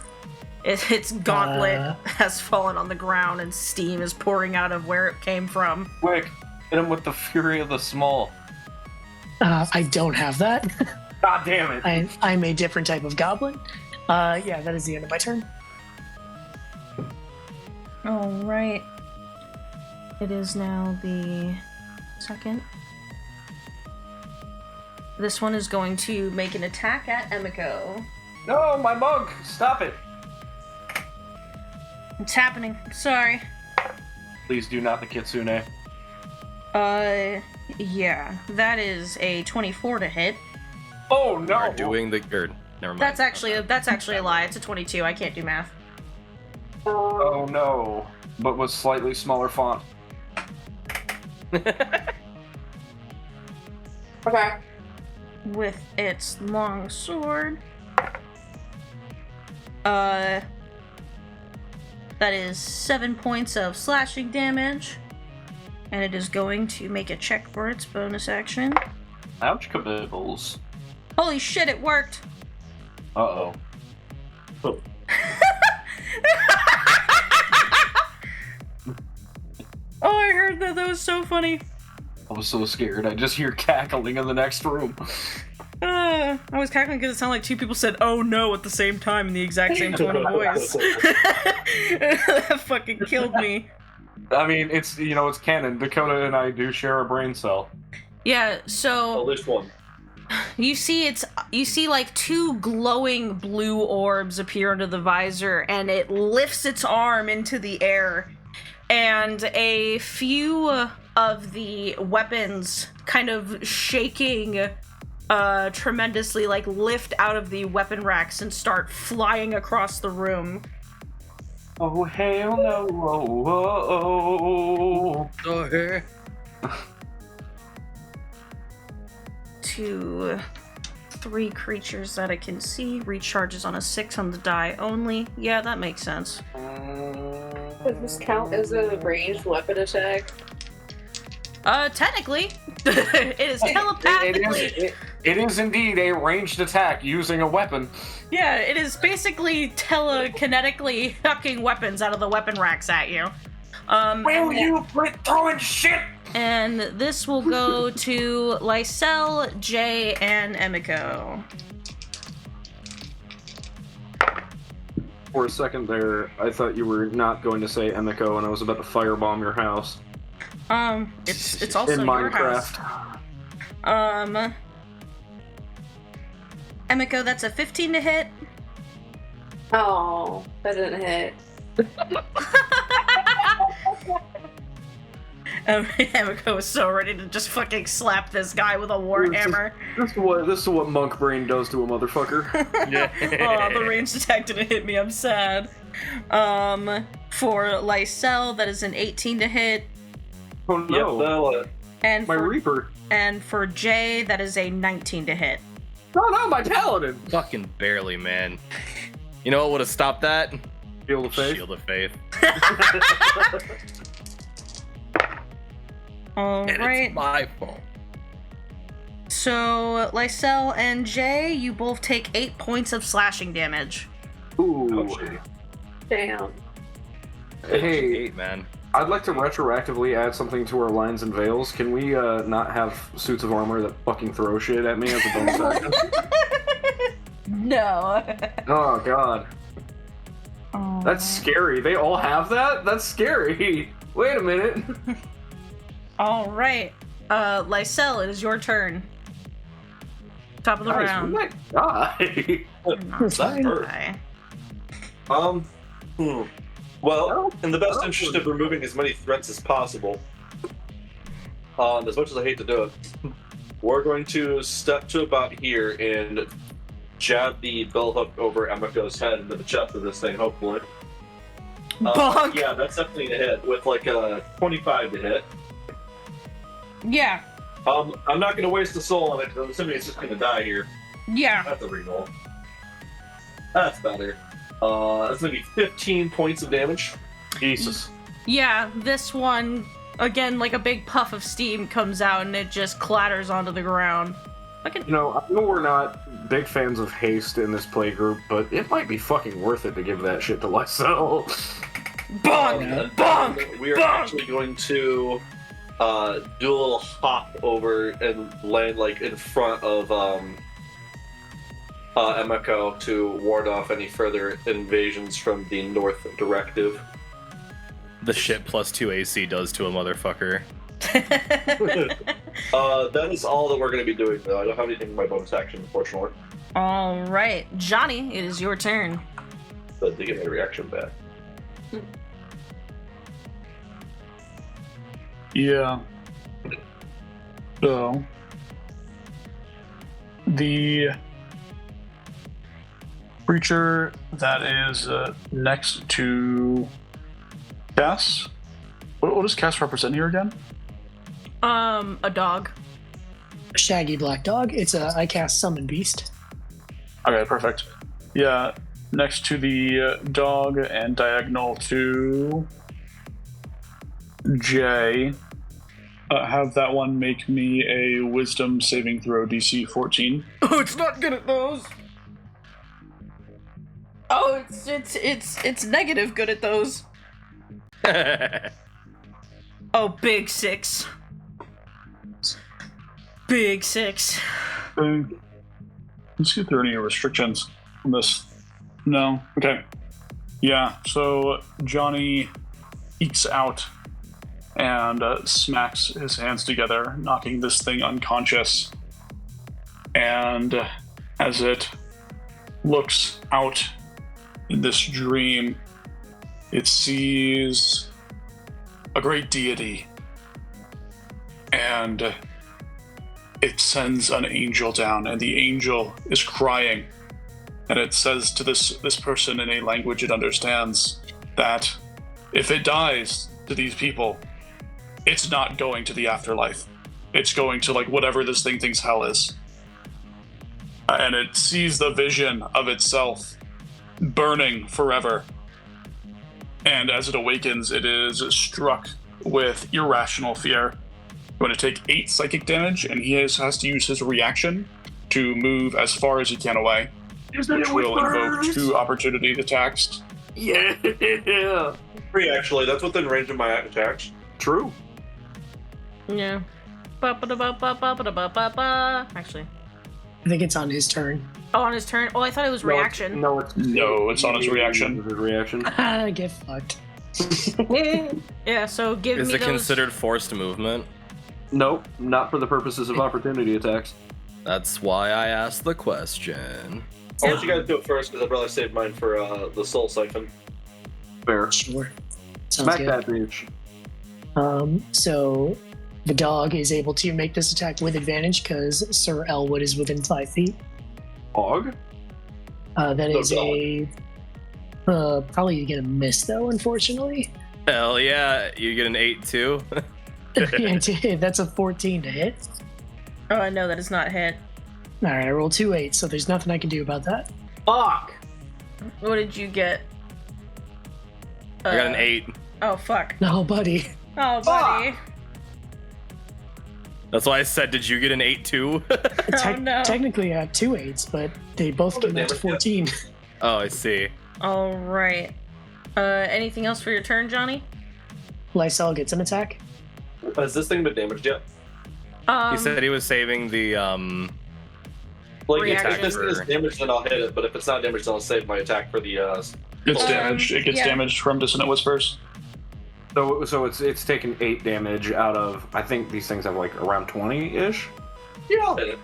Its gauntlet has fallen on the ground and steam is pouring out of where it came from.
Quick, hit him with the Fury of the Small.
I don't have that.
God damn it.
I'm a different type of goblin. Yeah, that is the end of my turn.
Alright. It is now the second. This one is going to make an attack at Emiko.
No, my mug! Stop it!
It's happening. Sorry.
Please do not the kitsune.
Yeah. That is a 24 to hit.
Oh no!
We're doing the never mind.
That's actually a lie. It's a 22. I can't do math.
Oh no! But with slightly smaller font.
Okay.
With its long sword. That is 7 points of slashing damage. And it is going to make a check for its bonus action.
Ouch, kabibbles.
Holy shit, it worked!
Uh-oh.
Oh, I heard that. That was so funny.
I was so scared. I just hear cackling in the next room.
I was cackling because it sounded like two people said "oh no" at the same time in the exact same tone of voice. That fucking killed me.
I mean, it's canon. Dakota and I do share a brain cell.
Yeah, so
At least one.
you see like two glowing blue orbs appear under the visor, and it lifts its arm into the air, and a few of the weapons kind of shaking tremendously, like lift out of the weapon racks and start flying across the room.
Oh, hell no. Oh.
To 3 creatures that I can see. Recharges on a 6 on the die only. Yeah, that makes sense.
Does this count as a ranged weapon attack?
Technically. It is telepathically.
It is indeed a ranged attack using a weapon.
Yeah, it is basically telekinetically hucking weapons out of the weapon racks at you.
Will you quit throwing shit?
And this will go to Lysel, Jay, and Emiko.
For a second there, I thought you were not going to say Emiko, and I was about to firebomb your house.
It's also
in
your
Minecraft.
house. Emiko, that's a 15 to hit.
Oh, that didn't hit.
Emiko is so ready to just fucking slap this guy with a warhammer.
This is what monk brain does to a motherfucker.
Oh, the ranged attack didn't hit me. I'm sad. For Lysel, that is an 18 to hit.
Oh no!
Yep, that'll hit.
And
My
for,
Reaper.
And for Jay, that is a 19 to hit.
No, my Paladin.
Fucking barely, man. You know what would have stopped that?
Shield of Faith.
Shield of Faith.
All
And
right.
it's my fault.
So Lysel and Jay, you both take 8 points of slashing damage.
Ooh.
Damn.
Hey,
8, man.
I'd like to retroactively add something to our lines and veils. Can we not have suits of armor that fucking throw shit at me as a bonus action?
No.
Oh god.
Oh.
That's scary. They all have that? That's scary. Wait a minute.
All right. Lysel, it is your turn. Top of the
Guys,
round.
we might die.
Not
Fine.
die.
Well, in the best interest of removing as many threats as possible, as much as I hate to do it, we're going to step to about here and jab the billhook over Emiko's head into the chest of this thing, hopefully.
Bonk!
Yeah, that's definitely a hit, with like a 25 to hit.
Yeah.
I'm not going to waste a soul on it, because I'm assuming it's just going to die here.
Yeah.
That's a reroll. That's better. That's going to be 15 points of damage.
Jesus.
Yeah, this one, again, like a big puff of steam comes out and it just clatters onto the ground. Fucking...
You know, I know we're not big fans of haste in this playgroup, but it might be fucking worth it to give that shit to Lysel.
Bonk! Bonk!
We are actually going to do a little hop over and land like in front of Emiko to ward off any further invasions from the north directive.
The shit plus 2 AC does to a motherfucker.
That is all that we're going to be doing, though. I don't have anything in my bonus action, unfortunately.
All right, Johnny, it is your turn.
But to get my reaction back.
Yeah. So, the creature that is next to Cass. What does Cass represent here again?
A dog.
A shaggy black dog. It's I cast Summon Beast.
Okay, perfect. Yeah, next to the dog and diagonal to Jay. Have that one make me a Wisdom saving throw DC 14.
Oh, it's not good at those. Oh, it's negative good at those. Oh, big 6. Big 6.
Let's see if there are any restrictions on this. No. Okay. Yeah, so Johnny ekes out and smacks his hands together, knocking this thing unconscious. And as it looks out in this dream, it sees a great deity. And it sends an angel down, and the angel is crying. And it says to this person in a language it understands that if it dies to these people, it's not going to the afterlife. It's going to like whatever this thing thinks hell is. And it sees the vision of itself burning forever. And as it awakens, it is struck with irrational fear. Going to take 8 psychic damage, and he has to use his reaction to move as far as he can away, which will invoke 2 opportunity attacks.
Yeah.
Free, actually. That's within range of my attacks.
True.
Yeah. Actually.
I think it's on his turn.
Oh, on his turn? Oh, I thought it was reaction.
No, it's on his reaction.
Reaction.
Get fucked.
Yeah, so give
Is
me
it
those...
considered forced movement?
Nope, not for the purposes of opportunity attacks.
That's why I asked the question.
I'll let you guys do it first because I'd rather save mine for the soul siphon.
Fair.
Sure. Sounds
Smack
good.
that bitch.
So the dog is able to make this attack with advantage because Sir Elwood is within 5 feet.
Hog?
That is probably gonna miss though, unfortunately.
Hell yeah, you get an 8 too.
That's a 14 to hit.
Oh, no, that is not hit.
All right, I rolled 2 8s, so there's nothing I can do about that.
Fuck!
What did you get?
I got an 8.
Oh, fuck.
No, buddy.
Oh, buddy.
That's why I said, did you get an 8 too?
Oh, no.
Technically, I have 2 8s, but they both came out to 14.
Oh, I see.
All right. Anything else for your turn, Johnny?
Lysel gets an attack.
Has this thing been damaged yet?
He said he was saving the
Like,
Reaction.
if this thing is damaged, then I'll hit it, but if it's not damaged, then I'll save my attack for the,
It's damaged. It gets
yeah.
damaged from Dissonant Whispers.
So it's taken 8 damage out of, I think these things have like around 20-ish.
Yeah, I'll hit it.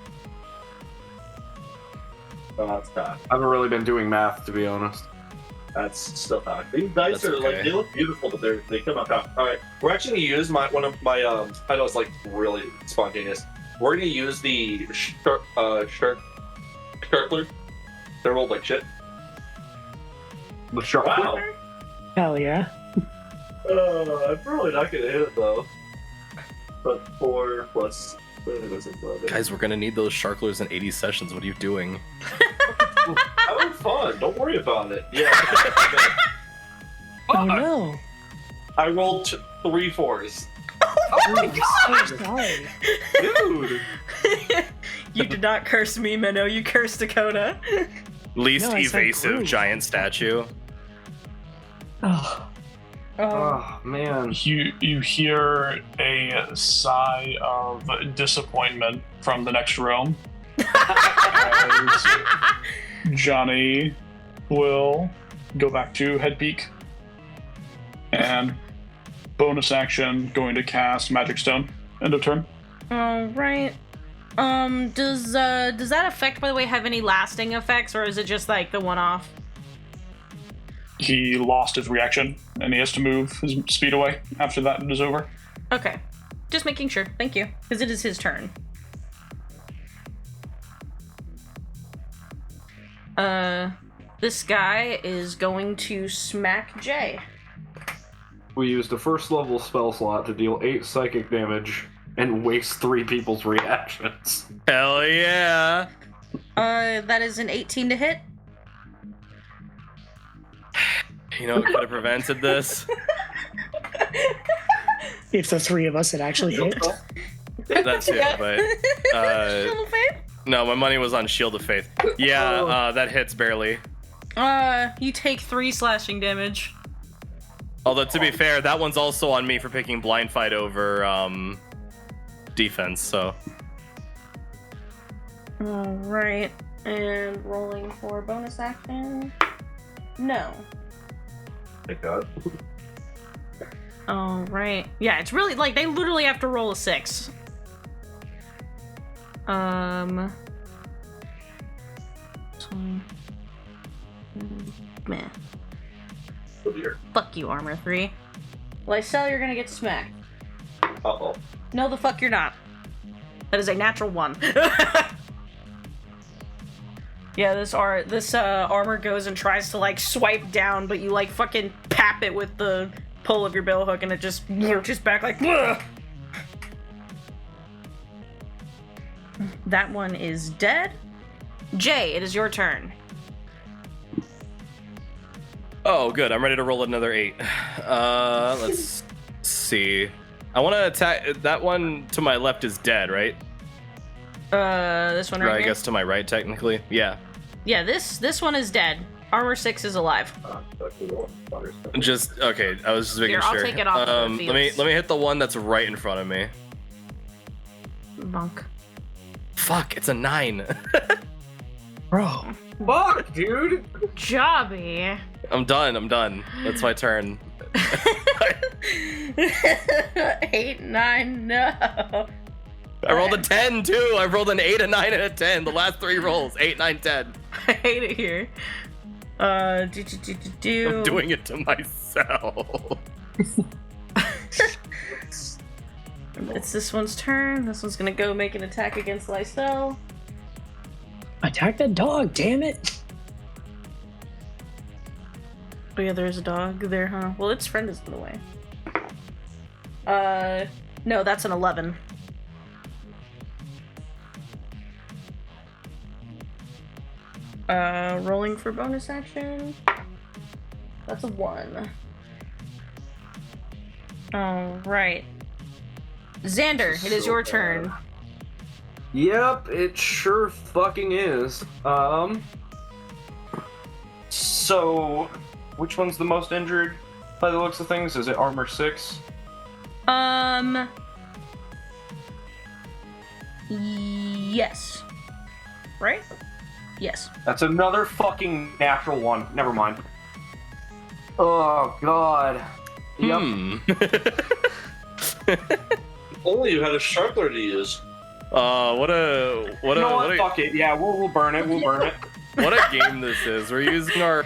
Oh, that's bad.
I haven't really been doing math, to be honest.
That's still bad. These dice
That's
are like,
okay.
they look beautiful, but they come out bad. Alright, we're actually gonna use one of my, I know it's like really spontaneous. We're gonna use the Sharkler. They're rolled like shit.
The shark.
Wow.
Hell yeah.
I'm probably not gonna hit it though. But 4 plus.
guys, we're gonna need those Sharklers in 80 sessions. What are you doing?
Having fun. Don't worry about it. Yeah.
Oh no.
I rolled 3 4s.
I'm so sorry.
Dude.
You did not curse me, Minnow. You cursed Dakota.
Least
No, I said
evasive
Groove.
giant statue.
Oh,
Oh, man.
You hear a sigh of disappointment from the next room. As Johnny will go back to head peak and bonus action going to cast Magic Stone. End of turn.
All right. Does that effect, by the way, have any lasting effects, or is it just like the one-off?
He lost his reaction, and he has to move his speed away after that is over.
Okay. Just making sure. Thank you. Because it is his turn. This guy is going to smack Jay.
We used a first level spell slot to deal 8 psychic damage and waste 3 people's reactions.
Hell yeah!
That is an 18 to hit.
You know what could have prevented this?
If the 3 of us had actually hit.
That's it, but...
Shield of Faith?
No, my money was on Shield of Faith. Yeah, that hits barely.
You take 3 slashing damage.
Although, to be fair, that one's also on me for picking Blind Fight over, defense, so...
Alright, and rolling for bonus action. No.
Thank God.
Alright. Yeah, it's really, like, they literally have to roll a 6. Man.
Oh dear.
Fuck you, Armor 3. Lysel, you're gonna get smacked.
Uh-oh.
No, the fuck you're not. That is a natural 1. Yeah, this armor goes and tries to, like, swipe down, but you, like, fucking pap it with the pull of your billhook, and it just lurches back like, bleh! That one is dead. Jay, it is your turn.
Oh, good. I'm ready to roll another 8. Let's see. I want to attack... That one to my left is dead, right?
This one right
Or I
here?
guess to my right, technically. Yeah.
Yeah, this one is dead. Armor 6 is alive.
Just... Okay, I was just making
Here,
sure.
I'll take it off of the fields.
let me hit the one that's right in front of me.
Bonk.
Fuck, it's a 9.
Bro.
Fuck, dude!
Jobby.
I'm done. That's my turn.
8, 9, no.
I rolled a 10 too. I rolled an 8, a 9, and a 10. The last 3 rolls. 8, 9, 10.
I hate it here.
I'm doing it to myself.
It's this one's turn. This one's gonna go make an attack against Lysel.
Attack that dog, damn it.
Oh yeah, there's a dog there, huh? Well, its friend is in the way. No, that's an 11. Rolling for bonus action. That's a 1. Alright. Xander, it is your turn.
Yep, it sure fucking is. So, which one's the most injured by the looks of things? Is it armor 6?
Yes. Right? Yes.
That's another fucking natural 1. Never mind. Oh, God. Yep.
Only you had a sharpler to use.
What a
Fuck it. Yeah, we'll burn it. We'll burn it.
what a game this is. We're using our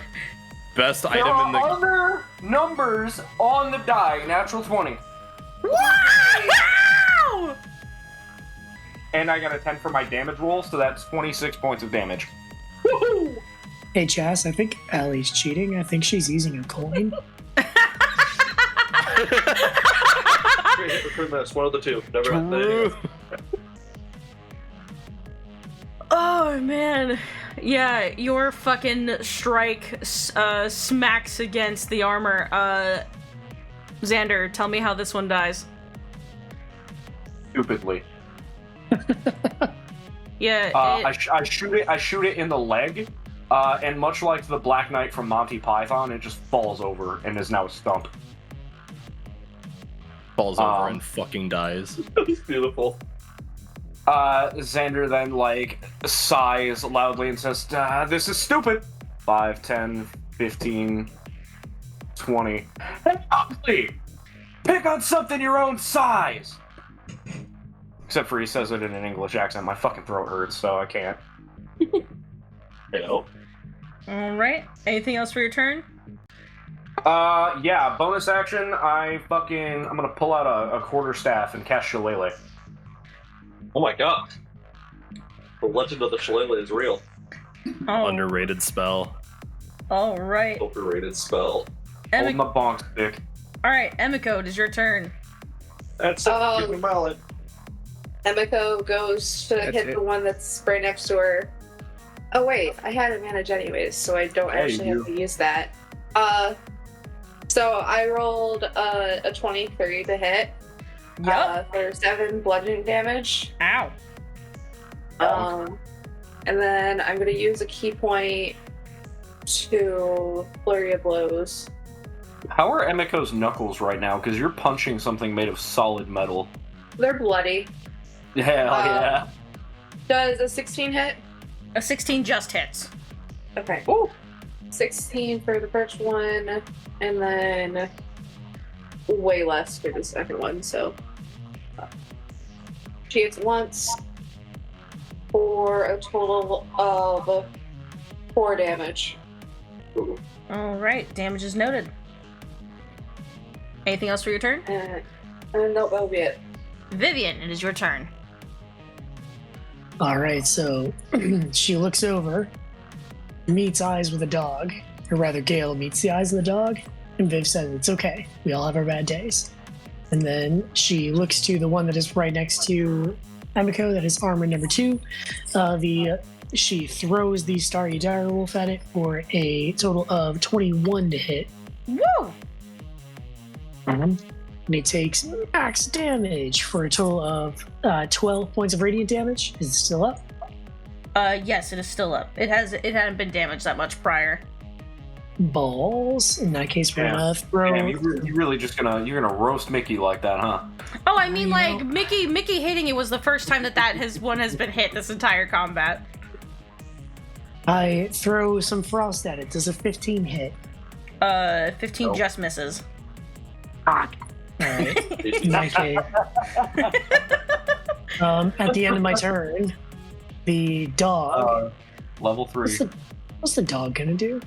best
There
item in the
are other numbers on the die. Natural 20.
Wow!
And I got a 10 for my damage roll, so that's 26 points of damage.
Woohoo!
Hey, Chas, I think Allie's cheating. I think she's using a coin.
Hit for 3 minutes, one of the two. Never had that.
Oh man, yeah, your fucking strike smacks against the armor. Xander, tell me how this one dies.
Stupidly.
Yeah.
I shoot it in the leg, and much like the Black Knight from Monty Python, it just falls over and is now a stump.
Falls over and fucking dies.
It's beautiful.
Xander then, like, sighs loudly and says, this is stupid. 5, 10, 15, 20. Hey, ugly! Pick on something your own size! Except for he says it in an English accent. My fucking throat hurts, so I can't.
Hello.
All right. Anything else for your turn?
Yeah, bonus action, I'm gonna pull out a quarterstaff and cast Shillelagh.
Oh my god. The legend of the Shillelagh is real.
Oh,
Underrated spell.
all right.
Overrated spell.
Hold my bonk stick.
All right, Emiko, it is your turn.
That's it. Give me mallet.
Emiko goes to
That's
hit
it.
the one that's right next to her. Oh wait, I had advantage anyways, so I don't actually have to use that. So I rolled a 23 to hit.
Yup.
For 7 bludgeoning damage.
Ow.
And then I'm gonna use a key point to flurry of blows.
How are Emiko's knuckles right now? Because you're punching something made of solid metal.
They're bloody.
Yeah.
Does a 16 hit?
A 16 just hits.
Okay.
Ooh.
16 for the first one, and then way less for the second one, so she hits once for a total of 4 damage.
All right, damage is noted. Anything else for your turn?
And nope, that'll be it.
Vivian, it is your turn.
All right, so she looks over, meets eyes with a dog, or rather, Gale meets the eyes of the dog, and Viv says, "It's okay. We all have our bad days." And then she looks to the one that is right next to Emiko, that is armor number 2. She throws the Starry Direwolf at it for a total of 21 to hit.
Woo!
And it takes max damage for a total of 12 points of radiant damage. Is it still up?
Yes, it is still up. It hadn't been damaged that much prior.
Balls. In that case, we're gonna throw.
Damn, you really just you're gonna roast Mickey like that, huh?
Oh, I mean, like, Mickey hitting it was the first time that one has been hit this entire combat.
I throw some frost at it. Does a 15 hit?
15 just misses.
Alright. In that case. At the end of my turn, the dog.
Level 3.
What's the dog gonna do?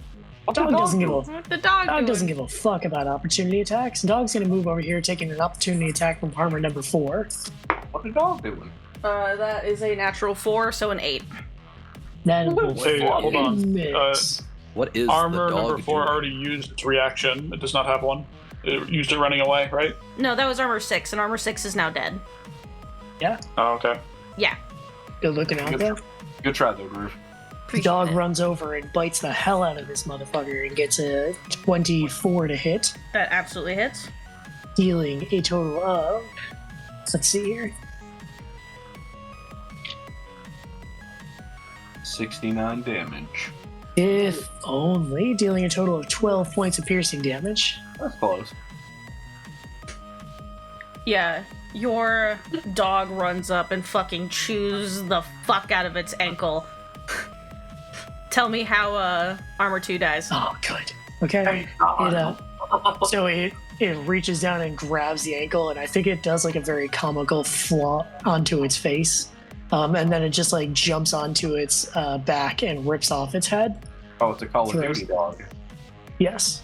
What's
Dog doesn't give a
The dog
doesn't give a fuck about opportunity attacks. Dog's gonna move over here, taking an opportunity attack from armor number 4.
What the dog doing?
That is a natural 4, so an 8.
That will
Wait, hold on.
miss.
What is
Armor
the dog
number 4
doing?
already used its reaction. It does not have one. It used it running away, right?
No, that was armor 6, and armor 6 is now dead.
Oh, okay.
Yeah.
Good looking out there.
Good try, though, Groove.
The dog runs over and bites the hell out of this motherfucker and gets a 24 to hit,
That absolutely hits.
dealing a total of, let's see here,
69 damage.
if only, dealing a total of 12 points of piercing damage.
That's close.
Yeah, your dog runs up and fucking chews the fuck out of its ankle. Tell me how armor 2 dies.
Oh, good. Okay. So it reaches down and grabs the ankle, and I think it does like a very comical flaw onto its face. And then it just like jumps onto its back and rips off its head.
Oh, it's a Call of
Throws.
Duty dog.
Yes.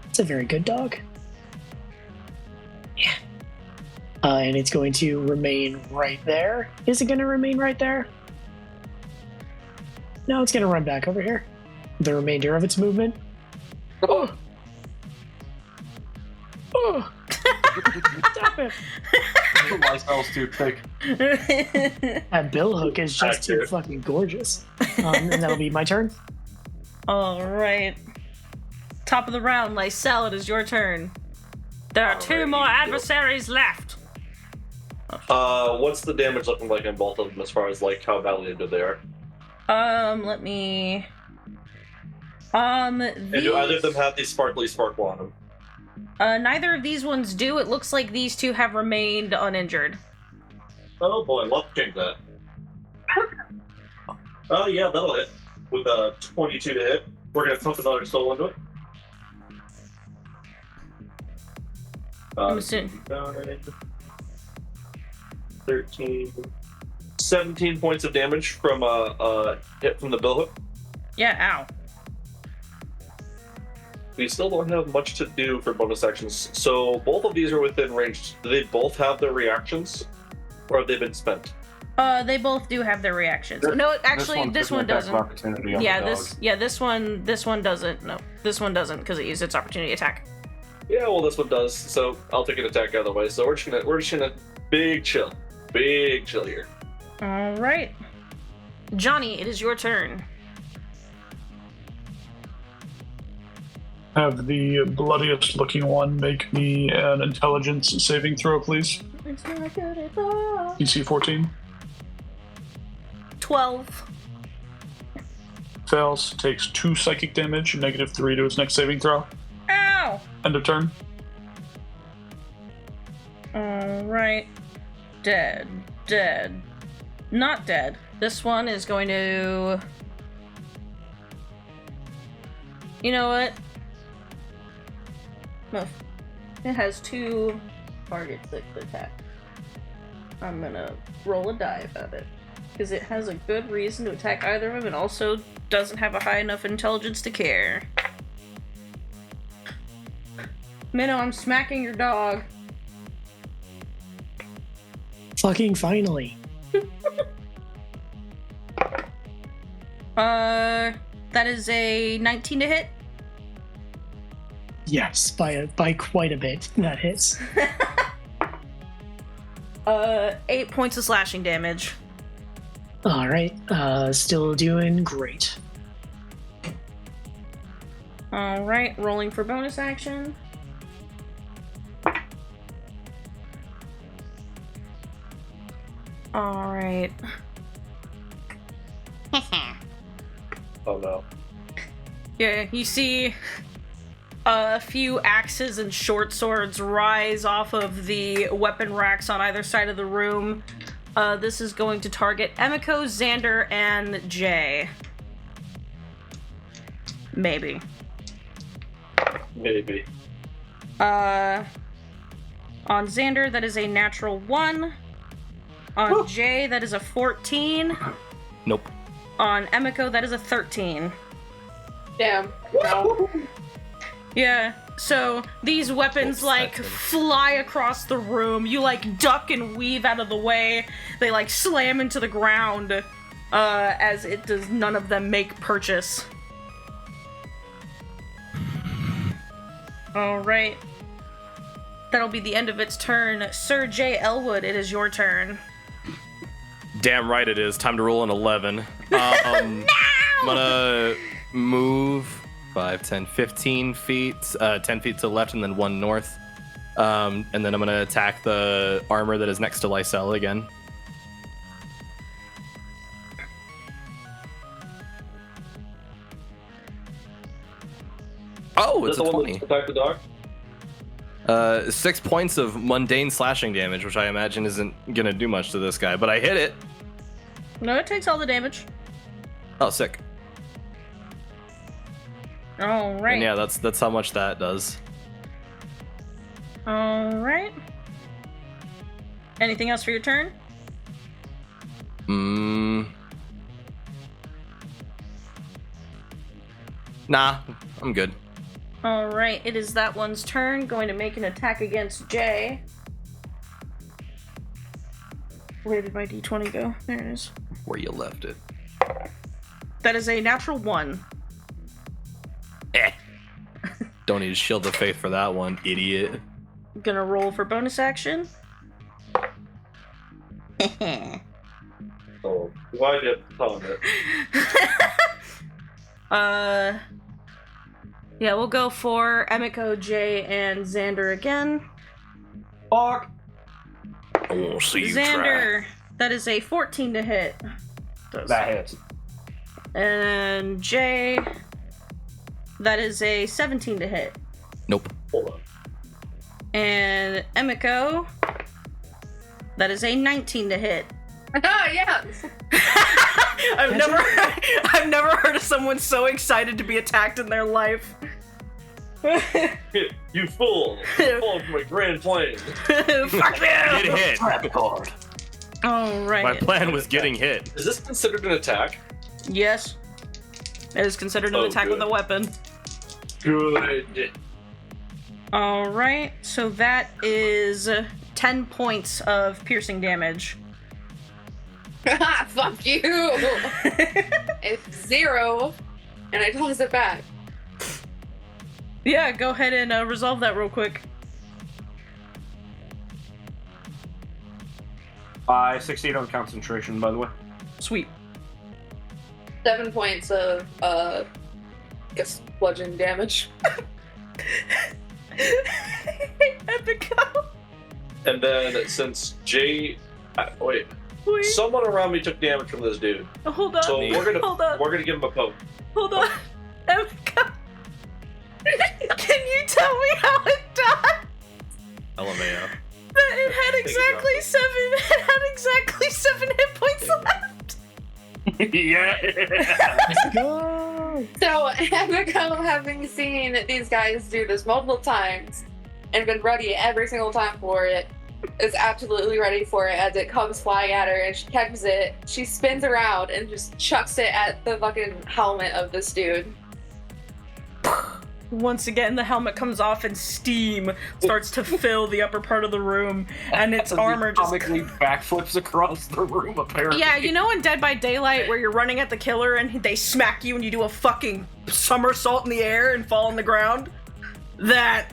It's a very good dog. Yeah. And it's going to remain right there. Is it going to remain right there? No, it's going to run back over here. The remainder of its movement. Oh. Oh. Stop it.
Lysol's too thick.
That billhook is just too fucking gorgeous. And that'll be my turn.
All right. Top of the round, Lysel, it is your turn. There are 2 more adversaries left.
What's the damage looking like on both of them as far as like how valiant they are?
Let me.
And do either of them have the sparkly sparkle on them?
Neither of these ones do. It looks like these 2 have remained uninjured.
Oh boy, love to change that. Oh yeah, that'll hit. With a 22 to hit. We're gonna pump another soul into it.
I'm assuming.
13, 17 points of damage from a hit from the billhook.
Yeah, ow.
We still don't have much to do for bonus actions, so both of these are within range. Do they both have their reactions, or have they been spent?
They both do have their reactions. No, actually, this one doesn't. Yeah, this one doesn't. No, this one doesn't because it used its opportunity attack.
Yeah, well, this one does. So I'll take an attack out of the way. So we're just gonna big chill here.
All right, Johnny, it is your turn.
Have the bloodiest looking one make me an intelligence saving throw, please.
It's not good at all.
DC 14.
12.
Fails, takes 2 psychic damage, -3 to its next saving throw.
Ow!
End of turn.
Alright. Dead. Not dead. This one is going to... You know what? No. It has 2 targets that could attack. I'm gonna roll a die about it. Because it has a good reason to attack either of them and also doesn't have a high enough intelligence to care. Minnow, I'm smacking your dog.
Fucking finally.
That is a 19 to hit.
Yes, by quite a bit. That hits.
8 points of slashing damage.
All right, still doing great.
All right, rolling for bonus action. All right.
Oh no.
Yeah, you see a few axes and short swords rise off of the weapon racks on either side of the room. This is going to target Emiko, Xander, and Jay. Maybe. On Xander, that is a natural 1. On
Woo.
Jay, that is a 14.
Nope.
On Emiko, that is a 13.
Damn. No.
Yeah, so these weapons fly across the room. You duck and weave out of the way. They slam into the ground as it does none of them make purchase. Alright. That'll be the end of its turn. Sir J. Elwood, it is your turn.
Damn right it is. Time to roll an 11.
No!
I'm gonna move 5, 10, 15 feet, 10 feet to the left and then 1 north. And then I'm gonna attack the armor that is next to Lysel again. Oh, it's a 20.
Attack the dog?
6 points of mundane slashing damage, which I imagine isn't gonna do much to this guy, but I hit it.
No, it takes all the damage.
Oh, sick.
Alright.
And yeah, that's how much that does.
Alright. Anything else for your turn?
Nah, I'm good.
Alright, it is that one's turn. Going to make an attack against Jay. Where did my d20 go? There it is.
Where you left it.
That is a natural 1.
Don't need a shield of faith for that one, idiot.
Gonna roll for bonus action.
Oh, why did you tell it?
Yeah, we'll go for Emiko, Jay, and Xander again.
Fuck!
Oh, so you
Xander, that is a 14 to hit.
That hits.
And Jay, that is a 17 to hit.
Nope.
Hold on.
And Emiko, that is a 19 to hit.
Yeah.
I've never heard of someone so excited to be attacked in their life.
You fool! You fool from my grand plan.
Fuck you!
Good hit.
All right.
My plan was getting hit.
Is this considered an attack?
Yes. It is considered an
Oh,
attack
good.
with a weapon.
Good.
All right. So that is 10 points of piercing damage.
Fuck you! It's 0, and I toss it back.
Yeah, go ahead and resolve that real quick.
I succeed on concentration, by the way.
Sweet.
7 points of, I guess, bludgeoning damage.
Epico.
And then since wait, someone around me took damage from this dude,
Hold on.
so
Hold on.
we're gonna give him a poke.
Hold on. Epico. Can you tell me how it died?
LMAO.
That it had exactly seven. It had exactly 7 hit points left.
Yeah.
Let's go.
So, Emiko, having seen these guys do this multiple times and been ready every single time for it, is absolutely ready for it as it comes flying at her, and she catches it. She spins around and just chucks it at the fucking helmet of this dude.
Once again, the helmet comes off and steam starts to fill the upper part of the room, and its armor just...
comically backflips across the room, apparently.
Yeah, you know in Dead by Daylight where you're running at the killer and they smack you and you do a fucking somersault in the air and fall on the ground? That...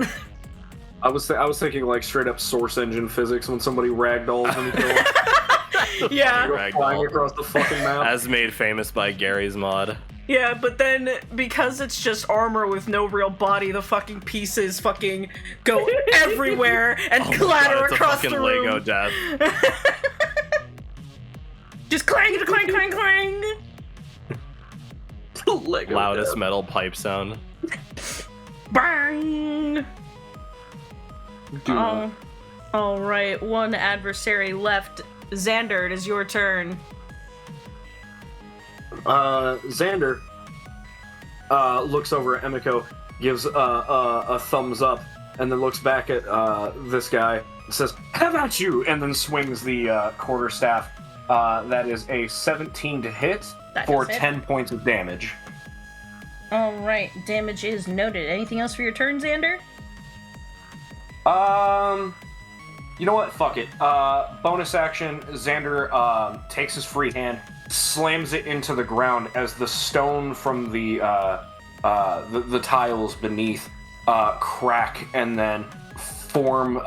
I was thinking like straight up Source Engine physics when somebody ragdolls and kills.
Yeah.
Go flying across the fucking map.
As made famous by Gary's mod.
Yeah, but then because it's just armor with no real body, the fucking pieces fucking go everywhere and
Oh my
clatter
God, it's
across
a
the
fucking
room.
Lego death.
Just clang, clang, clang, clang.
Lego
Loudest
death.
metal pipe sound.
Bang! Oh, all right. One adversary left. Xander, it is your turn.
Xander looks over at Emiko, gives a thumbs up, and then looks back at this guy and says, "How about you?" and then swings the quarterstaff. That is a 17 to hit
That
for
does hit.
10 points of damage.
All right. Damage is noted. Anything else for your turn, Xander?
You know what? Fuck it. Bonus action, Xander takes his free hand, slams it into the ground as the stone from the tiles beneath crack and then form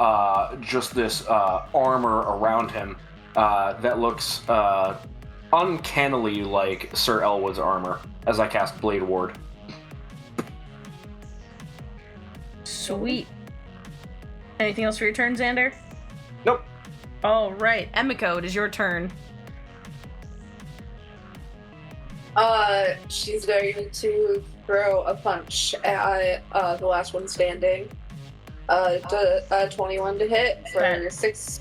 just this armor around him that looks uncannily like Sir Elwood's armor as I cast Blade Ward.
Sweet. Anything else for your turn, Xander?
Nope.
All right. Emiko, it is your turn.
She's going to throw a punch at the last one standing. 21 to hit for
Okay.
6.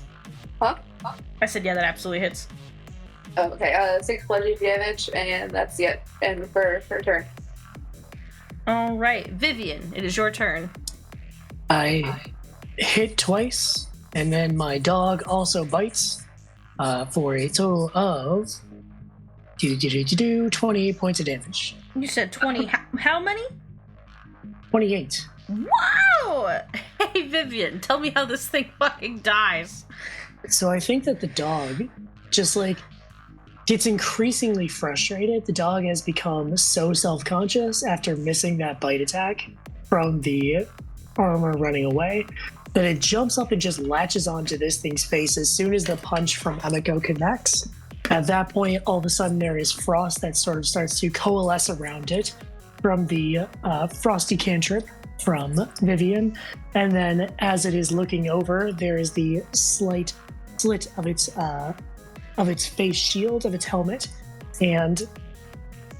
Huh?
I said, yeah, that absolutely hits.
Oh, okay, 6 bludgeoning damage, and that's it. And for her turn.
All right. Vivian, it is your turn.
I hit twice, and then my dog also bites for a total of 28 points of damage.
You said 20. How many?
28.
Wow! Hey, Vivian, tell me how this thing fucking dies.
So I think that the dog just like gets increasingly frustrated. The dog has become so self-conscious after missing that bite attack from the armor running away that it jumps up and just latches onto this thing's face as soon as the punch from Emiko connects. At that point, all of a sudden there is frost that sort of starts to coalesce around it from the frosty cantrip from Vivian. And then as it is looking over, there is the slight slit of its face shield, of its helmet, and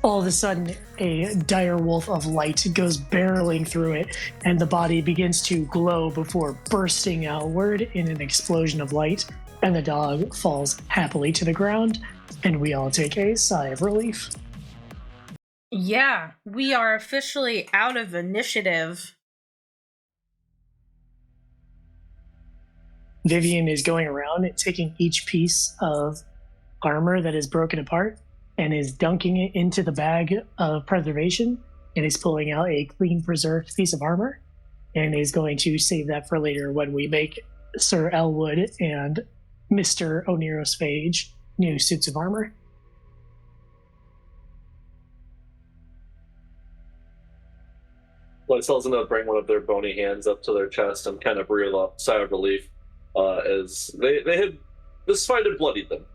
all of a sudden a dire wolf of light goes barreling through it, and the body begins to glow before bursting outward in an explosion of light, and the dog falls happily to the ground, and we all take a sigh of relief.
Yeah, we are officially out of initiative.
Vivian is going around and taking each piece of armor that is broken apart and is dunking it into the bag of preservation and is pulling out a clean preserved piece of armor and is going to save that for later when we make Sir Elwood and Mr. Oneros Phage new suits of armor.
Lysel's gonna bring one of their bony hands up to their chest and kind of breathe a sigh of relief, as this fight had bloodied them.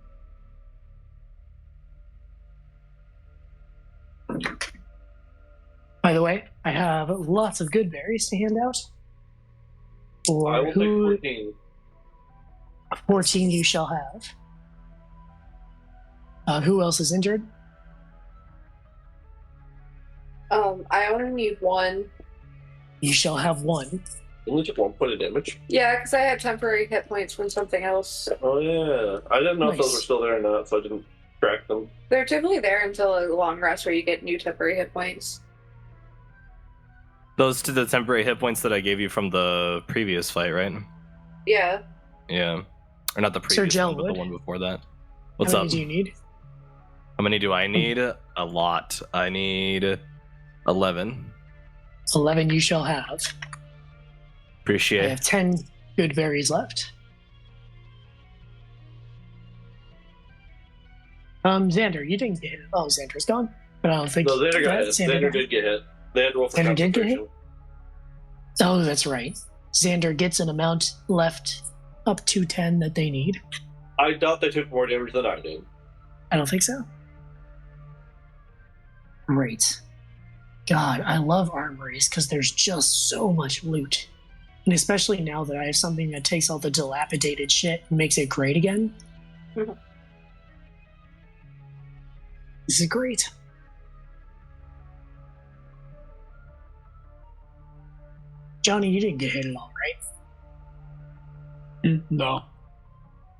By the way, I have lots of good berries to hand out.
I will
who,
take 14.
14 you shall have. Who else is injured?
I only need one.
You shall have one.
Only took 1 point of damage.
Yeah, because I had temporary hit points from something else.
Oh yeah, I didn't know if those
Nice.
were still there or not, so I didn't track them.
They're typically there until a long rest where you get new temporary hit points.
Those to the temporary hit points that I gave you from the previous fight, right?
Yeah.
Yeah. Or not the
Sir
previous one, but the
Gelwood.
one before that. What's
How
up?
many do you need?
How many do I need? A lot. I need 11.
11 you shall have. I
Appreciate
have 10 good berries left. Xander, you didn't get hit. Oh, Xander's gone. But I don't think
No, Xander got
that-
hit. Xander did get hit. They had to roll for
Xander did get hit?
concentration.
Oh, that's right. Xander gets an amount left up to 10 that they need.
I doubt they took more damage than I did.
I don't think so. Great. God, I love armories because there's just so much loot. And especially now that I have something that takes all the dilapidated shit and makes it great again.
Mhm.
This is great. Johnny, you didn't get hit at all, right?
No.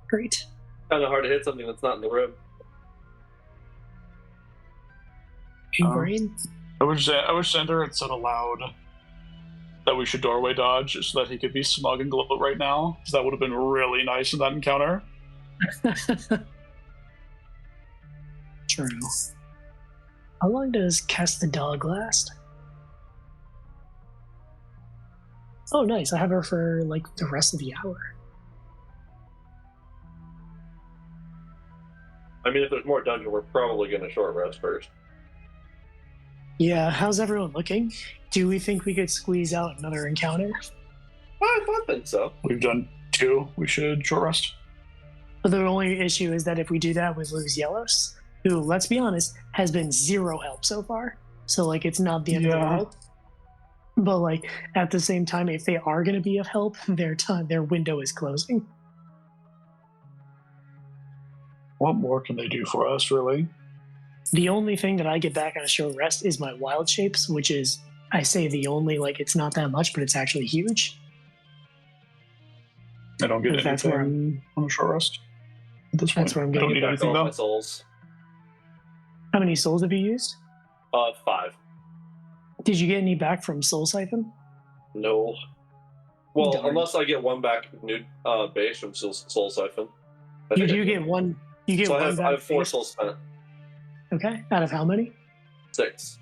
Great.
Kind of hard to hit something that's not in the room.
Hey, Brain?
I wish Xander had said aloud that we should doorway dodge so that he could be smug and gloat right now, because that would have been really nice in that encounter.
True. How long does Cast the Dog last? Oh, nice. I have her for, like, the rest of the hour.
I mean, if there's more dungeon, we're probably going to short rest first.
Yeah, how's everyone looking? Do we think we could squeeze out another encounter?
I think so.
We've done 2. We should short rest.
But the only issue is that if we do that, we lose Yellows, who, let's be honest, has been 0 help so far. So, like, it's not the end of the
Yeah.
world. But, like, at the same time, if they are going to be of help, their window is closing.
What more can they do for us, really?
The only thing that I get back on a short rest is my wild shapes, which is, I say the only, like, it's not that much, but it's actually huge.
I don't get
That's where
anything on a short rest. At this
That's
point,
where I'm
I don't
getting
need
Back
anything
all
though.
my souls.
How many souls have you used?
5.
Did you get any back from Soul Siphon?
No. Well,
Darn.
unless I get one back new base from Soul Siphon. I
You
think I
do
do.
get one. You get
So
one
I
back.
have 4
based-
souls spent.
Okay. Out of how many?
6.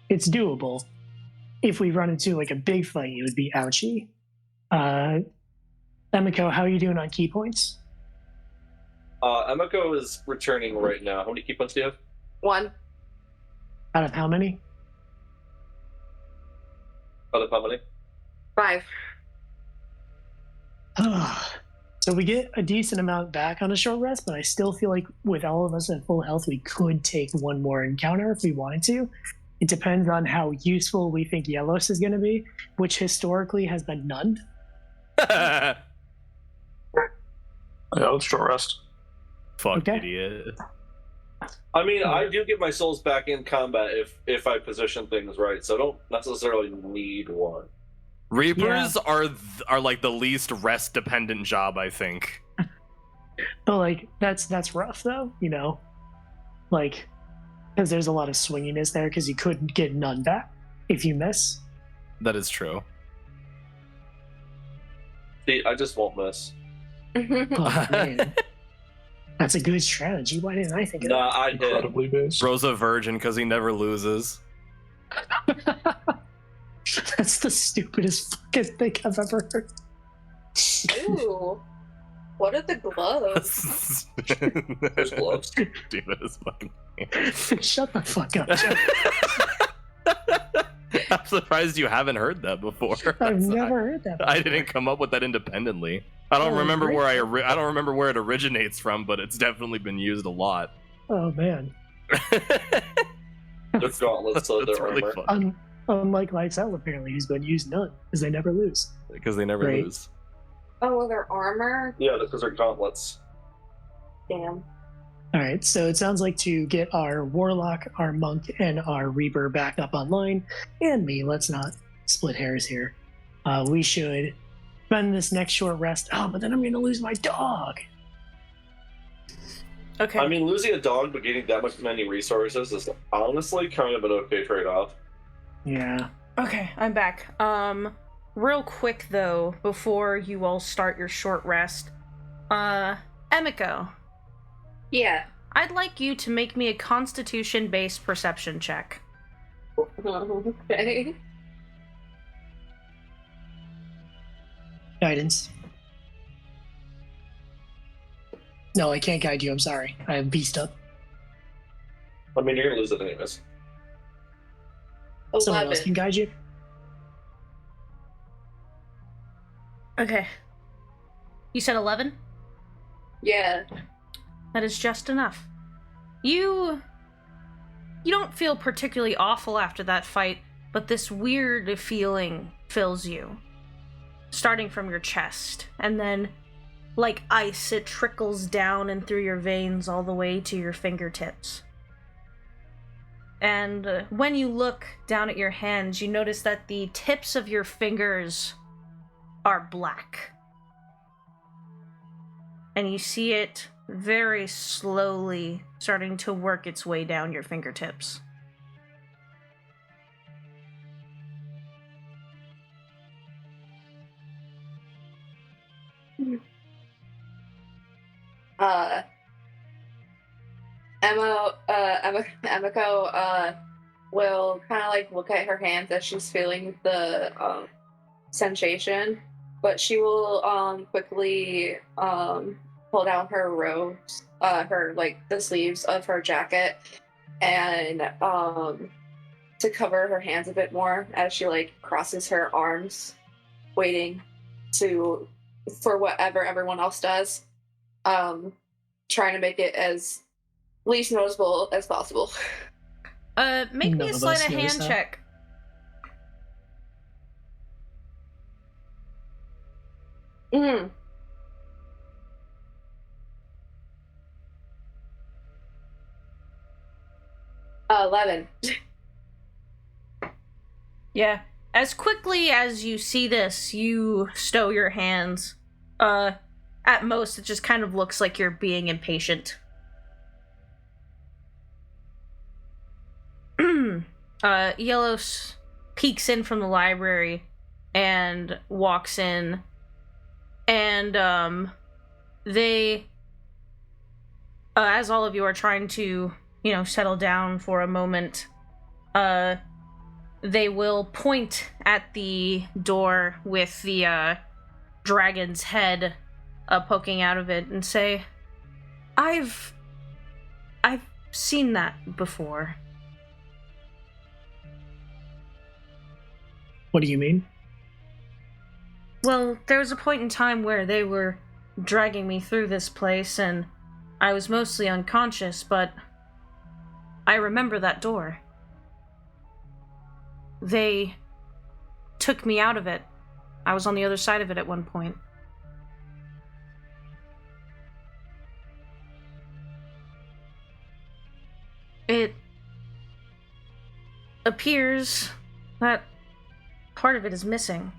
It's doable. If we run into like a big fight, it would be ouchy. Emiko, how are you doing on key points?
Emiko is returning right now. How many key points do you have?
1.
Out of how many?
Out of how many?
5.
So we get a decent amount back on a short rest, but I still feel like with all of us at full health, we could take one more encounter if we wanted to. It depends on how useful we think Yellows is going to be, which historically has been none.
Yeah, let's short rest.
Fuck
Okay.
idiot.
I mean, I do get my souls back in combat if I position things right, so I don't necessarily need one.
Reapers are like the least rest dependent job, I think.
But like that's rough though, you know, like because there's a lot of swinginess there because you couldn't get none back if you miss.
That is true.
See, I just won't miss.
Oh, man. That's a good strategy. Why didn't I think of
Nah, I did.
Incredibly based.
Bro's a virgin because he never loses.
that? That's the stupidest fucking thing I've ever heard.
Ooh. What are the gloves?
There's gloves.
Dude, that is fucking.
Shut the fuck up, Joe.
I'm surprised you haven't heard that before.
I've never heard that before.
I didn't come up with that independently. I don't
Oh,
remember
great.
where I don't remember where it originates from, but it's definitely been used a lot.
Oh, man.
Their gauntlets, so
That's
their
really
armor.
fun
Unlike Lights Out, apparently, who's been used none, because they never lose.
because they never
Great.
lose.
Oh, their armor?
Yeah, because they're gauntlets.
Damn.
All right, so it sounds like to get our Warlock, our Monk, and our Reaper back up online, and me, let's not split hairs here. We should spend this next short rest. Oh, but then I'm going to lose my dog.
Okay.
I mean, losing a dog but getting that many resources is honestly kind of an okay trade-off.
Yeah.
Okay, I'm back. Real quick though, before you all start your short rest, Emiko,
Yeah.
I'd like you to make me a Constitution-based perception check.
Okay.
Guidance. No, I can't guide you. I'm sorry. I have beast up.
I mean, you're gonna lose it anyways.
Someone else
11.
can guide you.
Okay. You said 11?
Yeah.
That is just enough. You don't feel particularly awful after that fight, but this weird feeling fills you. Starting from your chest, and then, like ice, it trickles down and through your veins all the way to your fingertips. And when you look down at your hands, you notice that the tips of your fingers are black. And you see it very slowly starting to work its way down your fingertips.
Emiko will kind of like look at her hands as she's feeling the sensation, but she will quickly pull down her robes, her like the sleeves of her jacket, and to cover her hands a bit more as she like crosses her arms, waiting for whatever everyone else does, trying to make it as least noticeable as possible.
Make
None
me a
of
sleight
us
of hand
noticed that.
check.
Mm. Uh, 11.
Yeah. As quickly as you see this, you stow your hands. At most, it just kind of looks like you're being impatient. Yellows peeks in from the library and walks in, and they, as all of you are trying to, settle down for a moment, they will point at the door with the dragon's head poking out of it and say, I've seen that before.
What do you mean?
Well, there was a point in time where they were dragging me through this place, and I was mostly unconscious, but I remember that door. They took me out of it. I was on the other side of it at one point. It appears that part of it is missing.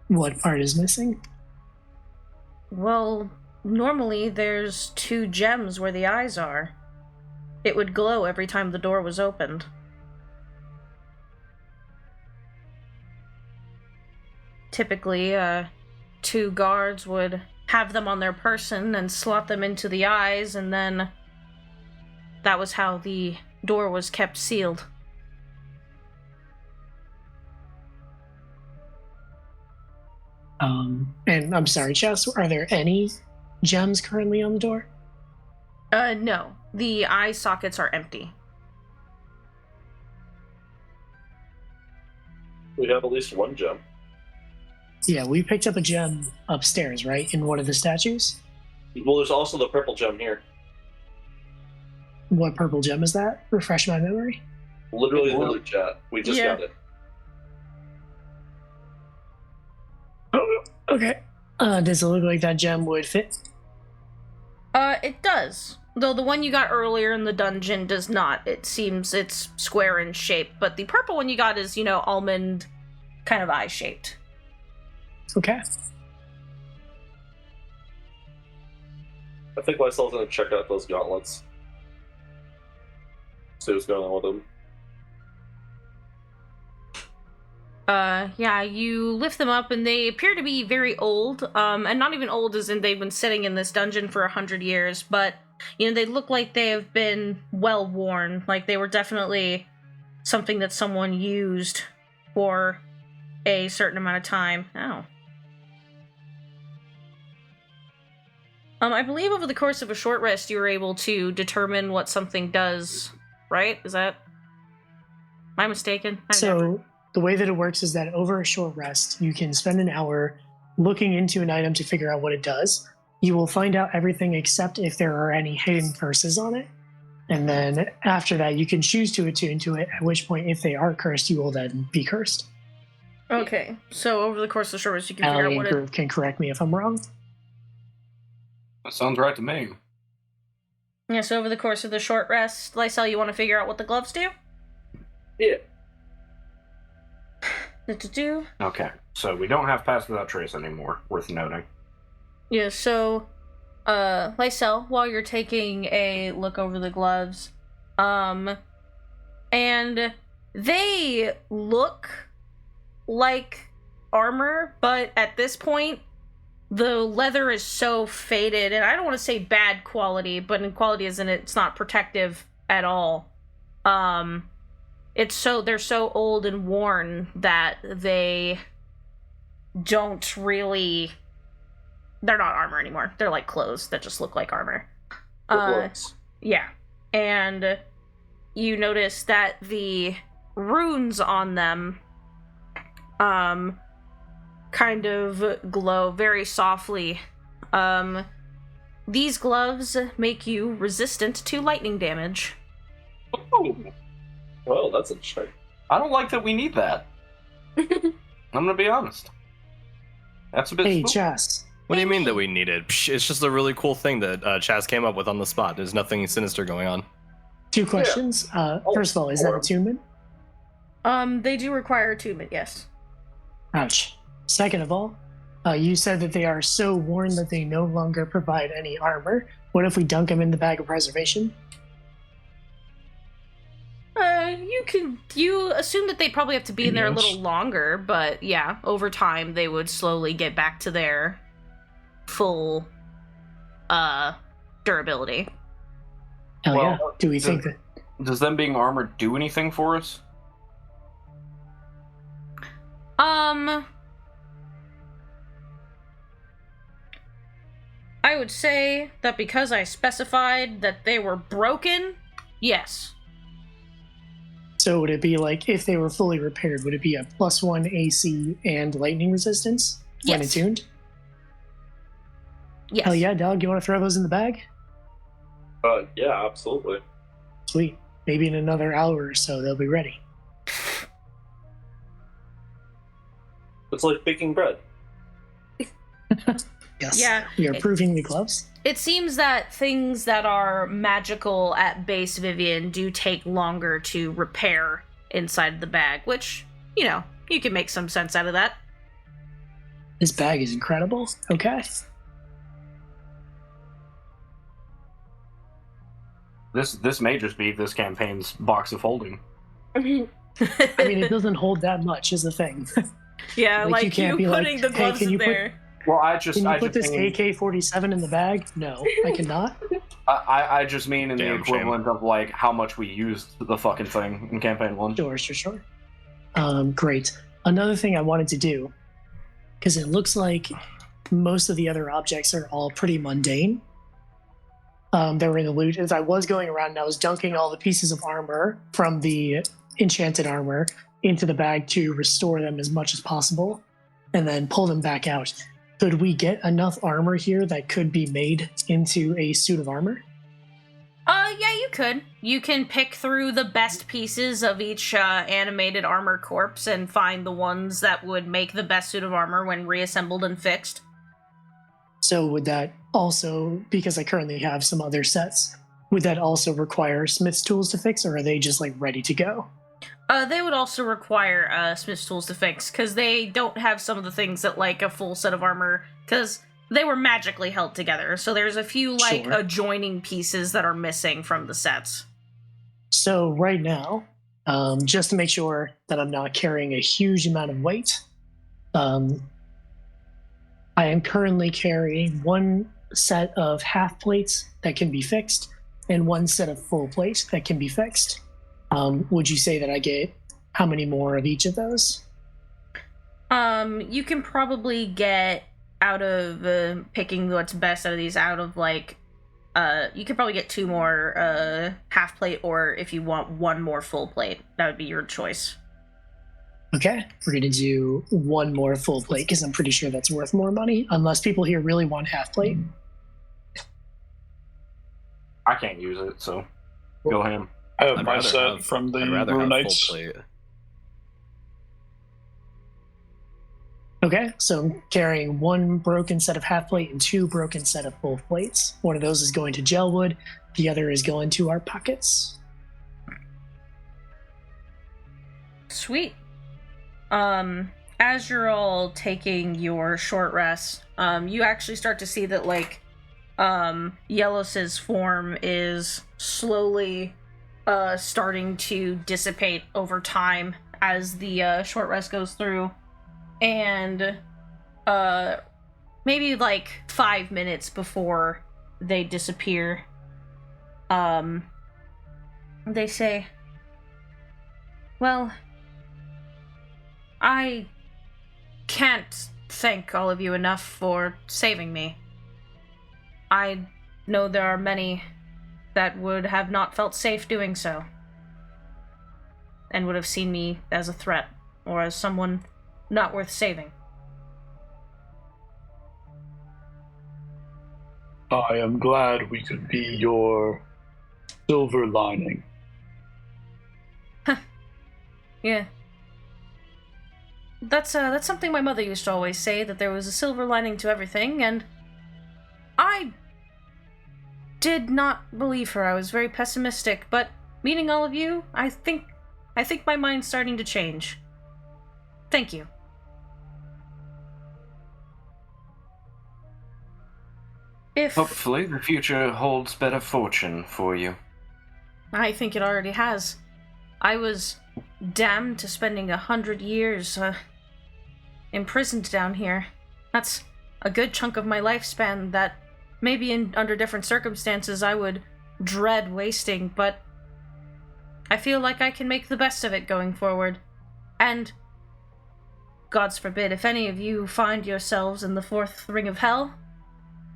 What part is missing?
Well, normally there's 2 gems where the eyes are. It would glow every time the door was opened. typically, 2 guards would have them on their person and slot them into the eyes, and then that was how the door was kept sealed.
And I'm sorry, Chess, are there any gems currently on the door?
No. The eye sockets are empty.
We have at least one gem.
Yeah, we picked up a gem upstairs, right? In one of the statues?
Well, there's also the purple gem here.
What purple gem is that? Refresh my memory.
Literally in the chat. We just got it.
Oh, okay. Does it look like that gem would fit?
It does. Though the one you got earlier in the dungeon does not. It seems it's square in shape, but the purple one you got is, almond kind of eye-shaped.
Okay.
I think Lysel's gonna check out those gauntlets. See what's going on with them.
Yeah, you lift them up, and they appear to be very old, and not even old as in they've been sitting in this dungeon for 100 years, but, they look like they have been well worn, like they were definitely something that someone used for a certain amount of time. Ow. I believe over the course of a short rest, you were able to determine what something does, right? Is that... Am I mistaken?
The way that it works is that over a short rest, you can spend an hour looking into an item to figure out what it does. You will find out everything except if there are any hidden curses on it. And then after that, you can choose to attune to it, at which point, if they are cursed, you will then be cursed.
Okay, so over the course of the short rest, you can figure out what it...
can correct me if I'm wrong.
That sounds right to me.
Yeah, so over the course of the short rest, Lysel, you want to figure out what the gloves do?
Yeah.
Do.
Okay, so we don't have Pass Without Trace anymore, worth noting.
Yeah, so, Lysel, while you're taking a look over the gloves, and they look like armor, but at this point, the leather is so faded, and I don't want to say bad quality, but in quality as in it's not protective at all. They're so old and worn that they don't really... They're not armor anymore. They're like clothes that just look like armor. Yeah. And you notice that the runes on them kind of glow very softly. These gloves make you resistant to lightning damage.
Oh. Well, that's interesting.
I don't like that we need that. I'm gonna be honest. That's a bit...
Hey, Chas.
What do you mean that we need it? Psh, it's just a really cool thing that Chaz came up with on the spot. There's nothing sinister going on.
2 questions. First of all, is that attunement?
They do require attunement, yes.
Ouch. Second of all, you said that they are so worn that they no longer provide any armor. What if we dunk them in the bag of preservation?
You assume that they probably have to be in there a little longer, but yeah, over time they would slowly get back to their full, durability.
Hell yeah. Do we think that...
Does them being armored do anything for us?
I would say that because I specified that they were broken, yes.
So would it be like, if they were fully repaired, would it be a +1 AC and lightning resistance when
Yes.
attuned?
Yes.
Hell yeah, dog. You want to throw those in the bag?
Yeah, absolutely.
Sweet. Maybe in another hour or so, they'll be ready.
It's like baking bread.
Yes.
Yeah.
You're approving the gloves?
It seems that things that are magical at base Vivian do take longer to repair inside the bag, which, you can make some sense out of that.
This bag is incredible. Okay.
This may just be this campaign's box of holding.
I mean, it doesn't hold that much, is the thing.
Yeah,
Like,
like,
you can't
you
be like,
putting the
"Hey,
gloves
can
in
you put-
there.
Well, I
put this
mean,
AK-47 in the bag? No, I cannot.
I just mean in the
Damn
equivalent of like how much we used the fucking thing in campaign 1.
Sure. Great. Another thing I wanted to do, because it looks like most of the other objects are all pretty mundane. That were in the loot. As I was going around and I was dunking all the pieces of armor from the enchanted armor into the bag to restore them as much as possible, and then pull them back out. Could we get enough armor here that could be made into a suit of armor?
Yeah, you could. You can pick through the best pieces of each animated armor corpse and find the ones that would make the best suit of armor when reassembled and fixed.
So would that also, because I currently have some other sets, would that also require smith's tools to fix, or are they just like ready to go?
They would also require smith's tools to fix, because they don't have some of the things that like a full set of armor, because they were magically held together. So there's a few like
Sure.
adjoining pieces that are missing from the sets.
So right now, just to make sure that I'm not carrying a huge amount of weight, I am currently carrying one set of half plates that can be fixed and one set of full plates that can be fixed. Would you say that I get how many more of each of those?
You can probably get out of picking what's best out of these, out of like you could probably get 2 more half plate, or if you want 1 more full plate, that would be your choice.
Okay, we're going to do 1 more full plate because I'm pretty sure that's worth more money, unless people here really want half plate.
I can't use it, so go ham.
I have
I'd
my
rather
set
have-
from the
I'd rather have full
Runites.
plate.
Okay, so I'm carrying 1 broken set of half plate and 2 broken set of full plates. One of those is going to Gelwood, the other is going to our pockets.
Sweet. As you're all taking your short rest, you actually start to see that like Yellow's form is slowly starting to dissipate over time as the short rest goes through. And maybe like 5 minutes before they disappear, they say, "Well, I can't thank all of you enough for saving me. I know there are many that would have not felt safe doing so, and would have seen me as a threat, or as someone not worth saving."
I am glad we could be your silver lining.
Yeah. That's something my mother used to always say, that there was a silver lining to everything, and I did not believe her. I was very pessimistic, but meeting all of you, I think my mind's starting to change. Thank you. If
Hopefully, the future holds better fortune for you.
I think it already has. I was damned to spending 100 years imprisoned down here. That's a good chunk of my lifespan that maybe under different circumstances I would dread wasting, but I feel like I can make the best of it going forward. And God's forbid, if any of you find yourselves in the 4th ring of hell,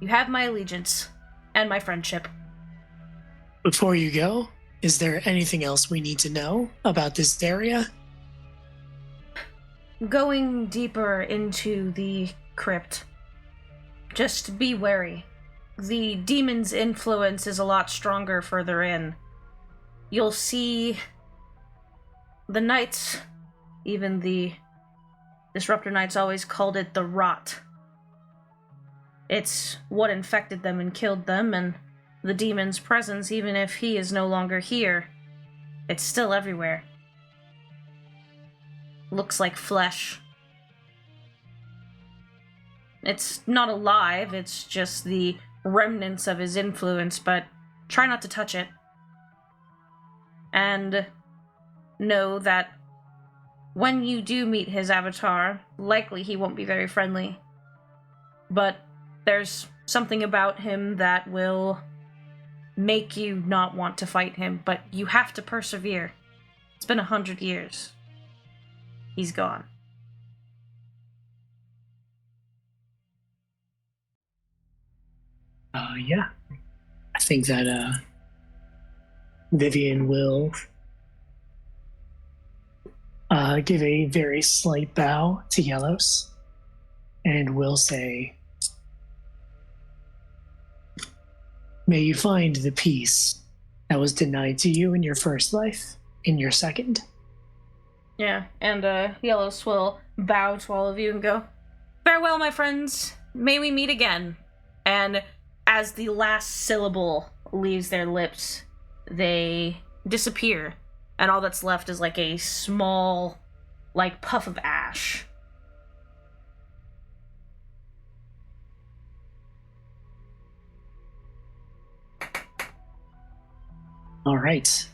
you have my allegiance and my friendship.
Before you go, is there anything else we need to know about this area?
Going deeper into the crypt, just be wary. The demon's influence is a lot stronger further in. You'll see the knights, even the Disruptor Knights always called it the rot. It's what infected them and killed them, and the demon's presence, even if he is no longer here, it's still everywhere. Looks like flesh. It's not alive, it's just the remnants of his influence, but try not to touch it. And know that when you do meet his avatar, likely he won't be very friendly. But there's something about him that will make you not want to fight him, but you have to persevere. It's been 100 years. He's gone.
Yeah. I think that Vivian will give a very slight bow to Yellows and will say, "May you find the peace that was denied to you in your first life, in your second."
Yeah, and Yellows will bow to all of you and go, "Farewell, my friends. May we meet again." And as the last syllable leaves their lips, they disappear, and all that's left is like a small, like, puff of ash.
All right.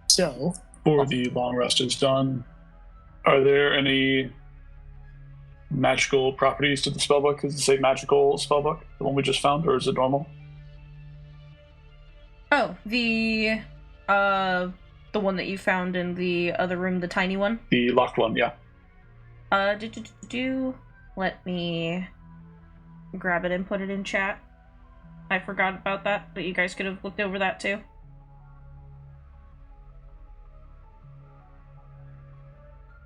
So,
Before the long rest is done, are there any magical properties to the spellbook? Does it say magical spellbook, the one we just found, or is it normal?
Oh, the one that you found in the other room, the tiny one?
The locked one, yeah.
Let me grab it and put it in chat. I forgot about that, but you guys could have looked over that too.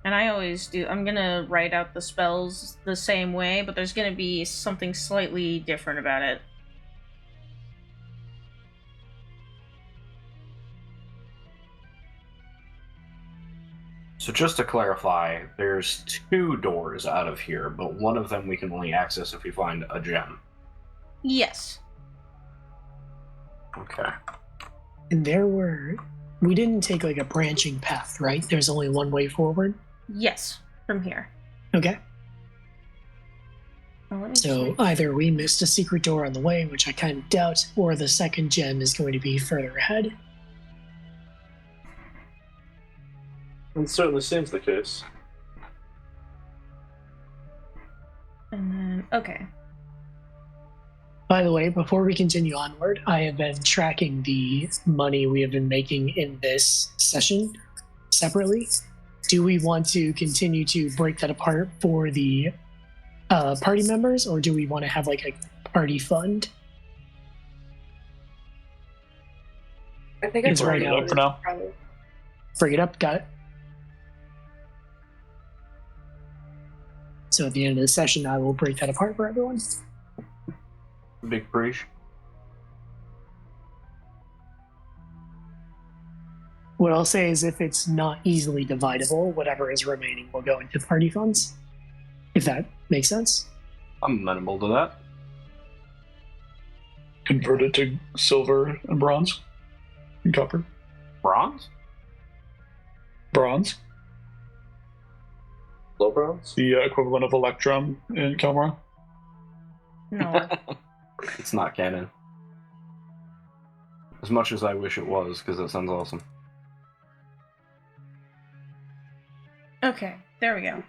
And I always do. I'm gonna write out the spells the same way, but there's gonna be something slightly different about it.
So just to clarify, there's 2 doors out of here, but one of them we can only access if we find a gem.
Yes.
Okay.
and we didn't take like a branching path, right? There's only one way forward.
Yes, from here.
Okay.
Let me
So
see.
either we missed a secret door on the way, which I kind of doubt, or the second gem is going to be further ahead.
It certainly seems the case.
And then, okay.
By the way, before we continue onward, I have been tracking the money we have been making in this session separately. Do we want to continue to break that apart for the party members, or do we want to have like a party fund?
I think
It's
I've
right
already
out
for now.
probably.
Bring it up, got it. So at the end of the session, I will break that apart for everyone.
Big breach.
What I'll say is if it's not easily dividable, whatever is remaining will go into party funds. If that makes sense.
I'm amenable to that.
Convert it to silver and bronze and copper.
Bronze?
Bronze,
Low bronze?
the equivalent of Electrum in Kelmar.
No.
It's not canon. As much as I wish it was, because that sounds awesome.
Okay, there we go.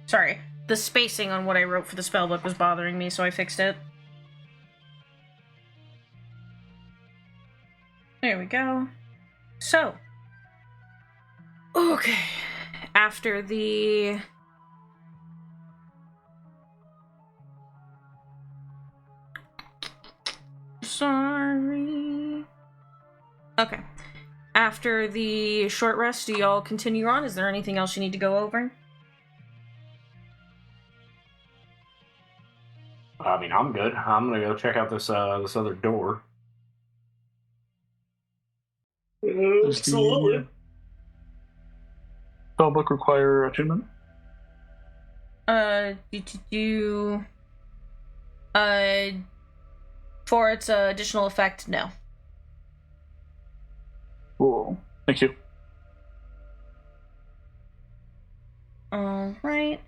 Sorry, the spacing on what I wrote for the spellbook was bothering me, so I fixed it. There we go. So. Okay. After the... Sorry. Okay. After the short rest, do y'all continue on? Is there anything else you need to go over?
I mean, I'm good. I'm gonna go check out this this other door.
Does the spellbook require attunement?
For its additional effect, no.
Cool. Thank you.
Alright.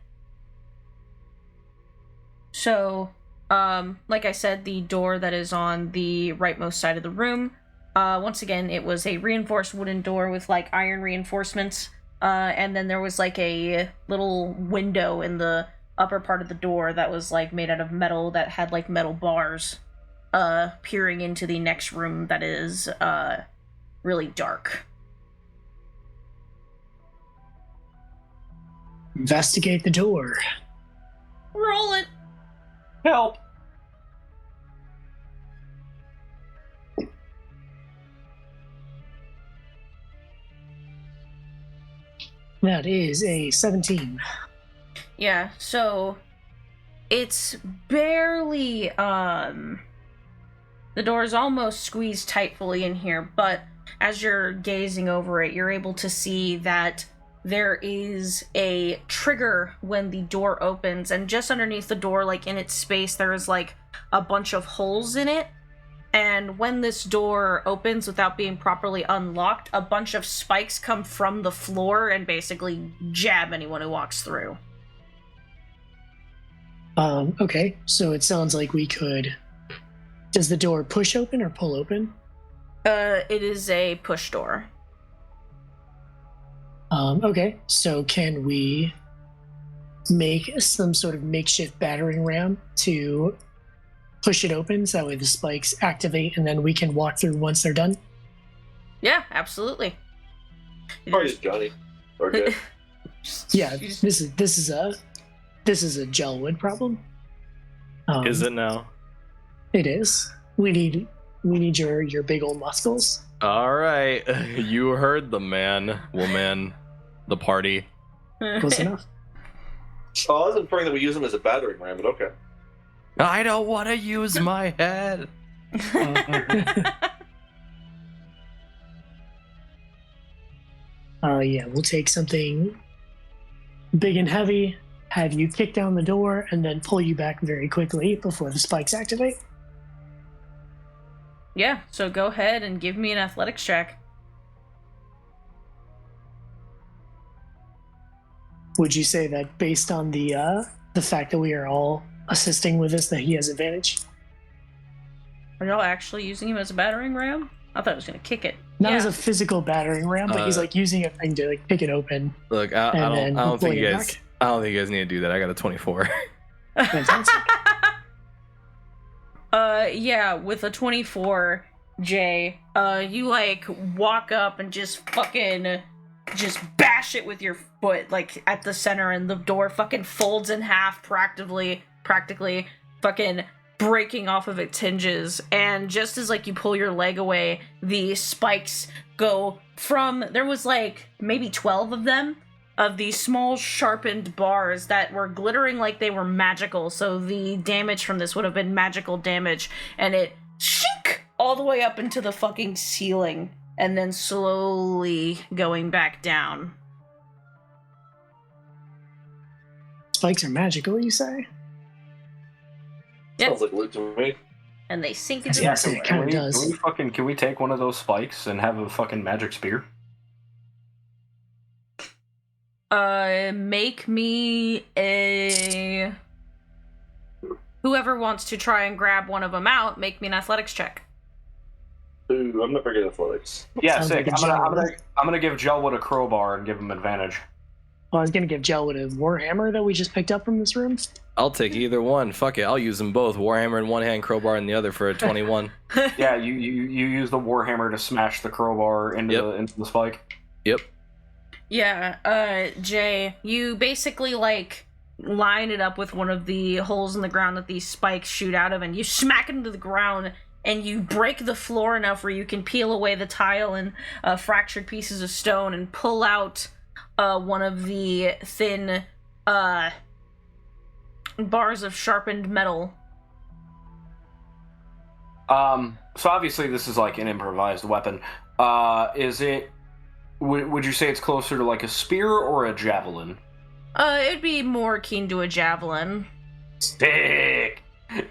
So, like I said, the door that is on the rightmost side of the room, once again, it was a reinforced wooden door with, like, iron reinforcements. and then there was like a little window in the upper part of the door that was like made out of metal that had like metal bars peering into the next room that is really dark.
Investigate the door.
Roll it.
Help!
That is a 17.
Yeah, so it's barely the door is almost squeezed tight fully in here, but as you're gazing over it, you're able to see that there is a trigger when the door opens, and just underneath the door, like in its space, there is like a bunch of holes in it. And when this door opens without being properly unlocked, a bunch of spikes come from the floor and basically jab anyone who walks through.
Okay, so it sounds like we could... Does the door push open or pull open?
It is a push door.
Okay, so can we make some sort of makeshift battering ram to push it open so that way the spikes activate and then we can walk through once they're done?
Yeah, absolutely.
Or is Johnny? Or good.
Yeah, this is a Gelwood problem.
Is it now?
It is. We need your big old muscles.
All right, you heard the man, woman, the party.
Close enough.
Oh, I was inferring that we use them as a battering ram, but okay.
I don't want to use my head.
Yeah, we'll take something big and heavy, have you kick down the door, and then pull you back very quickly before the spikes activate.
Yeah, so go ahead and give me an athletics check.
Would you say that based on the fact that we are all assisting with this, that he has advantage?
Are y'all actually using him as a battering ram? I thought I was gonna kick it.
Not as a physical battering ram, but he's like using a thing to like pick it open.
Look, I don't think you guys.
Back.
I don't think you guys need to do that. I got a 24.
Fantastic.
Yeah, with a 24, Jay, you like walk up and just fucking just bash it with your foot like at the center, and the door fucking folds in half, practically fucking breaking off of its hinges. And just as like you pull your leg away, the spikes go from, there was like maybe 12 of them, of these small sharpened bars that were glittering like they were magical, so the damage from this would have been magical damage, and it shink all the way up into the fucking ceiling and then slowly going back down.
Spikes are magical, you say?
Yep.
Sounds like loot to me.
And they sink into
Yeah,
the
so
floor.
it kind of does.
Can we take one of those spikes and have a fucking magic spear?
Make me a... Whoever wants to try and grab one of them out, make me an athletics check.
Ooh, I'm not very good at athletics.
Yeah,
Sounds
sick.
like a
I'm gonna give Gelwood a crowbar and give him advantage.
Well, I was gonna give Gelwood a warhammer that we just picked up from this room.
I'll take either one. Fuck it, I'll use them both. Warhammer in one hand, crowbar in the other for a 21.
Yeah, you use the warhammer to smash the crowbar into the spike.
Yep.
Yeah, Jay, you basically, like, line it up with one of the holes in the ground that these spikes shoot out of, and you smack it into the ground, and you break the floor enough where you can peel away the tile and fractured pieces of stone and pull out one of the thin bars of sharpened metal.
So obviously this is like an improvised weapon. Is it... Would you say it's closer to like a spear or a javelin?
It'd be more keen to a javelin.
Stick!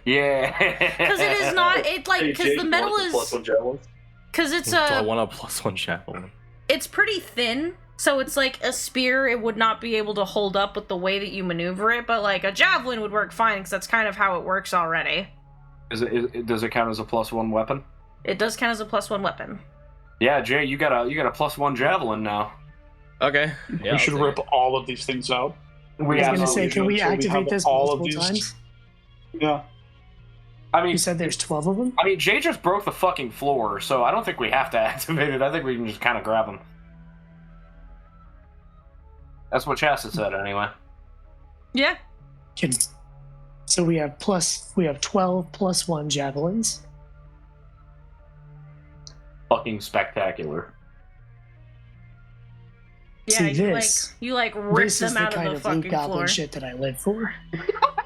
Yeah!
Because it is not, it like, because the metal is... Because it's
I want a +1 javelin.
It's pretty thin, so it's like a spear, it would not be able to hold up with the way that you maneuver it, but like a javelin would work fine, because that's kind of how it works already.
Does it count as a +1 weapon?
It does count as a +1 weapon.
Yeah, Jay, you got a +1 javelin now.
Okay. Yeah,
we should
I'll
rip all of these things out.
We
I was
have
gonna say, can we
until we
activate
have
this
all of
multiple
these-
times?
Yeah.
I mean,
You said there's 12 of them?
I mean, Jay just broke the fucking floor, so I don't think we have to activate it. I think we can just kind of grab them. That's what Chasta said, anyway.
Yeah.
So we have 12 plus 1 javelins.
Fucking spectacular.
Yeah,
See,
you
this-
you rip
This is
them
the
out
kind
of
of
the
loot
fucking
goblin
floor.
shit that I live for.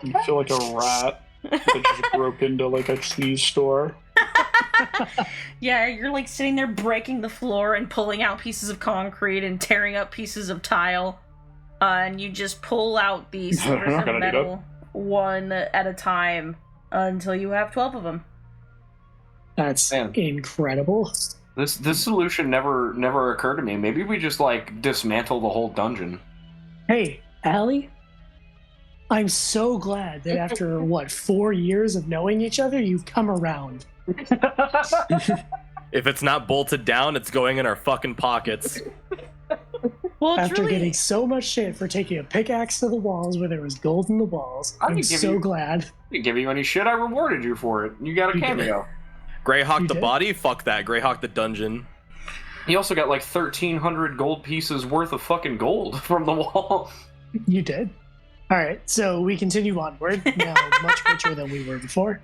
You feel like a rat that just broke into like a cheese store.
Yeah, you're like sitting there breaking the floor and pulling out pieces of concrete and tearing up pieces of tile. And you just pull out the
They're
silvers
not gonna
and
do that.
metal one at a time until you have 12 of them.
That's
Man.
incredible.
This solution never occurred to me. Maybe we just like dismantle the whole dungeon.
Hey, Allie, I'm so glad that after, 4 years of knowing each other, you've come around.
If it's not bolted down, it's going in our fucking pockets.
Well, it's
After
really...
getting so much shit for taking a pickaxe to the walls where there was gold in the walls,
I
I'm
didn't give
so
you-
glad.
I didn't give you any shit. I rewarded you for it. You got a
You did.
cameo.
Greyhawk
You
the
did?
body? Fuck that. Greyhawk the dungeon.
You also got like 1,300 gold pieces worth of fucking gold from the wall.
You did. All right, so we continue onward, now much richer than we were before.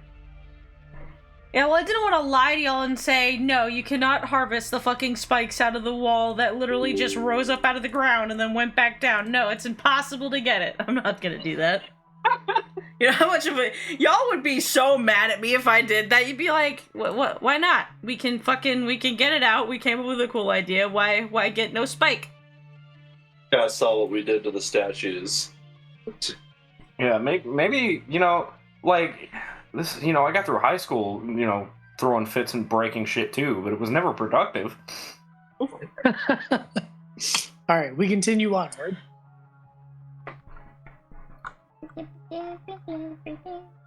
Yeah, well, I didn't want to lie to y'all and say, no, you cannot harvest the fucking spikes out of the wall that literally just rose up out of the ground and then went back down. No, it's impossible to get it. I'm not gonna do that. You know how much of it... Y'all would be so mad at me if I did that. You'd be like, what, why not? We can get it out. We came up with a cool idea. Why get no spike?
I saw what we did to the statues.
Yeah, maybe like this. I got through high school, throwing fits and breaking shit too, but it was never productive.
All right, we continue onward.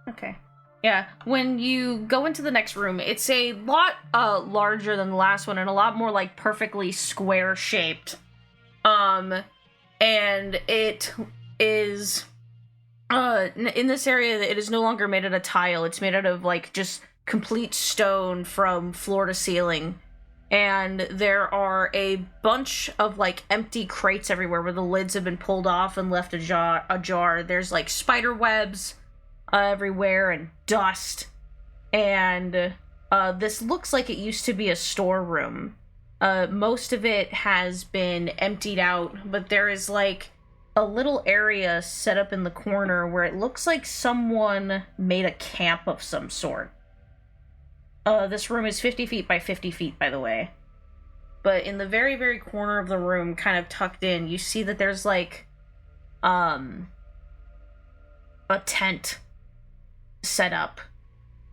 Okay. Yeah, when you go into the next room, it's a lot larger than the last one and a lot more like perfectly square shaped. And it is in this area it is no longer made out of tile. It's made out of like just complete stone from floor to ceiling. And there are a bunch of like empty crates everywhere where the lids have been pulled off and left ajar. There's like spider webs everywhere and dust. And this looks like it used to be a storeroom. Most of it has been emptied out, but there is like a little area set up in the corner where it looks like someone made a camp of some sort. This room is 50 feet by 50 feet, by the way. But in the very, very corner of the room, kind of tucked in, you see that there's like a tent set up.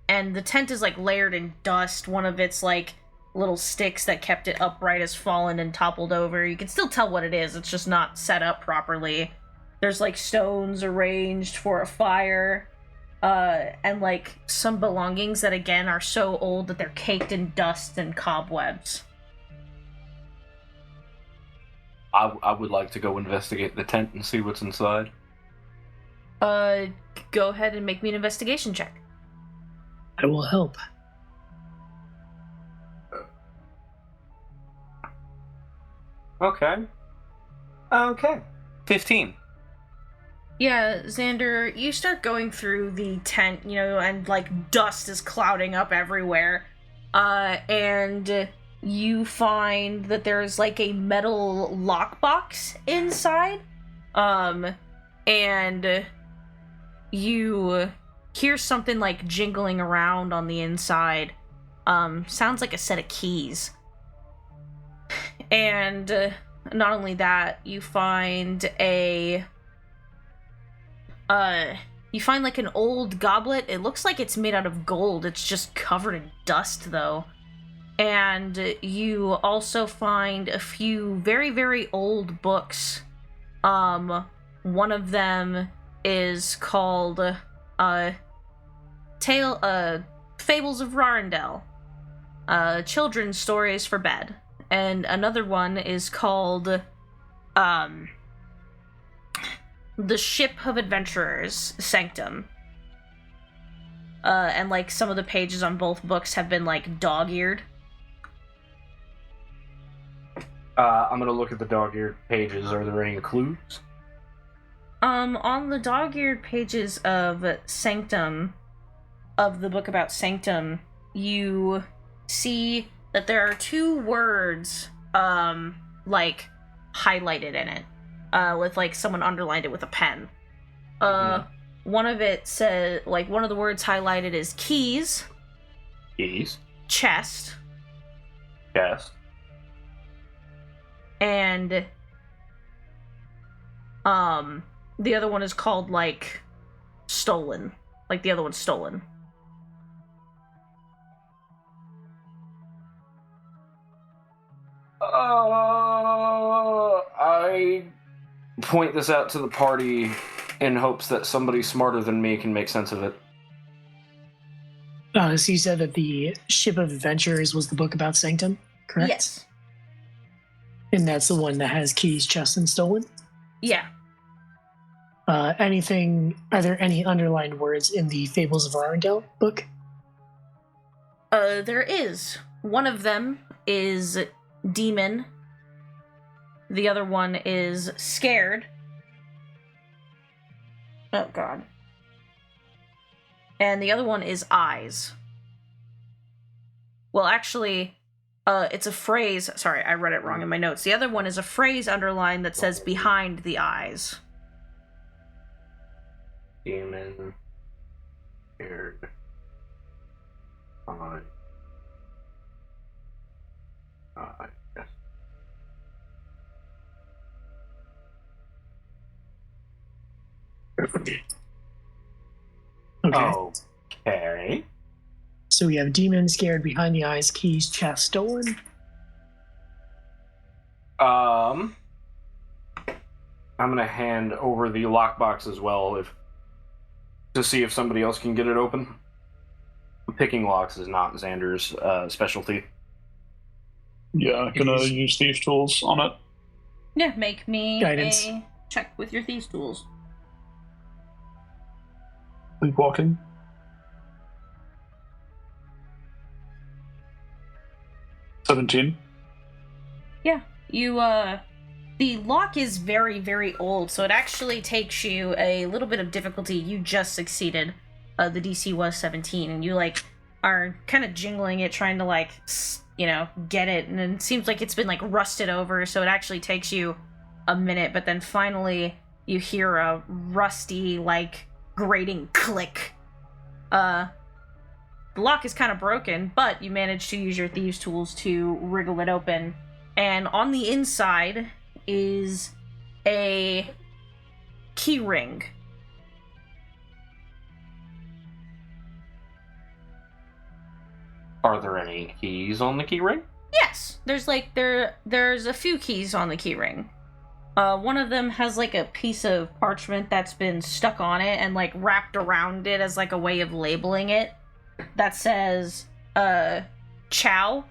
And the tent is like layered in dust. One of its like little sticks that kept it upright has fallen and toppled over. You can still tell what it is, it's just not set up properly. There's like stones arranged for a fire. And like some belongings that again are so old that they're caked in dust and cobwebs.
I would like to go investigate the tent and see what's inside.
Go ahead and make me an investigation check.
I will help.
Okay. 15.
Yeah, Xander, you start going through the tent, and like dust is clouding up everywhere. And you find that there's like a metal lockbox inside. And you hear something like jingling around on the inside. Sounds like a set of keys. And not only that, you find like an old goblet. It looks like it's made out of gold. It's just covered in dust, though. And you also find a few very, very old books. One of them is called Fables of Rarendelle, children's stories for bed. And another one is called the Ship of Adventurers Sanctum. And like some of the pages on both books have been like dog-eared.
I'm gonna look at the dog-eared pages. Are there any clues?
On the dog-eared pages of Sanctum, of the book about Sanctum, you see that there are 2 words, like, highlighted in it, with, like, someone underlined it with a pen. One of it says, like, one of the words highlighted is keys.
Keys.
Chest.
Chest.
And, the other one is called, like, stolen. Like, the other one's stolen.
I point this out to the party in hopes that somebody smarter than me can make sense of it.
So you said that the Ship of Adventurers was the book about Sanctum, correct?
Yes.
And that's the one that has keys, chest, and stolen?
Yeah.
Are there any underlined words in the Fables of Arundel book?
There is. One of them is demon. The other one is scared. Oh, God. And the other one is eyes. Well, actually, it's a phrase. Sorry, I read it wrong in my notes. The other one is a phrase underlined that says behind the eyes.
Demon. Scared. Eye. Yes. Okay.
So we have demon, scared, behind the eyes, keys, chest, stolen.
I'm gonna hand over the lockbox as well, to see if somebody else can get it open. Picking locks is not Xander's specialty.
Yeah, gonna use thief tools on it.
Yeah, make me
Guidance.
a check with your thieves' tools.
Sleepwalking. $17.
Yeah, you, the lock is very, very old, so it actually takes you a little bit of difficulty. You just succeeded. The DC was 17, and you, like, are kind of jingling it, trying to, like, get it, and it seems like it's been, like, rusted over, so it actually takes you a minute, but then finally you hear a rusty, like, grating click. The lock is kind of broken, but you manage to use your thieves' tools to wriggle it open. And on the inside is a key ring.
Are there any keys on the key ring?
Yes, there's a few keys on the key ring. One of them has like a piece of parchment that's been stuck on it and like wrapped around it as like a way of labeling it that says Chow.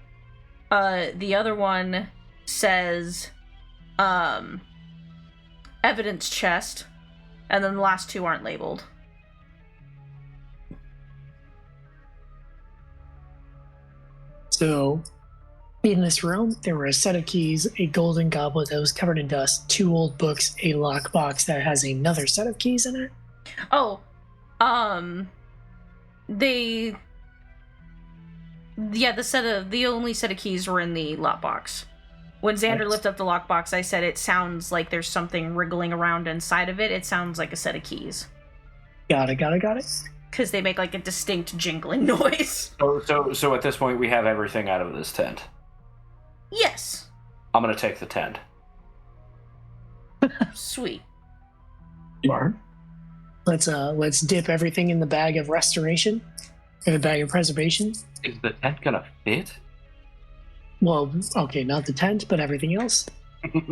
The other one says evidence chest, and then the last 2 aren't labeled.
So, in this room, there were a set of keys, a golden goblet that was covered in dust, 2 old books, a lockbox that has another set of keys in it.
Oh, the only set of keys were in the lockbox. When Xander
Right.
lifted up the lockbox, I said it sounds like there's something wriggling around inside of it. It sounds like a set of keys.
Got it.
Because they make like a distinct jingling noise.
So at this point we have everything out of this tent.
Yes.
I'm gonna take the tent.
Sweet.
Smart.
Let's dip everything in the bag of restoration, in the bag of preservation.
Is the tent gonna fit?
Well, okay, not the tent, but everything else. Does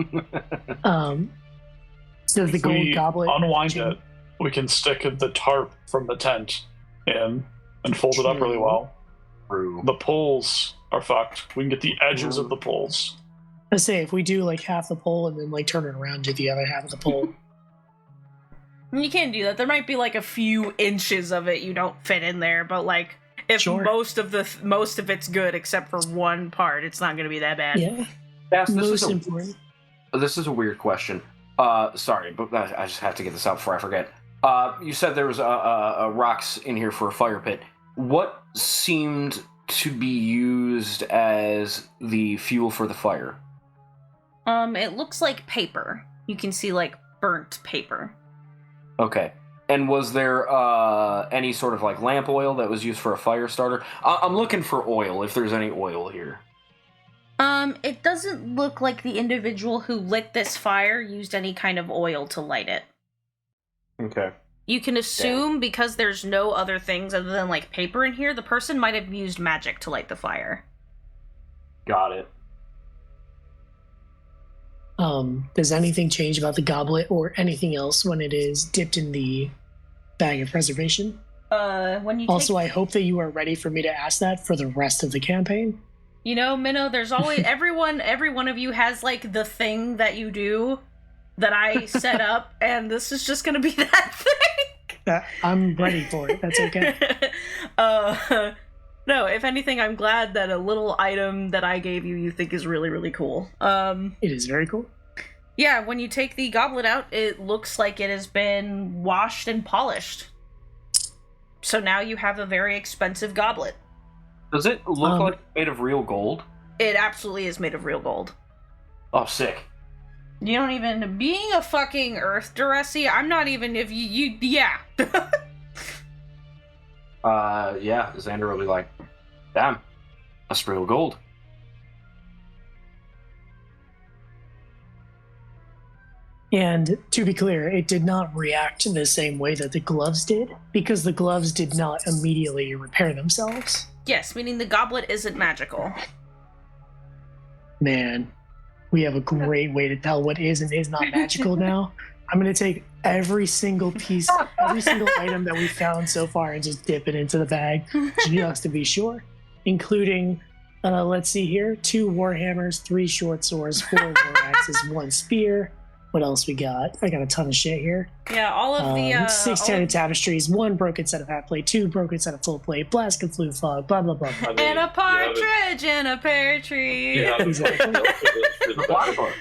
the
If
gold
we
goblet
unwind it, we can stick the tarp from the tent in and fold it up really well.
True.
The poles are fucked. We can get the edges of the poles.
Let's say if we do like half the pole and then like turn it around to the other half of the pole.
You can't do that. There might be like a few inches of it you don't fit in there, but like if
Sure.
most of it's good except for one part, it's not going to be that bad.
Yeah.
Bass,
Most important.
this is a weird question. Sorry, but I just have to get this out before I forget. You said there was a rocks in here for a fire pit. What seemed to be used as the fuel for the fire?
It looks like paper. You can see like burnt paper.
Okay. And was there any sort of like lamp oil that was used for a fire starter? I'm looking for oil, if there's any oil here.
It doesn't look like the individual who lit this fire used any kind of oil to light it.
Okay.
You can assume because there's no other things other than like paper in here, the person might have used magic to light the fire.
Got it.
Does anything change about the goblet or anything else when it is dipped in the bag of preservation?
When you
Also, I hope that you are ready for me to ask that for the rest of the campaign.
You know, Minnow, there's always every one of you has like the thing that you do that I set up, and this is just gonna be that thing.
I'm ready for it. That's okay.
No, if anything, I'm glad that a little item that I gave you think is really, really cool.
It is very cool.
Yeah, when you take the goblet out, it looks like it has been washed and polished. So now you have a very expensive goblet.
Does it look like it's made of real gold?
It absolutely is made of real gold.
Oh, sick.
You don't even... Being a fucking Earth Duresi, I'm not even... If you yeah.
Yeah, Xander will be like, damn, that's real gold.
And to be clear, it did not react the same way that the gloves did, because the gloves did not immediately repair themselves.
Yes, meaning the goblet isn't magical.
Man, we have a great way to tell what is and is not magical now. I'm going to take every single piece, every single item that we found so far and just dip it into the bag just to be sure, including, let's see here, 2 warhammers, 3 short swords, 4 war axes, 1 spear. What else we got? I got a ton of shit here.
Yeah, all of the
6 tattered tapestries, 1 broken set of half plate, 2 broken set of full plate, blast and flute fog, blah blah blah.
I mean,
and a partridge in a pear tree.
Yeah,
Exactly.
The black book.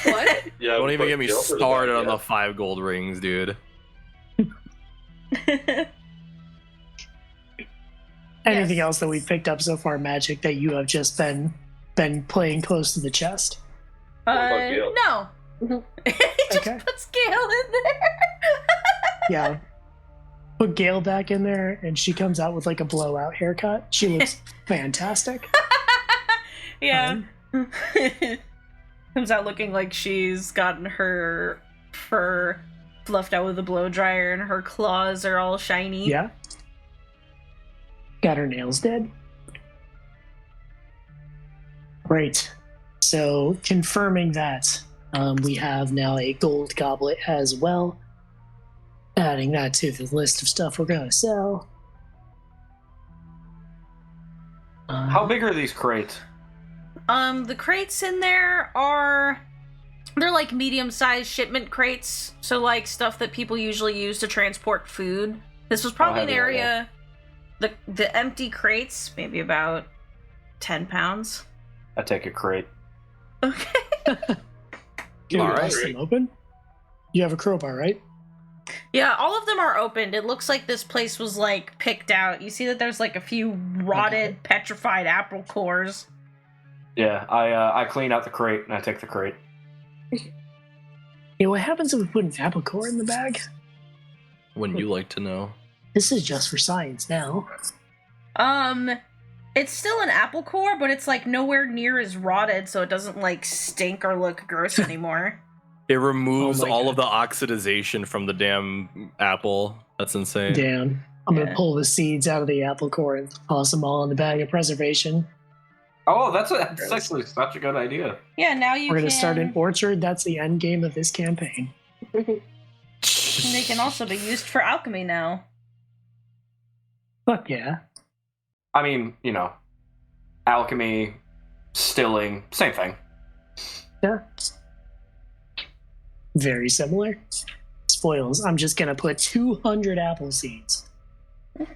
What?
Yeah,
Don't even get me
for the
started
bag,
on the 5 gold rings, dude.
Anything else that we've picked up so far, Magic, that you have just been playing close to the chest?
about Gale?
No. Just
Okay.
puts Gale in there.
Yeah. Put Gale back in there, and she comes out with like a blowout haircut. She looks fantastic.
Yeah. Comes out looking like she's gotten her fur fluffed out with a blow dryer and her claws are all shiny.
Yeah. Got her nails dead. Great. So, confirming that, we have now a gold goblet as well. Adding that to the list of stuff we're going to sell.
How big are these crates?
The crates in there they're like medium-sized shipment crates, so like stuff that people usually use to transport food. This was probably an
heavy,
area, the empty crates, maybe about 10 pounds.
I take a crate.
Okay.
Can we
All right.
bust them open? You have a crowbar, right?
Yeah, all of them are opened. It looks like this place was like picked out. You see that there's like a few rotted, petrified apple cores.
Yeah, I clean out the crate and I take the crate.
You know, what happens if we put an apple core in the bag?
Wouldn't you like to know?
This is just for science now.
It's still an apple core, but it's like nowhere near as rotted, so it doesn't like stink or look gross anymore.
It removes
Oh my
all
God.
of the oxidization from the damn apple. That's insane.
Damn. I'm
Yeah.
gonna pull the seeds out of the apple core and toss them all in the bag of preservation.
Oh, that's actually such a good idea.
Yeah, now you
We're
can.
gonna start an orchard. That's the end game of this campaign.
And they can also be used for alchemy now.
Fuck yeah.
I mean, alchemy, stilling, same thing.
Yeah. Very similar. Spoils. I'm just gonna put 200 apple seeds.
Of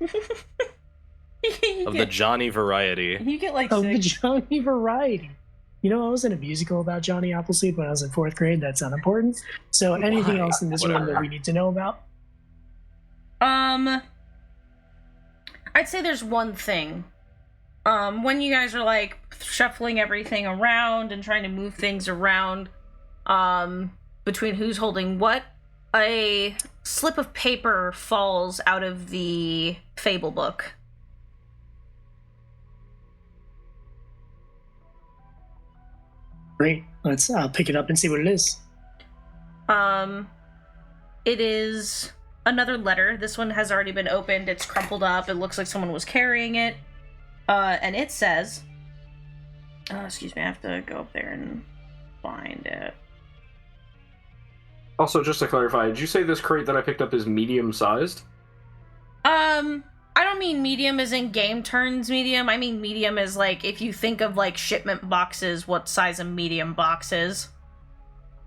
the Johnny variety.
You get like
Of the
6.
Johnny variety. You know, I was in a musical about Johnny Appleseed when I was in 4th grade. That's unimportant. So anything else in this room that we need to know about?
I'd say there's one thing. When you guys are like shuffling everything around and trying to move things around, between who's holding what, a slip of paper falls out of the fable book.
Great. Let's pick it up and see what it is.
It is another letter. This one has already been opened. It's crumpled up. It looks like someone was carrying it. And it says, excuse me, I have to go up there and find it.
Also, just to clarify, did you say this crate that I picked up is medium-sized?
I don't mean medium as in game turns medium. I mean medium as like, if you think of like shipment boxes, what size a medium box is.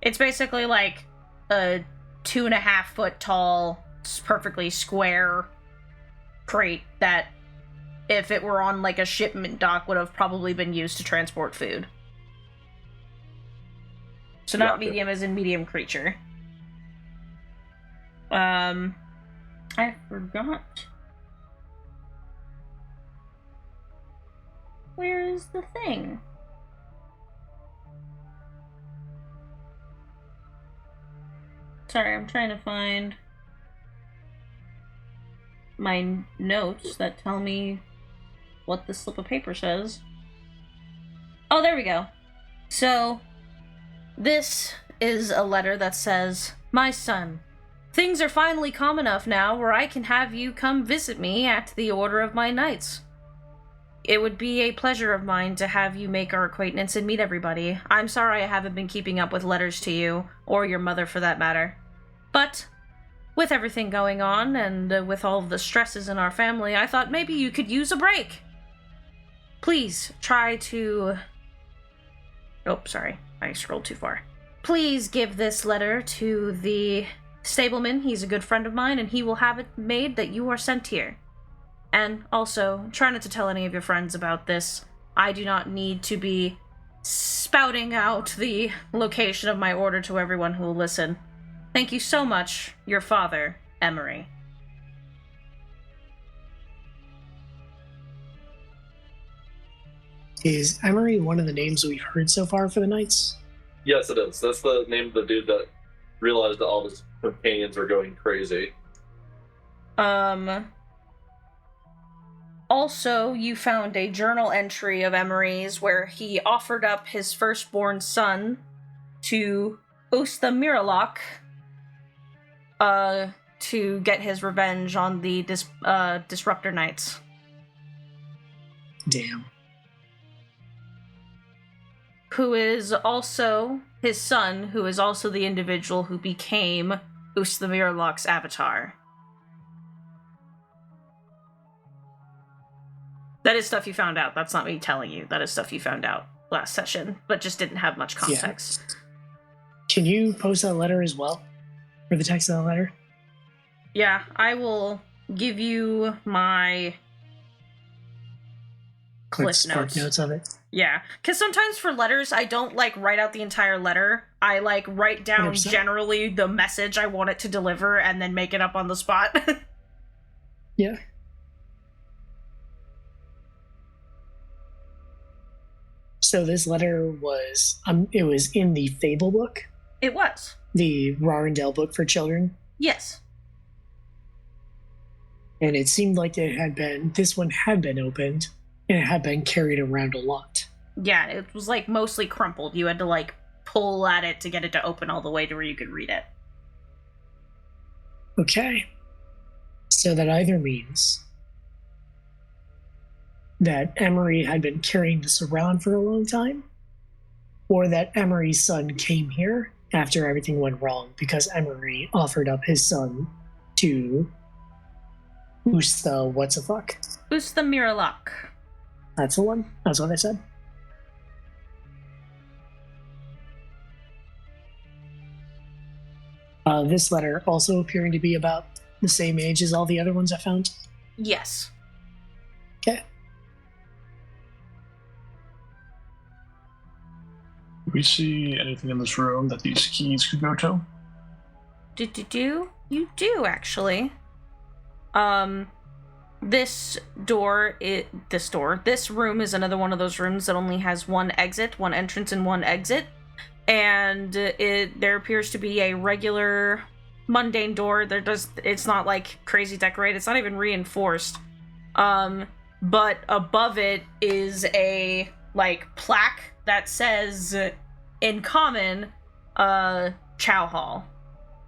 It's basically like a 2.5 foot tall, perfectly square crate that, if it were on like a shipment dock, would have probably been used to transport food. So not medium as in medium creature. I forgot. Where is the thing? Sorry, I'm trying to find my notes that tell me what the slip of paper says. Oh, there we go. So, this is a letter that says, "My son, things are finally calm enough now where I can have you come visit me at the order of my knights. It would be a pleasure of mine to have you make our acquaintance and meet everybody. I'm sorry I haven't been keeping up with letters to you, or your mother for that matter. But, with everything going on, and with all of the stresses in our family, I thought maybe you could use a break. Please, try to..." Oh, sorry. I scrolled too far. "Please give this letter to the stableman. He's a good friend of mine, and he will have it made that you are sent here. And also, try not to tell any of your friends about this. I do not need to be spouting out the location of my order to everyone who will listen. Thank you so much, your father, Emery."
Is Emery one of the names we've heard so far for the Knights?
Yes, it is. That's the name of the dude that realized that all his companions were going crazy.
Also, you found a journal entry of Emery's where he offered up his firstborn son to Usta Miralok, to get his revenge on the Disruptor Knights.
Damn.
Who is also his son, who is also the individual who became Usta Miralok's avatar. That is stuff you found out. That's not me telling you. That is stuff you found out last session, but just didn't have much context.
Yeah. Can you post that letter as well? For the text of the letter?
Yeah, I will give you my cliff notes
of it.
Yeah, because sometimes for letters, I don't, write out the entire letter. I, write down
100%.
generally the message I want it to deliver and then make it up on the spot.
Yeah. So this letter was, it was in the Fable book?
It was.
The Rarendell book for children?
Yes.
And it seemed like this one had been opened, and it had been carried around a lot.
Yeah, it was, mostly crumpled. You had to, pull at it to get it to open all the way to where you could read it.
Okay. So that either means that Emery had been carrying this around for a long time, or that Emery's son came here after everything went wrong because Emery offered up his son to Usta what's-a-fuck.
Usta Miralok.
That's the one? That's what I said? This letter also appearing to be about the same age as all the other ones I found.
Yes.
Okay.
Do we see anything in this room that these keys could go to?
You do, actually. This room is another one of those rooms that only has one entrance and one exit. And there appears to be a regular mundane door. It's not like crazy decorated. It's not even reinforced. But above it is a plaque that says in common Chow Hall.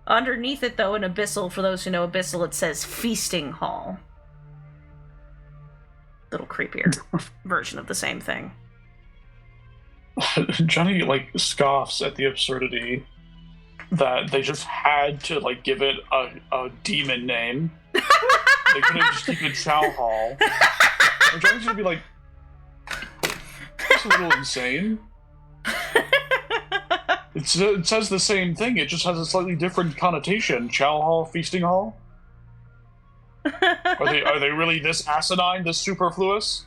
Underneath it, though, in Abyssal, for those who know Abyssal, it says Feasting Hall. Little creepier version of the same thing.
Johnny scoffs at the absurdity that they just had to give it a demon name. They couldn't just keep it Chow Hall. And Johnny's gonna be like, that's a little insane. It says the same thing, it just has a slightly different connotation. Chow Hall, Feasting Hall? Are they really this asinine, this superfluous?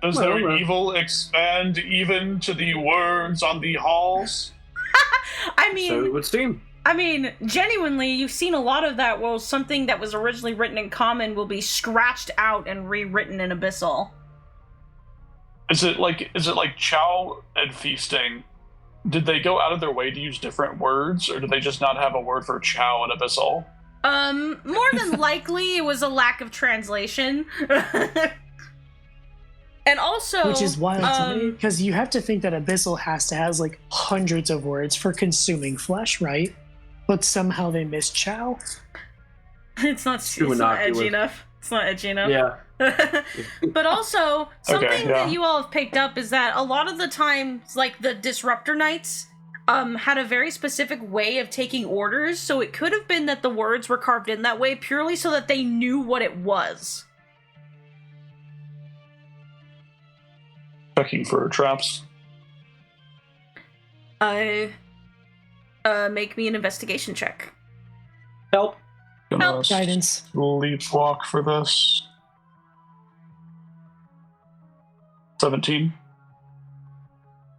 Does their evil expand even to the words on the halls?
So it would seem.
I mean, genuinely, you've seen a lot of that where something that was originally written in common will be scratched out and rewritten in Abyssal.
Is it like Chow and Feasting? Did they go out of their way to use different words, or did they just not have a word for Chow and Abyssal?
More than likely, it was a lack of translation. And also,
which is wild to me, because you have to think that Abyssal has hundreds of words for consuming flesh, right? But somehow they miss Chow.
It's not edgy enough. It's not edgy enough.
Yeah.
But also, something that you all have picked up is that a lot of the times, the Disruptor Knights had a very specific way of taking orders, so it could have been that the words were carved in that way purely so that they knew what it was.
Checking for traps.
Make me an investigation check.
Help.
Help.
Guidance.
Leapwalk for this. 17.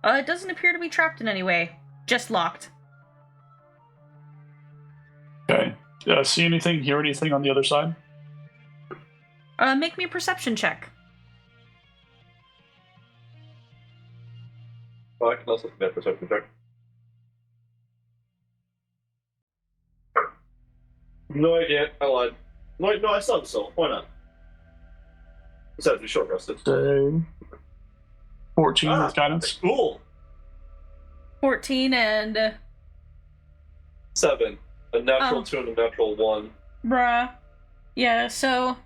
It doesn't appear to be trapped in any way. Just locked.
Okay. See anything, hear anything on the other side?
Make me a perception check.
Oh, I can also make a perception check. No idea. I lied. No, I saw the soul. Why not? Besides, we short rested.
14 with guidance.
Cool.
14 and
7. A natural 2 and a natural 1.
Bruh. Yeah, so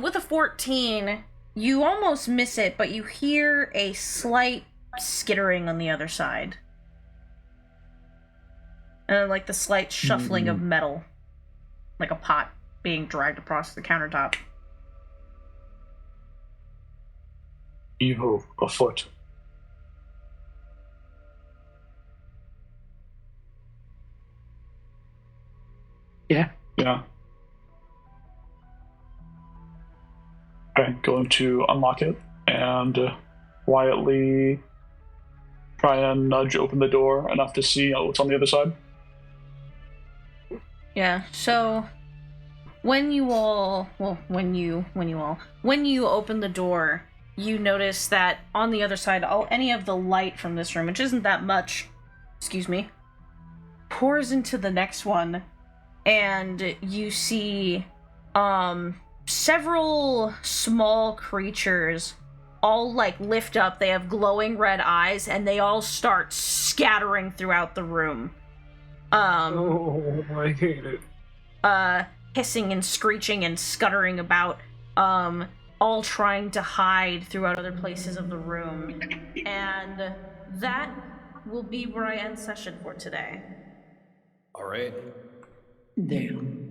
with a 14, you almost miss it, but you hear a slight skittering on the other side. And the slight shuffling of metal. Like a pot being dragged across the countertop.
Evil afoot.
Yeah.
Yeah. Okay, going to unlock it and quietly try and nudge open the door enough to see what's on the other side.
Yeah, so when you open the door, you notice that on the other side, any of the light from this room, which isn't that much, pours into the next one, and you see several small creatures all lift up. They have glowing red eyes, and they all start scattering throughout the room.
Oh, I hate it.
Hissing and screeching and scuttering about, all trying to hide throughout other places of the room. And that will be where I end session for today.
All right.
Damn.